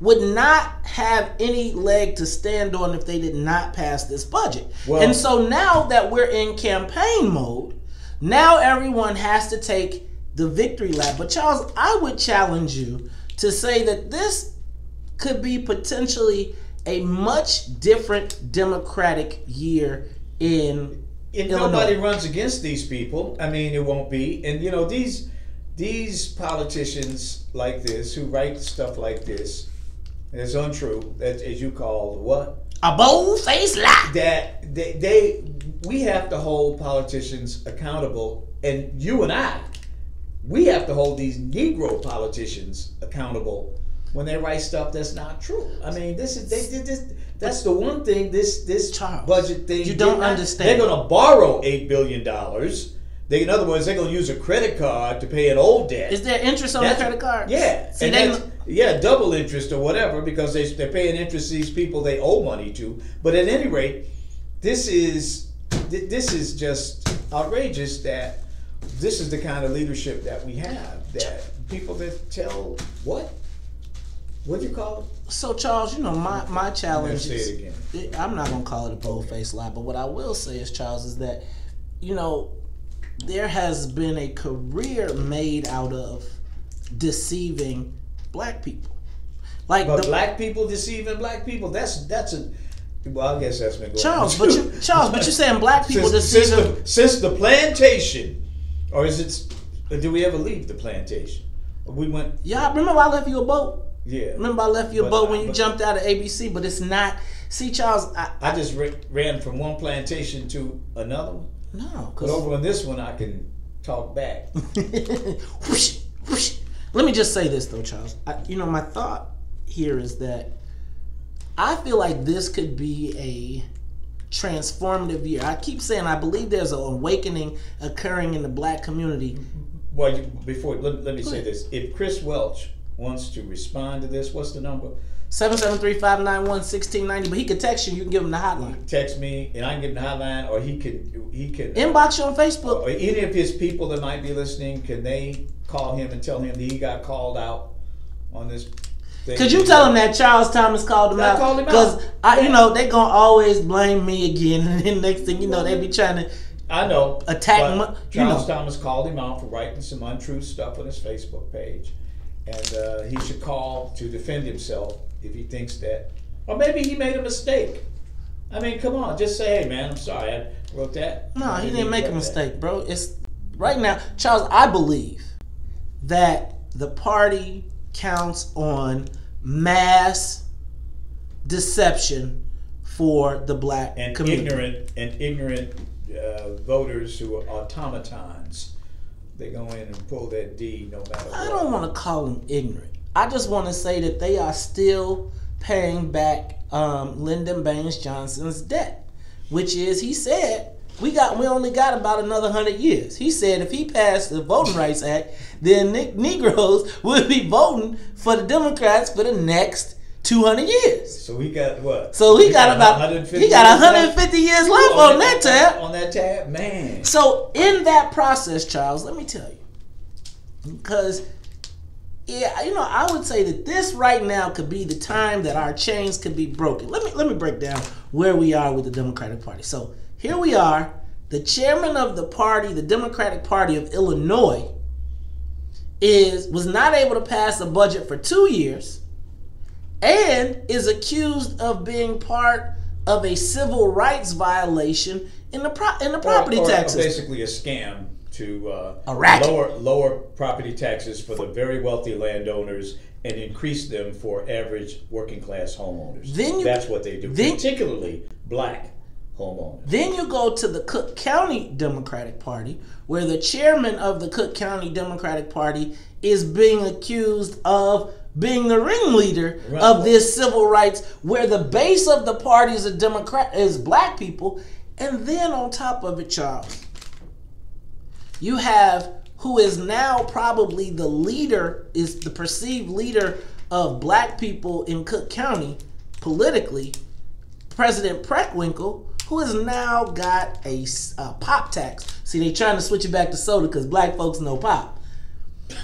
would not have any leg to stand on if they did not pass this budget. Well, and so now that we're in campaign mode, now everyone has to take the victory lap. But Charles, I would challenge you to say that this could be potentially a much different Democratic year in if Illinois. Nobody runs against these people, I mean, it won't be. And these politicians like this who write stuff like this, it's untrue, that as you call what? A bold-faced lie. That we have to hold politicians accountable, and you and we have to hold these Negro politicians accountable when they write stuff that's not true. I mean, that's the one thing this Charles, budget thing. You don't understand. They're going to borrow $8 billion. In other words, they're going to use a credit card to pay an old debt. Is there interest on the credit card? Yeah. See, double interest or whatever, because they're paying interest to these people they owe money to. But at any rate, this is just outrageous that this is the kind of leadership that we have, that people that tell what do you call it? So Charles, my challenge say it again. I'm not gonna call it a bold-faced lie, but what I will say is, Charles, is that there has been a career made out of deceiving black people. But black people deceiving black people, that's a well, I guess that's been going Charles, on. but you're saying black people deceiving since the plantation, or is it? Did we ever leave the plantation? We went. Yeah, remember I left you a boat. Yeah. Remember I left you a boat when you jumped out of ABC, but it's not. See, Charles, I just ran from one plantation to another one. No, but over on this one, I can talk back. Whoosh, whoosh. Let me just say this though, Charles. My thought here is that I feel like this could be a transformative year. I keep saying I believe there's an awakening occurring in the black community. Well, let me say this. If Chris Welch wants to respond to this, what's the number? 773-591-1690. But he could text you. You can give him the hotline. Text me, and I can give him the hotline, or he could inbox you on Facebook. Or any of his people that might be listening, can they call him and tell him that he got called out on this thing? Could you tell him that Charles Thomas called him out? Because they gonna always blame me again, and then next thing you know, they be trying to. I know. Attack him. Charles Thomas called him out for writing some untrue stuff on his Facebook page, and he should call to defend himself if he thinks that, or maybe he made a mistake. I mean, come on, just say, "Hey, man, I'm sorry, I wrote that." No, he didn't make a mistake, bro. It's right now, Charles. I believe that the party counts on mass deception for the black community. Ignorant voters who are automatons. They go in and pull that D no matter what. I don't want to call them ignorant. I just want to say that they are still paying back Lyndon Baines Johnson's debt, which is, he said, we only got about another 100 years. He said if he passed the Voting Rights Act, then Negroes would be voting for the Democrats for the next 200 years. So he got what? So he got about 150 years left on that tab. On that tab, man. So in that process, Charles, let me tell you, because I would say that this right now could be the time that our chains could be broken. Let me break down where we are with the Democratic Party. So here we are. The chairman of the party, the Democratic Party of Illinois, was not able to pass a budget for 2 years, and is accused of being part of a civil rights violation in the property taxes. Basically a scam to lower property taxes for the very wealthy landowners and increase them for average working class homeowners. That's what they do, particularly black homeowners. Then you go to the Cook County Democratic Party, where the chairman of the Cook County Democratic Party is being accused of being the ringleader of this civil rights, where the base of the party is black people. And then on top of it, Charles, you have who is now probably the leader, is the perceived leader of black people in Cook County politically, President Preckwinkle, who has now got a pop tax. See, they trying to switch it back to soda because black folks know pop.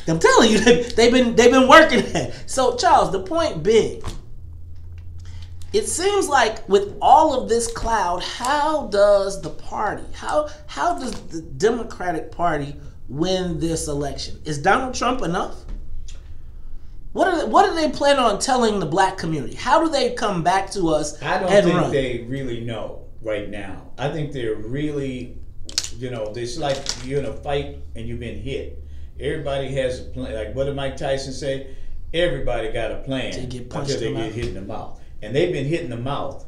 I'm telling you, they've been working at it. So, Charles, the point being, it seems like with all of this cloud, how does the party, how does the Democratic Party win this election? Is Donald Trump enough? What do they plan on telling the black community? How do they come back to us? I don't think they really know right now. I think they're really, it's like you're in a fight and you've been hit. Everybody has a plan. Like, what did Mike Tyson say? Everybody got a plan until they get hit in the mouth. And they've been hit in the mouth,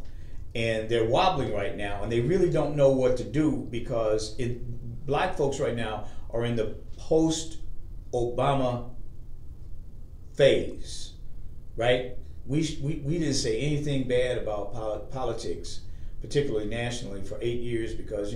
and they're wobbling right now, and they really don't know what to do, because black folks right now are in the post-Obama phase, right? We didn't say anything bad about politics, particularly nationally, for 8 years because,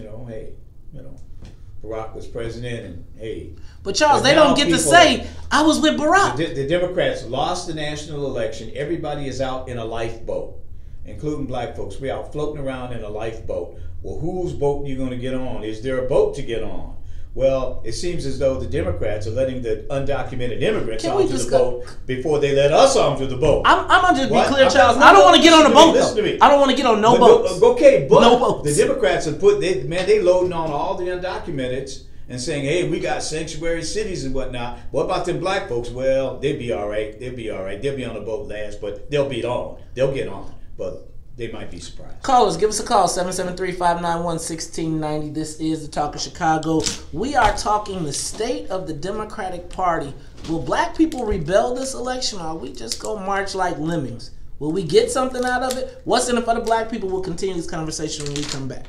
Barack was president, and hey. But Charles, they don't get to say, I was with Barack. The Democrats lost the national election. Everybody is out in a lifeboat, including black folks. We're out floating around in a lifeboat. Well, whose boat are you going to get on? Is there a boat to get on? Well, it seems as though the Democrats are letting the undocumented immigrants onto the boat before they let us onto the boat. I'm going to just be clear, Charles. I don't want to get on a boat, though. I don't want to get on no boats. Okay, but no boats. The Democrats have they loading on all the undocumented and saying, hey, we got sanctuary cities and whatnot. What about them black folks? Well, they'll be all right. They'll be all right. They'll be on the boat last, but they'll be on. They'll get on, but they might be surprised. Callers, give us a call, 773-591-1690. This is the Talk of Chicago. We are talking the state of the Democratic Party. Will black people rebel this election, or are we just go march like lemmings? Will we get something out of it? What's in it for the black people? We'll continue this conversation when we come back.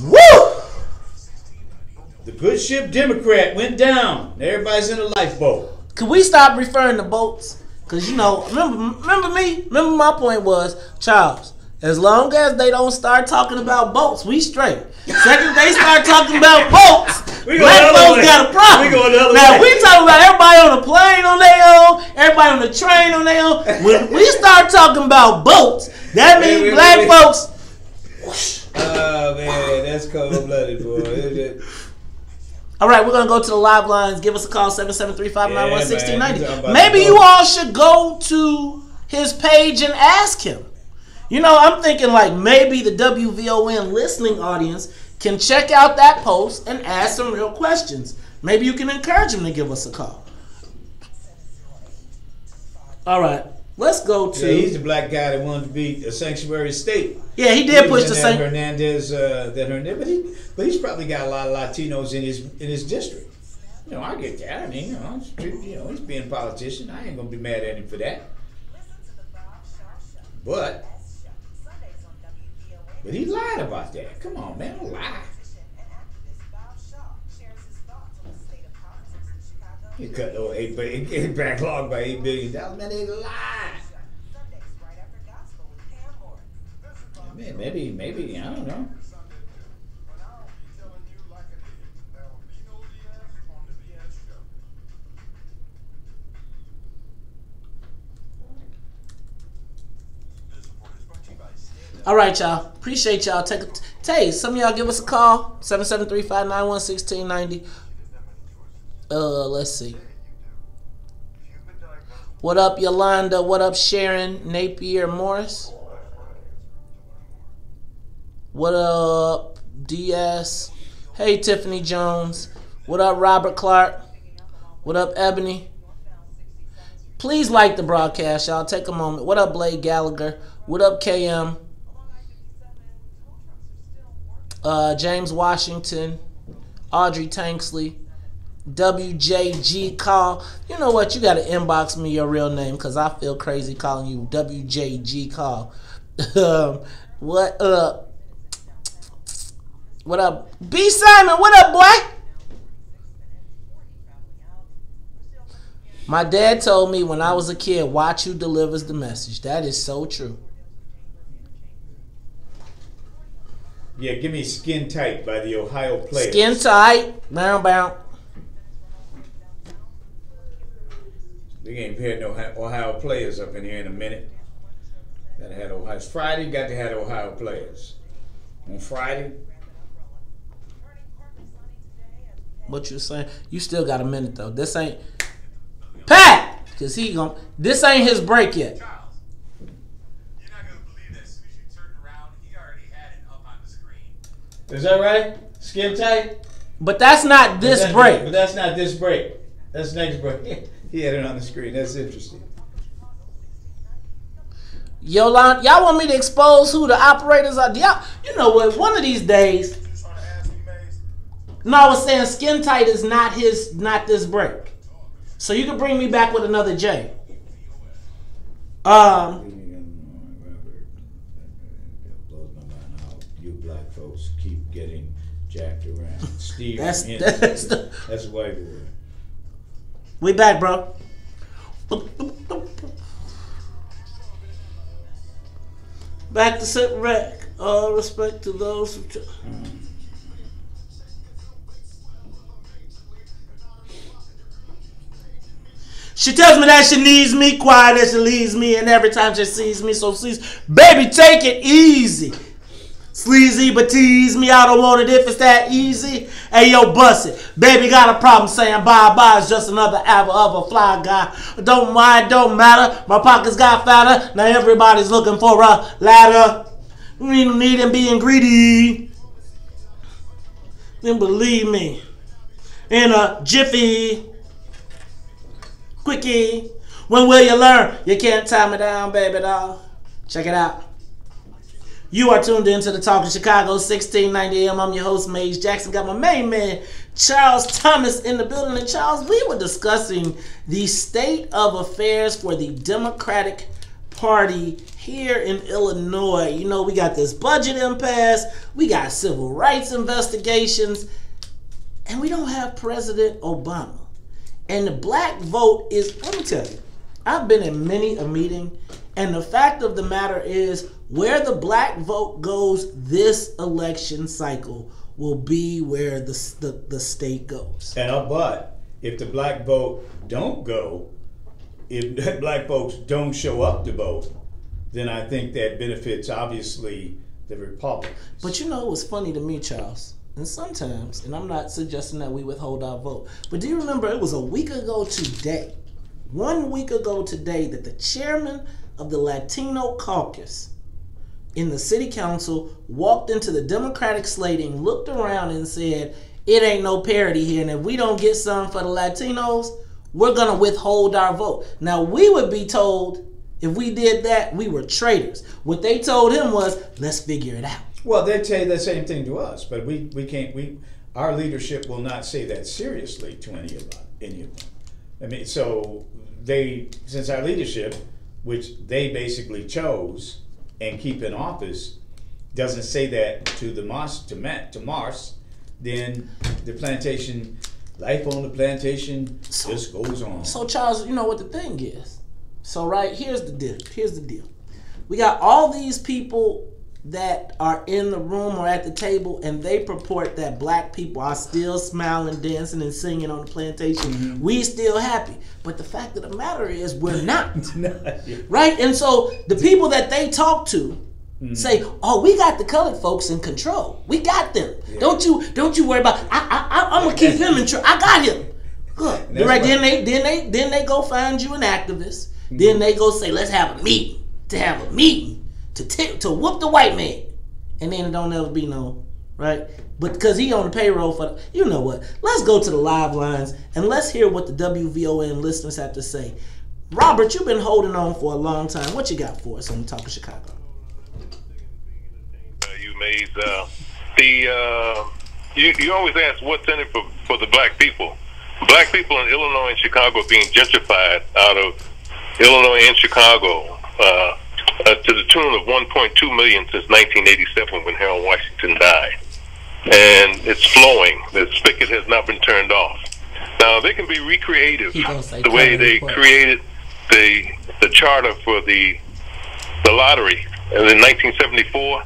Woo! The good ship Democrat went down. Everybody's in a lifeboat. Can we stop referring to boats? Because, you know, remember me? Remember my point was, Charles, as long as they don't start talking about boats, we straight. Second they start talking about boats, black folks got a problem. Now, we talking about everybody on the plane on their own, everybody on the train on their own. When we start talking about boats, that means black folks. Oh, man, that's cold-blooded, boy. All right, we're going to go to the live lines. Give us a call, 773-591-1690. Yeah, Maybe you all should go to his page and ask him. You know, I'm thinking like maybe the WVON listening audience can check out that post and ask some real questions. Maybe you can encourage him to give us a call. All right, let's go to... Yeah, he's the black guy that wanted to be a sanctuary state. Yeah, he did push the same. Hernandez, but he's probably got a lot of Latinos in his district. You know, I get that. I mean, you know, he's being a politician. I ain't gonna be mad at him for that. But he lied about that. Come on, man, don't lie. He cut the backlog by $8 billion. Man, they lied. Man, maybe, I don't know. All right, y'all. Appreciate y'all. Some of y'all give us a call. 773-591-1690. Let's see. What up, Yolanda? What up, Sharon Napier Morris? What up, DS? Hey, Tiffany Jones. What up, Robert Clark? What up, Ebony? Please like the broadcast, y'all. Take a moment. What up, Blade Gallagher? What up, KM? James Washington, Audrey Tanksley, WJG Call. You know what? You got to inbox me your real name because I feel crazy calling you WJG Call. What up? What up? B. Simon, what up, boy? My dad told me when I was a kid, watch who delivers the message. That is so true. Yeah, give me Skin Tight by the Ohio Players. Skin Tight. Bow, bow. We ain't heard no Ohio Players up in here in a minute. Gotta have Ohio. It's Friday, got to have Ohio Players. On Friday. What you saying? You still got a minute though. This ain't Pat, cause this ain't his break yet. Charles, you're not gonna believe this. As soon as you turned around, he already had it up on the screen. Is that right? Skin Tight? But that's not this break. But that's not this break. That's next break. He had it on the screen. That's interesting. Yolanda, y'all want me to expose who the operators are? Y'all, you know what? One of these days. No, I was saying Skin Tight is not this break. So you can bring me back with another J. You black folks keep getting jacked around. Steve, that's a white word. We back, bro. Back to sit rec. All respect to those who. She tells me that she needs me, quiet as she leaves me, and every time she sees me, so please, baby, take it easy. Sleazy, but tease me, I don't want it if it's that easy. Hey, yo, bust it. Baby got a problem saying bye-bye. It's just another hour of a fly guy. Don't mind, don't matter. My pockets got fatter. Now everybody's looking for a ladder. We don't need him being greedy. Then believe me, in a jiffy. Quickie. When will you learn? You can't tie me down, baby doll. Check it out. You are tuned into the Talk of Chicago, 1690 AM. I'm your host, Maze Jackson. Got my main man, Charles Thomas, in the building. And Charles, we were discussing the state of affairs for the Democratic Party here in Illinois, you know, we got this budget impasse, we got civil rights investigations, and we don't have President Obama. And the black vote is, let me tell you, I've been in many a meeting, and the fact of the matter is, where the black vote goes this election cycle will be where the state goes. And but if the black vote don't go, if black folks don't show up to vote, then I think that benefits obviously the Republicans. But you know what's funny to me, Charles? And sometimes, and I'm not suggesting that we withhold our vote, but do you remember it was a week ago today, 1 week ago today, that the chairman of the Latino caucus in the city council walked into the Democratic slating, looked around and said, it ain't no parity here, and if we don't get some for the Latinos, we're going to withhold our vote. Now, we would be told if we did that, we were traitors. What they told him was, let's figure it out. Well, they say the same thing to us, but we can't, our leadership will not say that seriously to anyone. I mean, so since our leadership, which they basically chose and keep in office, doesn't say that to the Mars, then the plantation, life on the plantation just goes on. So Charles, you know what the thing is. So right, here's the deal. We got all these people that are in the room or at the table, and they purport that black people are still smiling, dancing, and singing on the plantation. Mm-hmm. We still happy. But the fact of the matter is we're not. Right? And so the people that they talk to say, oh, we got the colored folks in control. We got them. Yeah. Don't you worry about I'm gonna keep him in control. I got him. Good. Right, then they go find you an activist. Mm-hmm. Then they go say, let's have a meeting. To whoop the white man, and then it don't ever be no, right? But because he on the payroll for, you know what? Let's go to the live lines and let's hear what the WVON listeners have to say. Robert, you've been holding on for a long time. What you got for us on Talk of Chicago? You made you always ask what's in it for the black people. Black people in Illinois and Chicago are being gentrified out of Illinois and Chicago. To the tune of 1.2 million since 1987 when Harold Washington died. And it's flowing. The spigot has not been turned off. Now, they can be recreative the way they created the charter for the lottery in 1974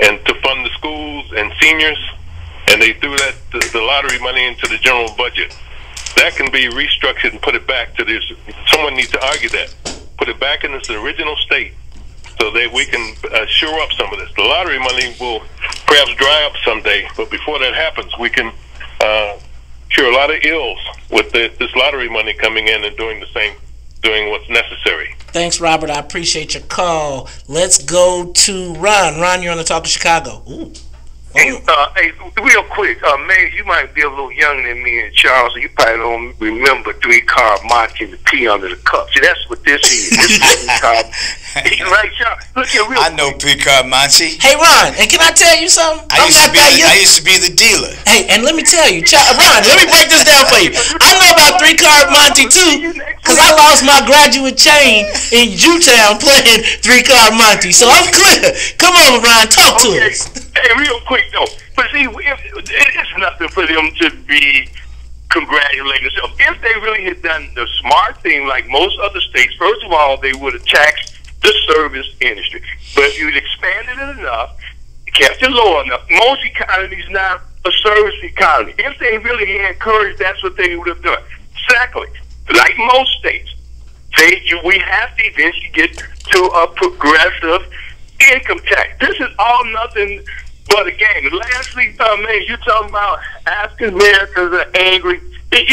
and to fund the schools and seniors, and they threw the lottery money into the general budget. That can be restructured and put it back to this. Someone needs to argue that. Put it back in its original state so that we can shore up some of this. The lottery money will perhaps dry up someday, but before that happens, we can cure a lot of ills with this lottery money coming in and doing what's necessary. Thanks, Robert. I appreciate your call. Let's go to Ron. Ron, you're on the Talk of Chicago. Ooh. Hey, real quick, May, you might be a little younger than me and Charles, so you probably don't remember 3-carb Monty and the pea under the cup. See, that's what this is. This is 3-carb. Right, Charles? Look here, real I know 3-carb Monty. Hey, Ron, and can I tell you something? I used to be the dealer. Hey, and let me tell you, Ron, let me break this down for you. I know about 3-carb Monty, too, because I lost my graduate chain in Utah playing 3-carb Monty, so I'm clear. Come on, Ron, talk to us. Hey, real quick though, but see, it's nothing for them to be congratulating themselves. If they really had done the smart thing like most other states, first of all, they would have taxed the service industry. But if you'd expanded it enough, kept it low enough, most economies now a service economy. If they really had courage, that's what they would have done. Secondly, like most states, we have to eventually get to a progressive income tax. This is all nothing but a game. Lastly, man, you're talking about African Americans are angry. That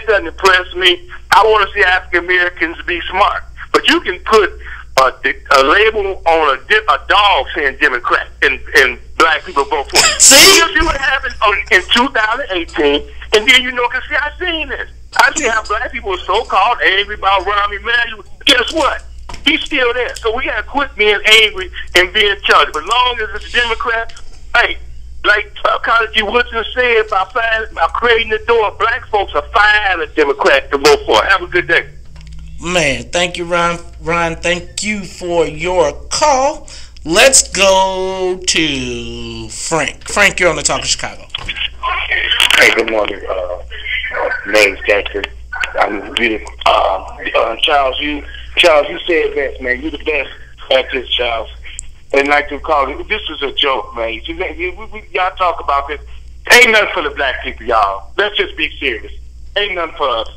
doesn't impress me. I want to see African Americans be smart. But you can put a label on a dog saying Democrat and black people vote for it. See? You see what happened in 2018, and then because see, I seen this. I see how black people are so-called angry about Rahm Emanuel. Guess what? He's still there. So we got to quit being angry and being charged. But as long as it's Democrats, hey, like Carter G. Woodson said about creating the door, black folks are fine a Democrat to vote for. Have a good day. Man, thank you, Ron. Ron, thank you for your call. Let's go to Frank. Frank, you're on the Talk of Chicago. Hey, good morning. Name's Jackson. I'm beautiful. Charles, you said best, man. You the best at this, Charles. And like to call it, this is a joke, man. Y'all talk about this. Ain't nothing for the black people, y'all. Let's just be serious. Ain't nothing for us.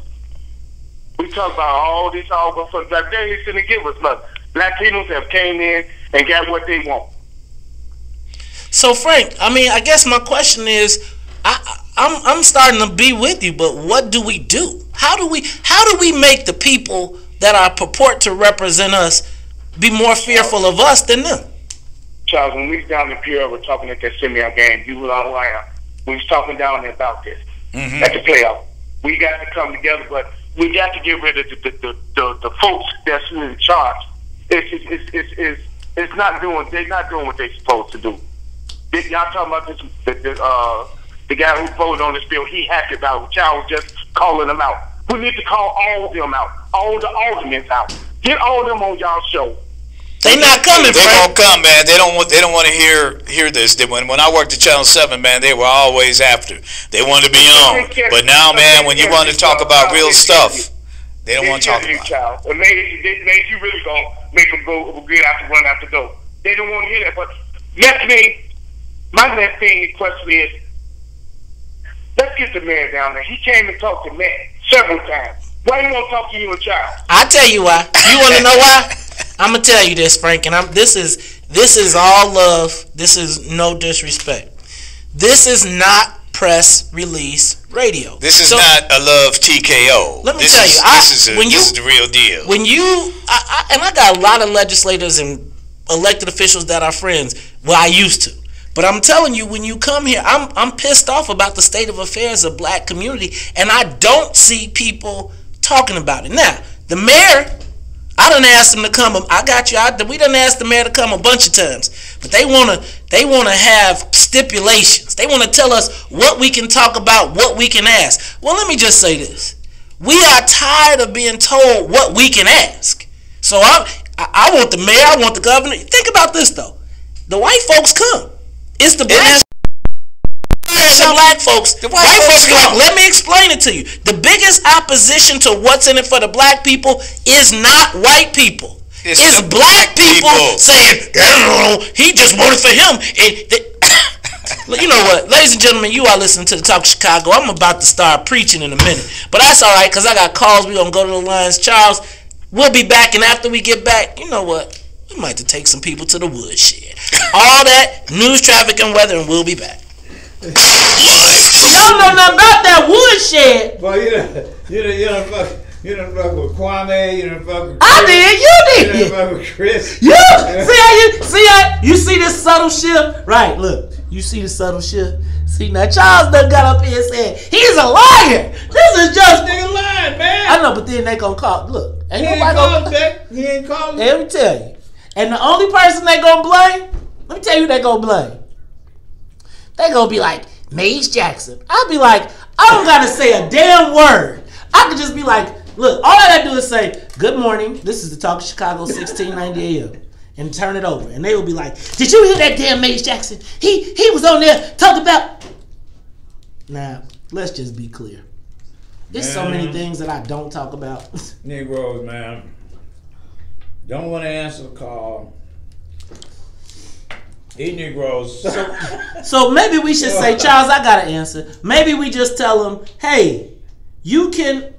We talk about all this, all for the black. They shouldn't give us nothing. Black Latinos have came in and got what they want. So, Frank, I mean, I guess my question is, I'm starting to be with you, but what do we do? How do we make the people that are purport to represent us be more fearful of us than them? Charles, when we was down in Pierre, we're talking at that Simeon game, you were all around. We was talking down there about this at the playoff. We got to come together, but we got to get rid of the folks that's in charge. It's not doing. They're not doing what they're supposed to do. Y'all talking about this? The guy who voted on this bill, he happy about it. Y'all was just calling them out. We need to call all of them out, all the arguments out. Get all of them on y'all show. They not coming. They won't come, man. They don't want to hear this. When I worked at Channel 7, man, they were always after. They wanted to be on. But now, man, when you want to talk about real stuff, they don't want to talk about it. And maybe you really gonna make them go get out to run out the door. They don't want to hear that. But my next thing question is, let's get the mayor down there. He came and talked to Matt several times. Why you want to talk to you and Child? I tell you why. You want to know why? I'm gonna tell you this, Frank, and this is all love. This is no disrespect. This is not press release radio. This is not a love TKO. Let me tell you, this is the real deal. When you and I got a lot of legislators and elected officials that are friends. Well, I used to. But I'm telling you, when you come here, I'm pissed off about the state of affairs of black community, and I don't see people talking about it. Now, the mayor, I done asked him to come. I got you. We done asked the mayor to come a bunch of times, but they wanna have stipulations. They wanna tell us what we can talk about, what we can ask. Well, let me just say this: we are tired of being told what we can ask. So I want the mayor. I want the governor. Think about this though: the white folks come. It's the black folks. The white folks come. Let me explain it to you. The biggest opposition to what's in it for the black people is not white people. It's black people saying, he just voted for him. You know what? Ladies and gentlemen, you are listening to the Talk of Chicago. I'm about to start preaching in a minute. But that's all right, because I got calls. We're going to go to the lines. Charles, we'll be back. And after we get back, you know what? We might have to take some people to the woodshed. All that, news, traffic, and weather, and we'll be back. Y'all know nothing about that woodshed. Well, you done fuck with Kwame, you done fuck with Chris. I did, you did. You done fuck with Chris. You see this subtle shift? Right, look, you see the subtle shift? See, now Charles done got up here and said, he's a liar. This is just nigga lying, man. I know, but then they gonna call. Look, he ain't calling. Let me tell you. And the only person they gonna blame, let me tell you who they gonna blame. They gonna be like, Maze Jackson. I'll be like, I don't gotta say a damn word. I could just be like, look, all I gotta do is say, good morning, this is the Talk of Chicago 1690 AM. And turn it over. And they will be like, did you hear that damn Maze Jackson? He was on there talking about. Now, let's just be clear. There's so many things that I don't talk about. Negroes, man. Don't want to answer the call. These Negroes. So maybe we should say, Charles, I got to answer. Maybe we just tell them, hey, you can.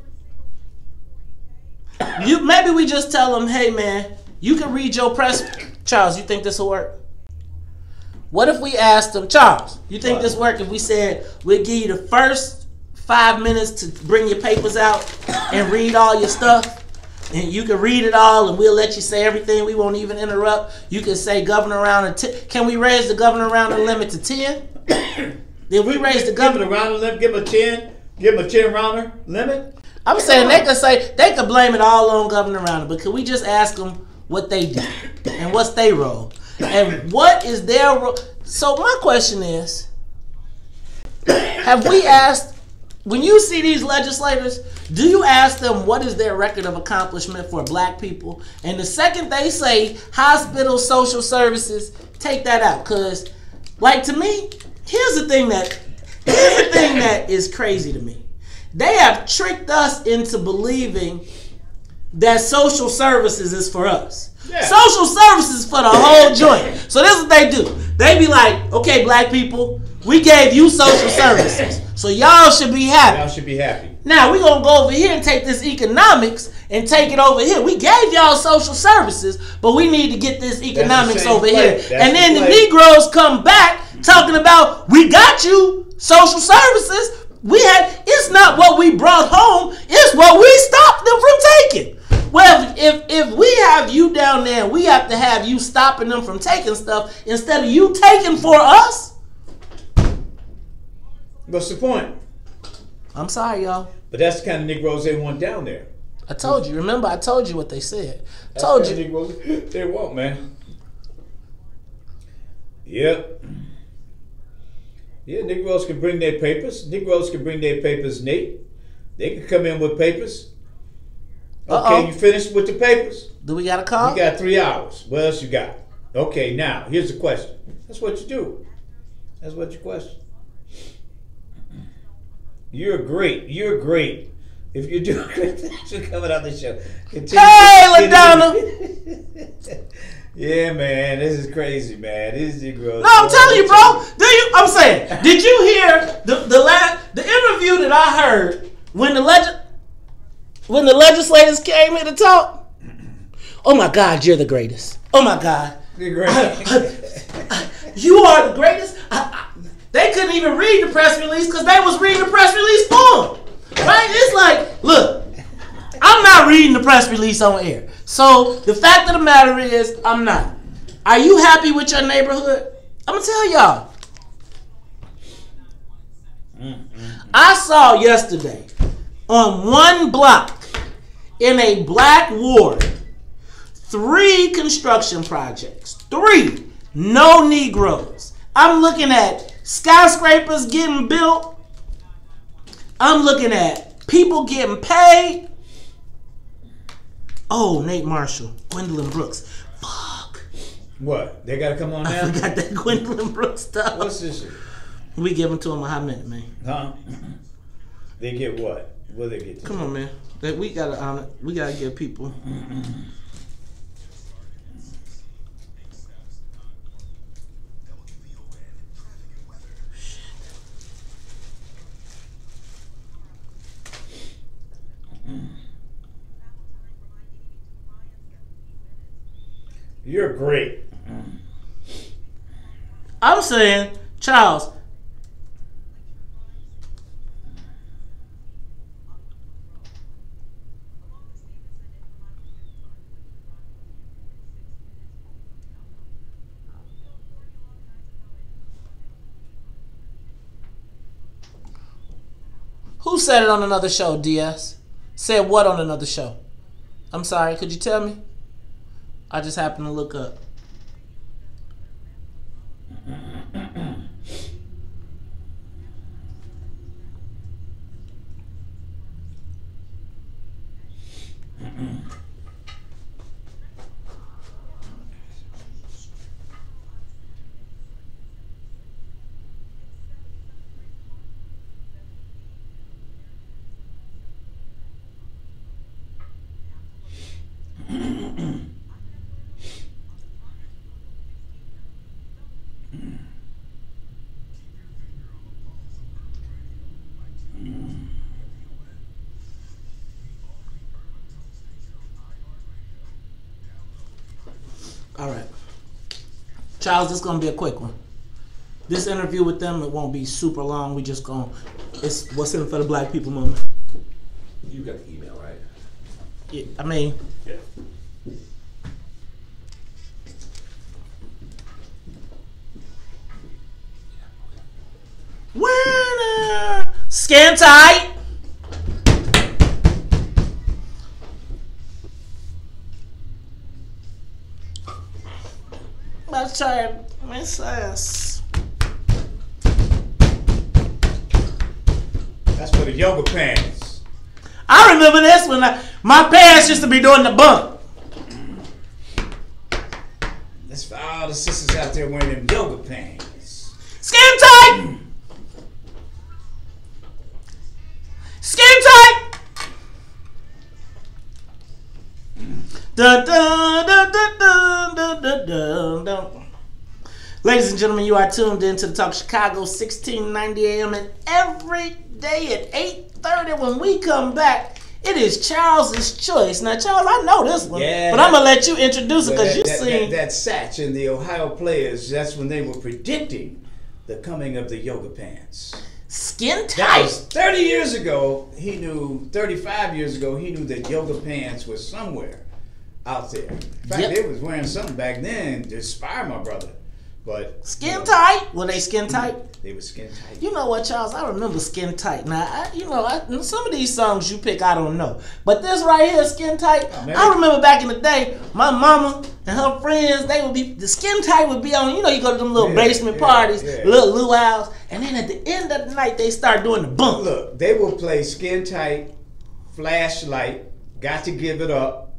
Maybe we just tell them, hey, man, you can read your press. Charles, you think this will work? What if we asked them, Charles, you think this work if we said we'll give you the first 5 minutes to bring your papers out and read all your stuff? And you can read it all, and we'll let you say everything. We won't even interrupt. You can say governor round. Can we raise the governor round limit to 10? Did we raise the governor round limit? Give him a 10. Give him a 10 rounder limit. I'm saying they could blame it all on Governor Rounder, but can we just ask them what they did and what's their role and what is their role? So my question is, have we asked when you see these legislators, do you ask them what is their record of accomplishment for black people? And the second they say hospital, social services, take that out. Because, like, to me, here's the thing that is crazy to me. They have tricked us into believing that social services is for us. Yeah. Social services for the whole joint. So this is what they do. They be like, okay, black people, we gave you social services, so y'all should be happy. Y'all should be happy. Now we gonna go over here and take this economics and take it over here. We gave y'all social services, but we need to get this economics over here. And then the Negroes come back talking about, we got you social services. It's not what we brought home, it's what we stopped them from taking. Well, if we have you down there, we have to have you stopping them from taking stuff instead of you taking for us. What's the point? I'm sorry, y'all. But that's the kind of Negroes they want down there. I told you. Remember, I told you what they said. I told you. Negroes they want, man. Yep. Yeah, Negroes can bring their papers. Negroes can bring their papers, Nate. They can come in with papers. Okay, you finished with the papers? Do we got a call? You got 3 hours. What else you got? Okay, now, here's the question. That's what you do. That's what your question. You're great. You're great. If you're doing great things, you're coming out the show. Hey, LaDonna! Yeah, man, this is crazy, man. This is Negroes. No, I'm telling you, bro. I'm saying, did you hear the interview that I heard when the legislators came here to talk? Oh my God, you're the greatest. Oh my God, you're great. You are the greatest. They couldn't even read the press release because they was reading the press release for them. Right? It's like, look, I'm not reading the press release on air. So the fact of the matter is, I'm not. Are you happy with your neighborhood? I'm gonna tell y'all. I saw yesterday on one block in a black ward 3 construction projects. 3. No Negroes. I'm looking at skyscrapers getting built. I'm looking at people getting paid. Oh, Nate Marshall, Gwendolyn Brooks. Fuck. What? They gotta come on now? I forgot that Gwendolyn Brooks stuff. What's this shit? We giving to them a hot minute, man. Huh? They get what? What do they get? Come on, man. We gotta honor. We gotta give people. You're great. I'm saying, Charles. Who said it on another show, DS? Said what on another show? I'm sorry, could you tell me? I just happened to look up. All right, Charles, this is gonna be a quick one. This interview with them, it won't be super long. We just gonna, it's what's in it for the black people moment. You got the email, right? Yeah, I mean, yeah. Winner, scan tight. Let's try it. Miss us. That's That's for the yoga pants. I remember this when my parents used to be doing the bump. That's for all the sisters out there wearing them yoga pants. Skin tight. Skin tight. Dun, dun, dun, dun, dun, dun, dun, dun, dun. Ladies and gentlemen, you are tuned in to the Talk Chicago, 1690 AM, and every day at 8:30 when we come back, it is Charles's Choice. Now, Charles, I know this one, but I'm going to let you introduce it because you seen... That Satch and the Ohio Players, that's when they were predicting the coming of the yoga pants. Skin tight. That was 30 years ago. He knew, 35 years ago, he knew that yoga pants was somewhere out there. In fact, they was wearing something back then to inspire my brother. But skin tight? Were they skin tight? They were skin tight. You know what, Charles? I remember Skin Tight. Now, some of these songs you pick, I don't know. But this right here, Skin Tight, I remember back in the day, my mama and her friends, the Skin Tight would be on, you go to them little basement parties, little luau's, and then at the end of the night, they start doing the bump. Look, they will play Skin Tight, Flashlight, Got to Give It Up,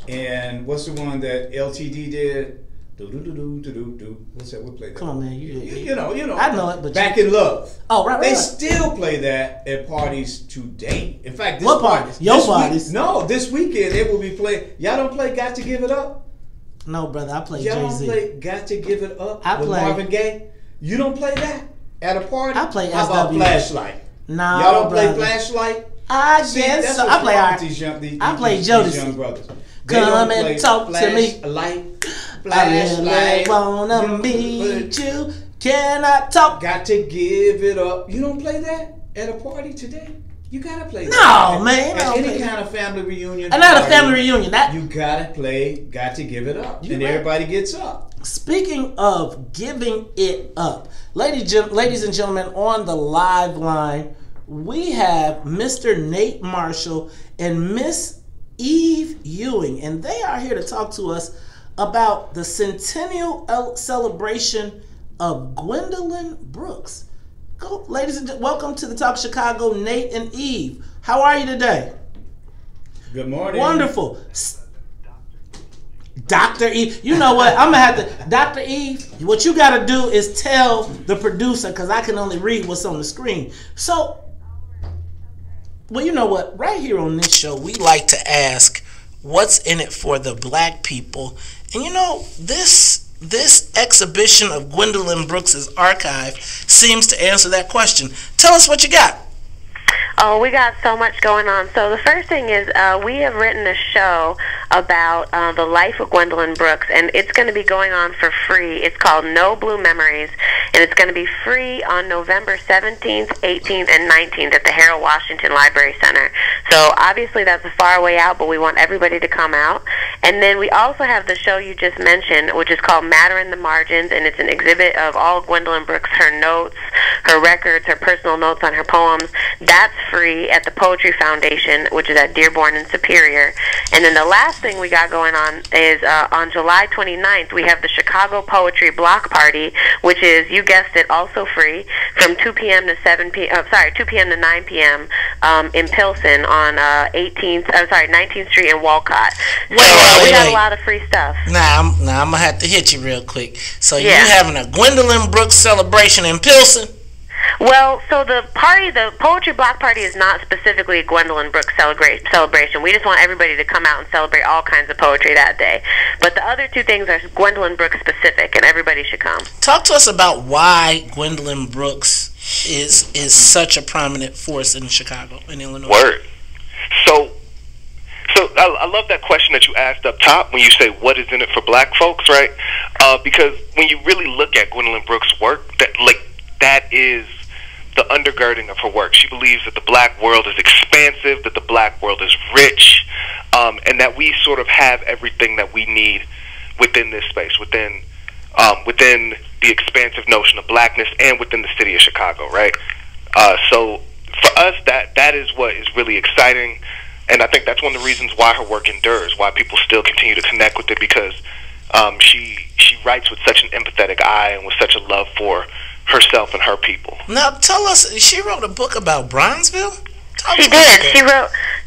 and what's the one that LTD did? What's that? We play that. Come on, man. You know. I know it, but Back in Love. Oh, right. They still play that at parties today. In fact, this what parties? Your parties? No, this weekend they will be playing. Y'all don't play "Got to Give It Up"? No, brother. I play Y'all Jay-Z. don't play "Got to Give It Up" with Marvin Gaye? You don't play that at a party? I play How about SW. Flashlight? No, y'all don't brother. play Flashlight? I See, guess that's so. what's I play wrong with these Jodeci. young brothers. Come and talk to me. I really wanna meet you. Can I talk? Got to give it up. You don't play that at a party today? You gotta play that. No, man. At any kind of family reunion. Not a family reunion. You gotta play Got to Give It Up. And everybody gets up. Speaking of giving it up, ladies and gentlemen, on the live line, we have Mr. Nate Marshall and Miss Eve Ewing, and they are here to talk to us about the centennial celebration of Gwendolyn Brooks. Go, ladies and gentlemen, welcome to the Talk Chicago, Nate and Eve. How are you today? Good morning. Wonderful. Dr. Eve, you know what? I'm going to have to, Dr. Eve, what you got to do is tell the producer, because I can only read what's on the screen. So, well, you know what? Right here on this show, we like to ask, what's in it for the black people? And you know, this exhibition of Gwendolyn Brooks's archive seems to answer that question. Tell us what you got. Oh, we got so much going on. So the first thing is we have written a show about the life of Gwendolyn Brooks, and it's going to be going on for free. It's called No Blue Memories, and it's going to be free on November 17th, 18th, and 19th at the Harold Washington Library Center. So obviously that's a far way out, but we want everybody to come out. And then we also have the show you just mentioned, which is called Matter in the Margins, and it's an exhibit of all Gwendolyn Brooks, her notes, her records, her personal notes on her poems. That's free at the Poetry Foundation, which is at Dearborn and Superior. And then the last thing we got going on is on July 29th, we have the Chicago Poetry Block Party, which is, you guessed it, also free from 2 p.m. to 2 p.m. to 9 p.m. In Pilsen on 19th Street in Walcott. So we got a lot of free stuff. Now I'm gonna have to hit you real quick. So you having a Gwendolyn Brooks celebration in Pilsen? Well, so the Poetry Block Party is not specifically a Gwendolyn Brooks celebration. We just want everybody to come out and celebrate all kinds of poetry that day. But the other two things are Gwendolyn Brooks specific, and everybody should come. Talk to us about why Gwendolyn Brooks is such a prominent force in Chicago and Illinois. Word. So I love that question that you asked up top when you say what is in it for black folks, right? Because when you really look at Gwendolyn Brooks' work, that is the undergirding of her work. She believes that the black world is expansive, that the black world is rich, and that we sort of have everything that we need within this space, within the expansive notion of blackness, and within the city of Chicago, right? So for us, that is what is really exciting, and I think that's one of the reasons why her work endures, why people still continue to connect with it, because she writes with such an empathetic eye and with such a love for herself and her people. Now, tell us, she wrote a book about Bronzeville? She did.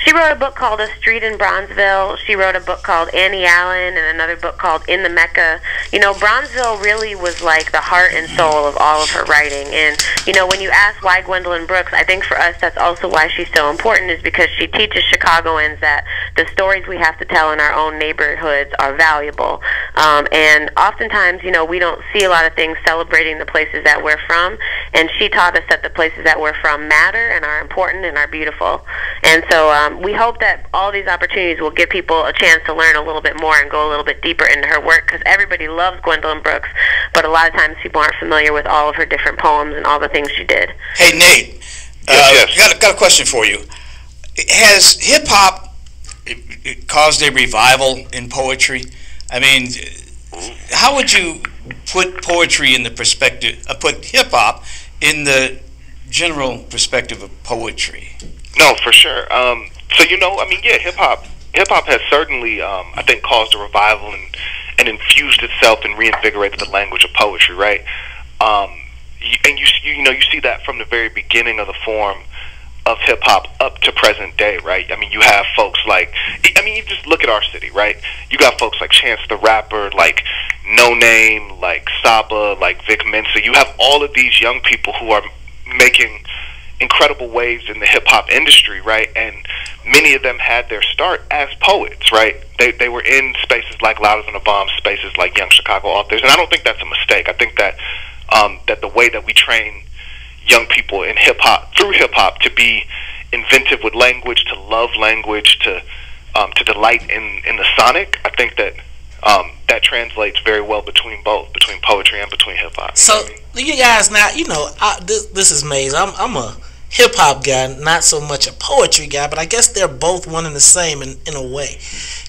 She wrote a book called A Street in Bronzeville. She wrote a book called Annie Allen and another book called In the Mecca. You know, Bronzeville really was like the heart and soul of all of her writing. And, you know, when you ask why Gwendolyn Brooks, I think for us that's also why she's so important, is because she teaches Chicagoans that the stories we have to tell in our own neighborhoods are valuable. And oftentimes, you know, we don't see a lot of things celebrating the places that we're from. And she taught us that the places that we're from matter and are important and are beautiful. And so we hope that all these opportunities will give people a chance to learn a little bit more and go a little bit deeper into her work, because everybody loves Gwendolyn Brooks, but a lot of times people aren't familiar with all of her different poems and all the things she did. Hey, Nate, got a question for you. Has hip-hop caused a revival in poetry? I mean, how would you put poetry in the perspective, put hip-hop in the general perspective of poetry? No, for sure. So, you know, I mean, yeah, hip-hop has certainly, I think, caused a revival and infused itself and reinvigorated the language of poetry, right? And you see that from the very beginning of the form of hip-hop up to present day, right? I mean, you have folks like, I mean, you just look at our city, right? You got folks like Chance the Rapper, like No Name, like Saba, like Vic Mensa. You have all of these young people who are making incredible waves in the hip-hop industry, right? And many of them had their start as poets, right? They were in spaces like Louder Than a Bomb, spaces like Young Chicago Authors, and I don't think that's a mistake. I think that that the way that we train young people in hip-hop, through hip-hop, to be inventive with language, to love language, to delight in the sonic, I think that that translates very well between both, between poetry and between hip-hop. So, you guys, now, you know, this is Maze. I'm a hip-hop guy, not so much a poetry guy, but I guess they're both one and the same in a way.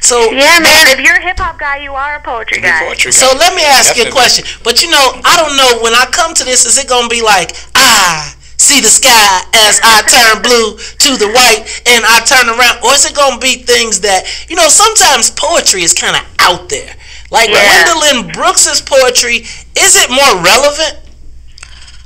So yeah, man, if you're a hip-hop guy, you are a poetry guy. So let me ask you a question. But, you know, I don't know, when I come to this, is it going to be like, see the sky as I turn blue to the white and I turn around? Or is it going to be things that, you know, sometimes poetry is kind of out there. Like Gwendolyn Brooks's poetry, is it more relevant?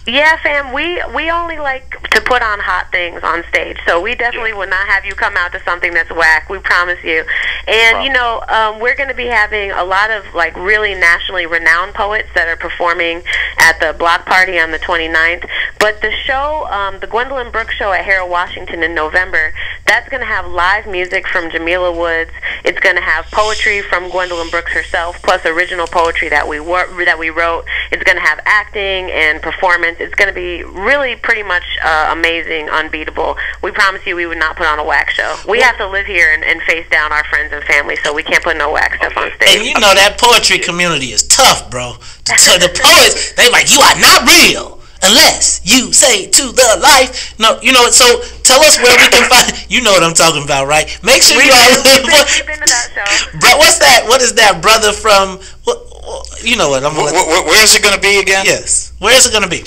Yeah, fam, we only like to put on hot things on stage, so we definitely will not have you come out to something that's whack, we promise you. And, you know, we're going to be having a lot of, like, really nationally renowned poets that are performing at the block party on the 29th. But the show, the Gwendolyn Brooks show at Harold Washington in November, that's going to have live music from Jamila Woods. It's going to have poetry from Gwendolyn Brooks herself, plus original poetry that we wrote. It's going to have acting and performance. It's going to be really pretty much amazing, unbeatable. We promise you we would not put on a whack show. We have to live here and face down our friends and family, so we can't put no whack stuff on stage. And you know that poetry community is tough, bro. So the poets, they like, you are not real unless you say to the life. No, you know, so tell us where we can find, you know what I'm talking about, right? Make sure you all we've been to that show. Bro, what's that? What is that brother from, you know what? Where is it going to be again? Yes. Where is it going to be?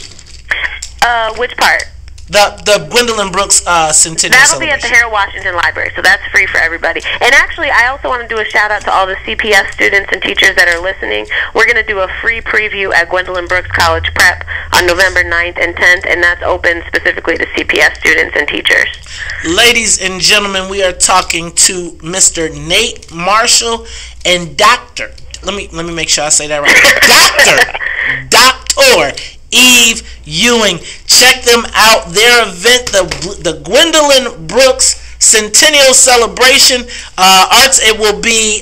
Which part? The Gwendolyn Brooks Centennial That'll be at the Harold Washington Library, so that's free for everybody. And actually, I also want to do a shout out to all the CPS students and teachers that are listening. We're going to do a free preview at Gwendolyn Brooks College Prep on November 9th and 10th, and that's open specifically to CPS students and teachers. Ladies and gentlemen, we are talking to Mr. Nate Marshall and Dr. Let me make sure I say that right. Dr. Eve Ewing. Check them out. Their event, the Gwendolyn Brooks Centennial Celebration Arts. It will be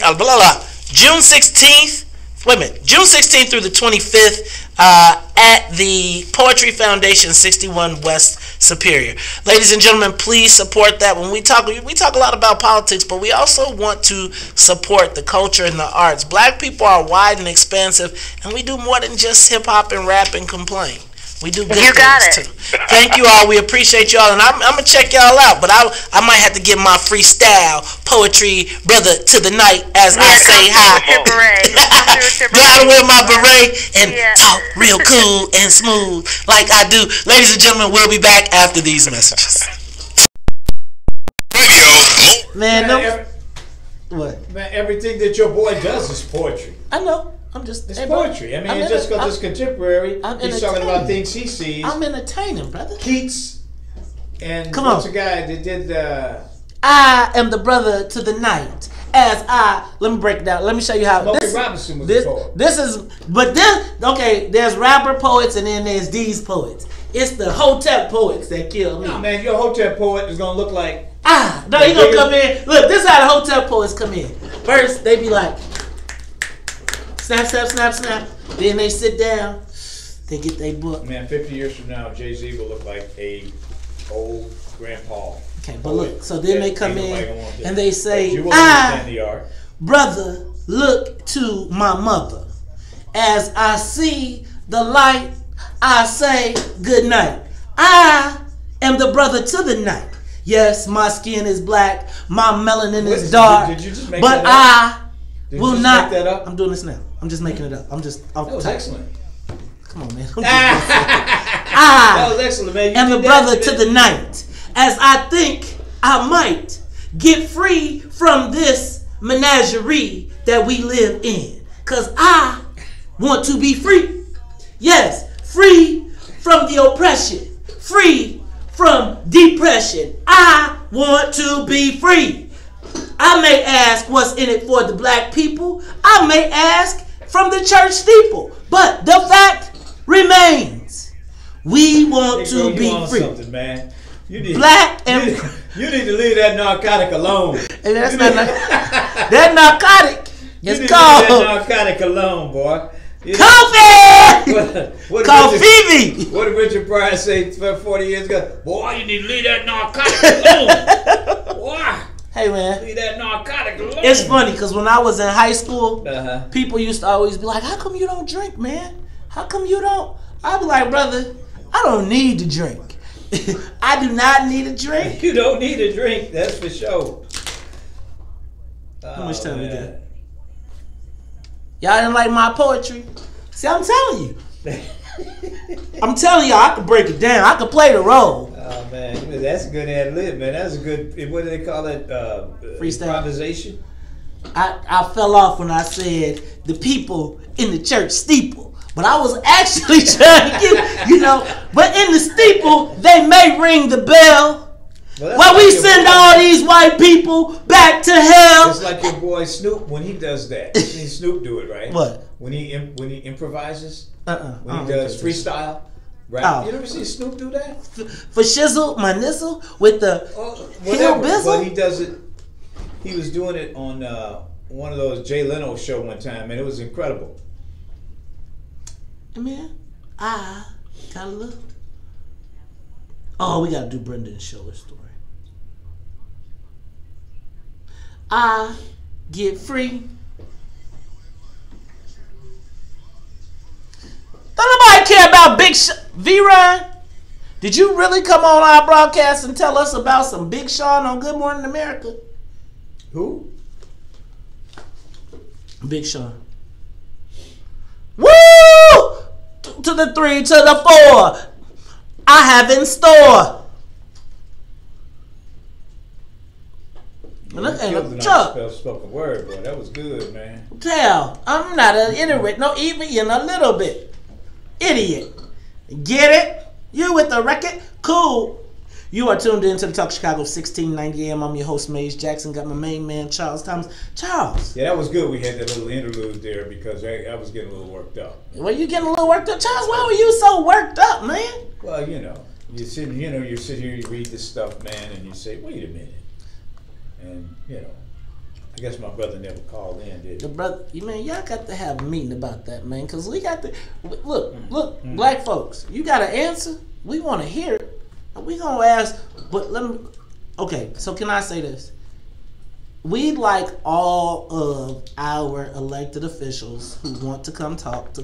June 16th. Wait a minute, June 16th through the 25th at the Poetry Foundation, 61 West Superior. Ladies and gentlemen, please support that. When we talk a lot about politics, but we also want to support the culture and the arts. Black people are wide and expansive, and we do more than just hip hop and rap and complain. We do good things too. Thank you all. We appreciate y'all, and I'm gonna check y'all out. But I might have to get my freestyle poetry brother to the night as I say hi. Gotta wear my beret and talk real cool and smooth like I do. Ladies and gentlemen, we'll be back after these messages. Man, what? Man, everything that your boy does is poetry. I know. It's hey, bro, poetry. I mean, it's just because it's contemporary. He's talking about things he sees. I'm entertaining, brother. Keats and Come what's on. the guy that did I am the brother to the night. Let me break it down. Let me show you how. Smokey Robinson was a poet. There's rapper poets and then there's these poets. It's the Hotep poets that kill me. No, man, your Hotep poet is gonna look like no, he gonna come in. Look, this is how the Hotep poets come in. First, they be like, snap, snap, snap, snap. Then they sit down. They get their book. Man, 50 years from now, Jay-Z will look like a old grandpa. Okay, but look, so then they come in and they say, you will understand the art. Brother, look to my mother. As I see the light, I say good night. I am the brother to the night. Yes, my skin is black, my melanin is dark, did you just make but that up? I will not. Make that up? I'm doing this now. I'm just making it up. I'm just off That was top. excellent. Come on, man. That was excellent, man. You am did the that brother to the night. As I think I might get free from this menagerie that we live in. Cause I want to be free. Yes, free from the oppression. Free from depression. I want to be free. I may ask what's in it for the black people. I may ask from the church steeple. But the fact remains, we want to be free. Something, man. You need, black and you need to leave that narcotic alone. And that's not that narcotic. It's you called need to leave that narcotic alone, boy. Coffee. Coffee. What did Richard Pryor say 40 years ago? Boy, you need to leave that narcotic alone. Boy. Hey, man. Leave that narcotic alone. It's funny because when I was in high school, Uh-huh. people used to always be like, how come you don't drink, man? How come you don't? I'd be like, brother, I don't need to drink. I do not need a drink. You don't need a drink, that's for sure. How much time we got? Y'all didn't like my poetry? See, I'm telling you. I'm telling y'all, I can break it down. I can play the role. Oh, man. That's a good ad lib, man. That's a good, what do they call it? Freestyle. Improvisation? I fell off when I said the people in the church steeple. But I was actually trying to get, but in the steeple, they may ring the bell. Well, we send all these white people back to hell. It's like your boy Snoop when he does that. You seen Snoop do it, right? What? When he improvises? When he does freestyle? Right? Oh. You never see Snoop do that? For shizzle, my nizzle, with the hill bizzle? But he does it. He was doing it on one of those Jay Leno show one time, and it was incredible. Man, I gotta look. Oh, we gotta do Brendan Schiller's story. I get free. Don't nobody care about Big V-Run. Did you really come on our broadcast and tell us about some Big Sean on Good Morning America? Who? Big Sean. Woo! To the 3, to the 4. I have in store. Look at Chuck. Spoken word, boy. That was good, man. Tell, I'm not an idiot, no, even in a little bit. Idiot. Get it? You with the record? Cool. You are tuned in to the Talk Chicago 1690 AM. I'm your host, Maze Jackson. Got my main man, Charles Thomas. Charles. Yeah, that was good. We had that little interlude there because I was getting a little worked up. Were you getting a little worked up? Charles, why were you so worked up, man? Well, you sit here, you read this stuff, man, and you say, wait a minute. And, I guess my brother never called in, did he? The brother, y'all got to have a meeting about that, man, because we got to, look, black folks, you got to answer. We want to hear it. We going to ask, but okay, so can I say this? We like all of our elected officials who want to come talk.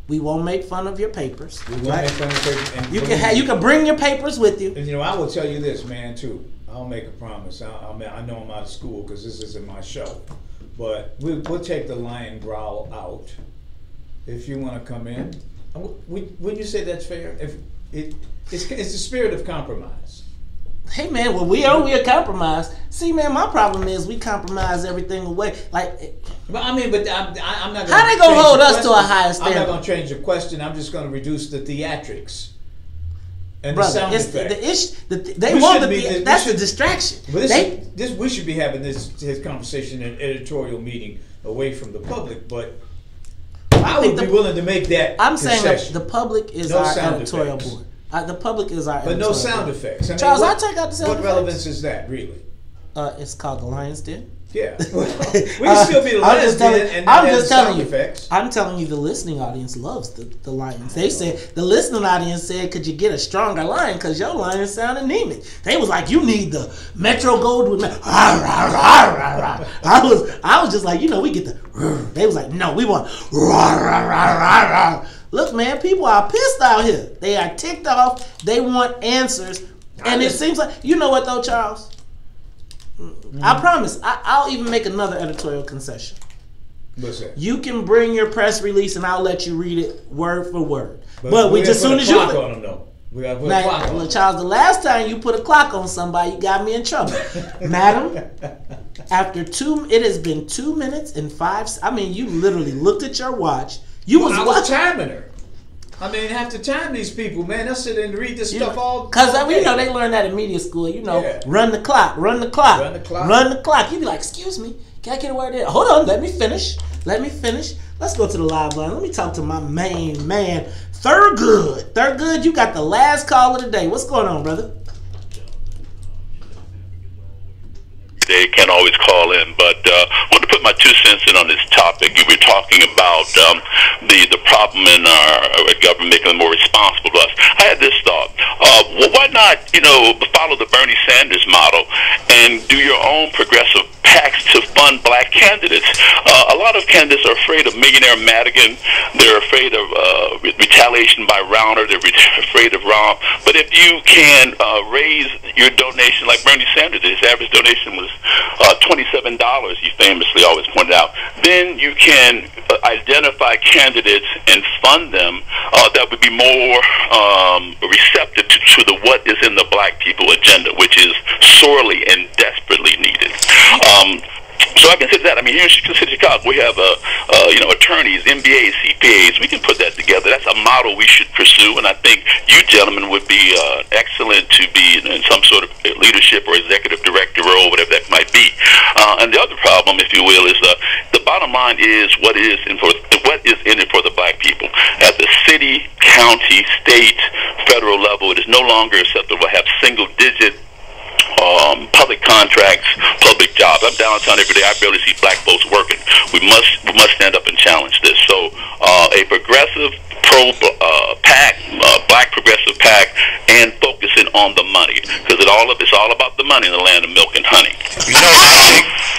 We won't make fun of your papers. We won't make fun of your papers. And you can bring your papers with you. And I will tell you this, man, too. I'll make a promise. I know I'm out of school because this isn't my show. But we'll take the lion growl out if you want to come in. Wouldn't you say that's fair? It's the spirit of compromise. Hey man, well we a compromise. See man, my problem is we compromise everything away. Like, but I'm not. How they gonna hold us to a higher standard? I'm not gonna change the question. I'm just gonna reduce the theatrics and brother, the sound it's effects. They want to that's a distraction. But we should be having this conversation in an editorial meeting away from the public. But I would be willing to make that. I'm concession. saying the public is our editorial board. The public is our. But no sound effects. I mean, Charles, I take out the sound effects. What relevance is that, really? It's called the Lion's Den. Yeah, we can still be the Lion's Den, and I'm just telling you. Effects. I'm telling you, the listening audience loves the lions. They said the listening audience said, "Could you get a stronger lion? Because your lion sound anemic." They was like, "You need the Metro Goldwyn." I was just like, we get the. They was like, "No, we want." Look, man, people are pissed out here. They are ticked off. They want answers, and it seems like what though, Charles. I promise. I'll even make another editorial concession. What's that? You can bring your press release, and I'll let you read it word for word. But we just soon as you. On them, though. We got to put a clock on them. Charles, the last time you put a clock on somebody, you got me in trouble, madam. After it has been 2 minutes and 5. I mean, you literally looked at your watch. I was timing her. I mean, have to time these people, man. They'll sit and read this stuff all day. Because they learn that in media school. Run the clock, run the clock, run the clock, run the clock. You be like, excuse me, can I get a word in? Hold on, let me finish. Let's go to the live line. Let me talk to my main man, Thurgood. Thurgood, you got the last call of the day. What's going on, brother? They can't always call in, but I want to put my 2 cents in on this topic. You were talking about the problem in our government making them more responsible to us. I had this thought: well, why not follow the Bernie Sanders model and do your own progressive PACs to fund black candidates? A lot of candidates are afraid of Millionaire Madigan. They're afraid of retaliation by Rauner. They're afraid of Rahm. But if you can raise your donation like Bernie Sanders did, his average donation was $27, he famously always pointed out, then you can identify candidates and fund them that would be more receptive to the what is in the black people agenda, which is sorely and desperately needed. So I consider that. I mean, here in Chicago, we have attorneys, MBAs, CPAs. We can put that together. That's a model we should pursue, and I think you gentlemen would be excellent to be in some sort of leadership or executive director role, whatever that might be. And the other problem, if you will, is the bottom line is what is in it for the black people. At the city, county, state, federal level, it is no longer acceptable to have single-digit public contracts, public jobs. I'm downtown every day. I barely see black folks working. We must stand up and challenge this. So a progressive PAC, black progressive PAC, and focusing on the money, because it's all about the money in the land of milk and honey.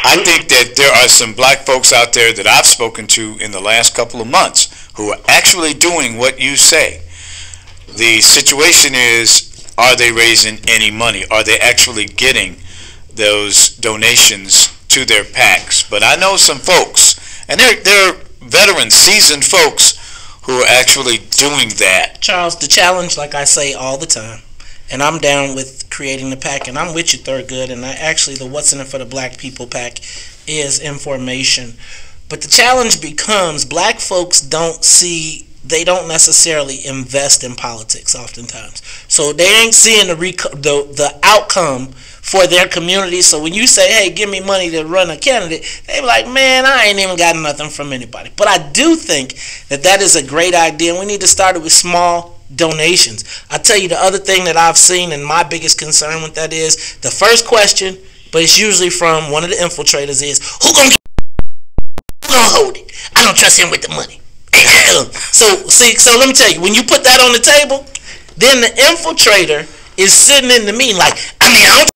I think that there are some black folks out there that I've spoken to in the last couple of months who are actually doing what you say. The situation is, are they raising any money? Are they actually getting those donations to their PACs? But I know some folks, and they're veteran, seasoned folks who are actually doing that. Charles, the challenge, like I say all the time, and I'm down with creating the PAC, and I'm with you, Thurgood, and the What's in It for the Black People PAC is information. But the challenge becomes black folks they don't necessarily invest in politics oftentimes. So they ain't seeing the outcome for their community. So when you say, hey, give me money to run a candidate, they be like, man, I ain't even got nothing from anybody. But I do think that is a great idea, and we need to start it with small donations. I tell you, the other thing that I've seen, and my biggest concern with that is, the first question, but it's usually from one of the infiltrators, is, who gonna hold it? I don't trust him with the money. So let me tell you, when you put that on the table, then the infiltrator is sitting in the meeting like, I don't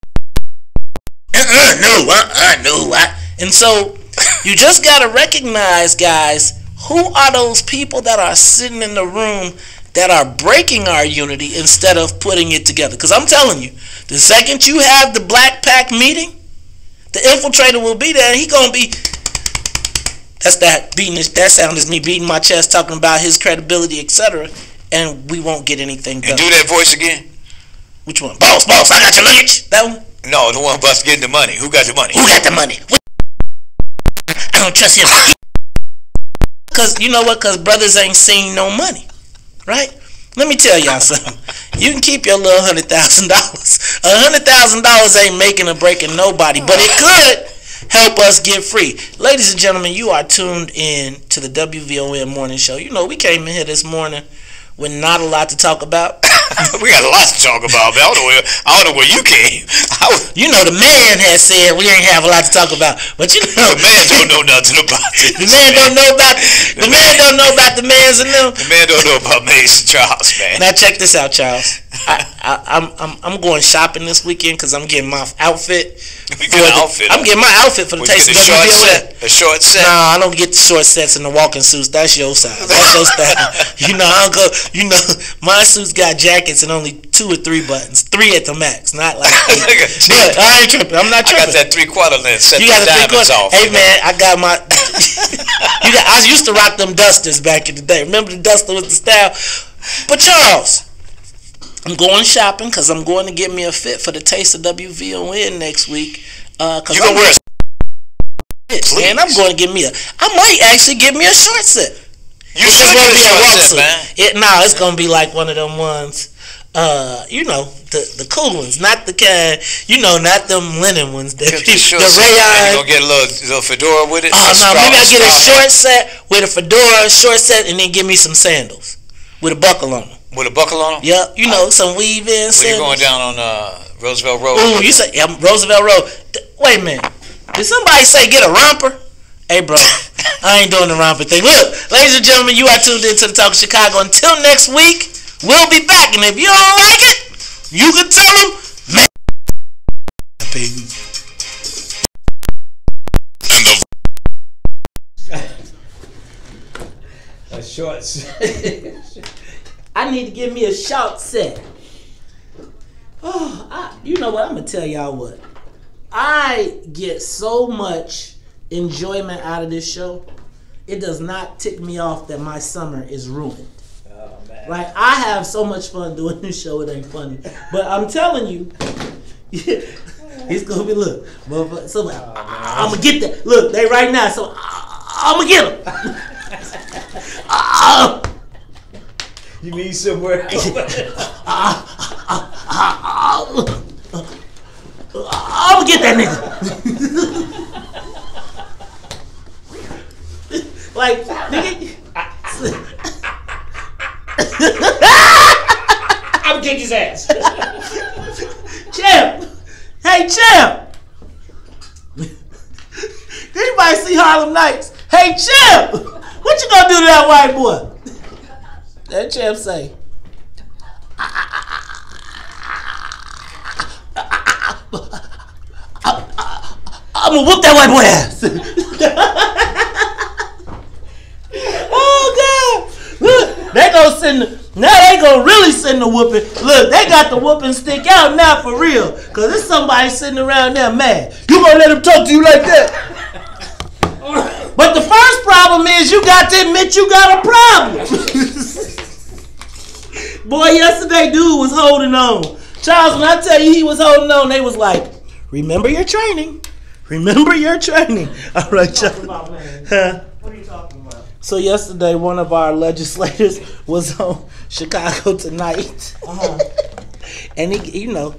and so you just got to recognize, guys, who are those people that are sitting in the room that are breaking our unity instead of putting it together. Because I'm telling you, the second you have the Black Pack meeting, the infiltrator will be there, and he gonna be. That sound is me beating my chest, talking about his credibility, etc. And we won't get anything done. And do that voice again. Which one? Boss, I got your luggage. That one? No, the one bus getting the money. Who got the money? Who got the money? I don't trust him. Cause you know what? Cause brothers ain't seen no money, right? Let me tell y'all something. You can keep your little $100,000. $100,000 ain't making or breaking nobody, but it could help us get free. Ladies and gentlemen, you are tuned in to the WVON morning show. You know, we came in here this morning with not a lot to talk about. We got a lot to talk about, man. I don't know where you came. You know, the man has said we ain't have a lot to talk about, but you know, the man don't know nothing about it. The man don't know about the man don't know about the mans and them. The man don't know about Mace and Charles, man. Now check this out, Charles. I'm going shopping this weekend because I'm getting my outfit. I'm getting my outfit for the taste of WVON. A short set? Nah, I don't get the short sets and the walking suits. That's your size. That's your style. You know, I don't go. You know, my suits got jackets and only 2 or 3 buttons, 3 at the max, not like. But I ain't tripping. I'm not tripping. I got that 3/4 length. Set you got the a 3/4. off. Hey man, I got my. I used to rock them dusters back in the day. Remember the duster was the style. But Charles, I'm going shopping because I'm going to get me a fit for the taste of WVON next week. Cause you gonna wear a man, I'm going to get me I might actually get me a short set. You should get a short set, man. It's gonna be like one of them ones. You know, the cool ones, not the kind. You know, not them linen ones. The rayon. You gonna get a little fedora with it? Oh no, maybe I get a short set with a fedora, short set, and then give me some sandals with a buckle on them. With a buckle on them? Yep. You know, some weave-in sandals. You're going down on Roosevelt Road. Ooh, you say Roosevelt Road. Wait a minute. Did somebody say get a romper? Hey, bro, I ain't doing the romper thing. Look, ladies and gentlemen, you are tuned into the Talk of Chicago. Until next week, we'll be back. And if you don't like it, you can tell them, man. A short set. I need to give me a short set. Oh, you know what? I'm going to tell y'all what. I get so much enjoyment out of this show. It does not tick me off that my summer is ruined. Oh, man. Like, I have so much fun doing this show, it ain't funny. But I'm telling you, it's going to be, look. So I'm going to get that. Look, they right now, so I'm going to get them. You need somewhere else. I'm gonna get that nigga. Like, nigga. I'm gonna kick his ass. Champ. Hey, Champ. Did anybody see Harlem Nights? Hey, Champ. What you gonna do to that white boy? That Champ say. I'm gonna whoop that white boy ass. Oh God! Look, they gonna send. Now they gonna really send the whooping. Look, they got the whooping stick out now for real. Cause there's somebody sitting around there mad. You gonna let him talk to you like that? But the first problem is you got to admit you got a problem. Boy, yesterday dude was holding on. Charles, when I tell you he was holding on, they was like, remember your training. Remember your training. All right, Charles. What are you talking about? So yesterday, one of our legislators was on Chicago Tonight. And he, you know,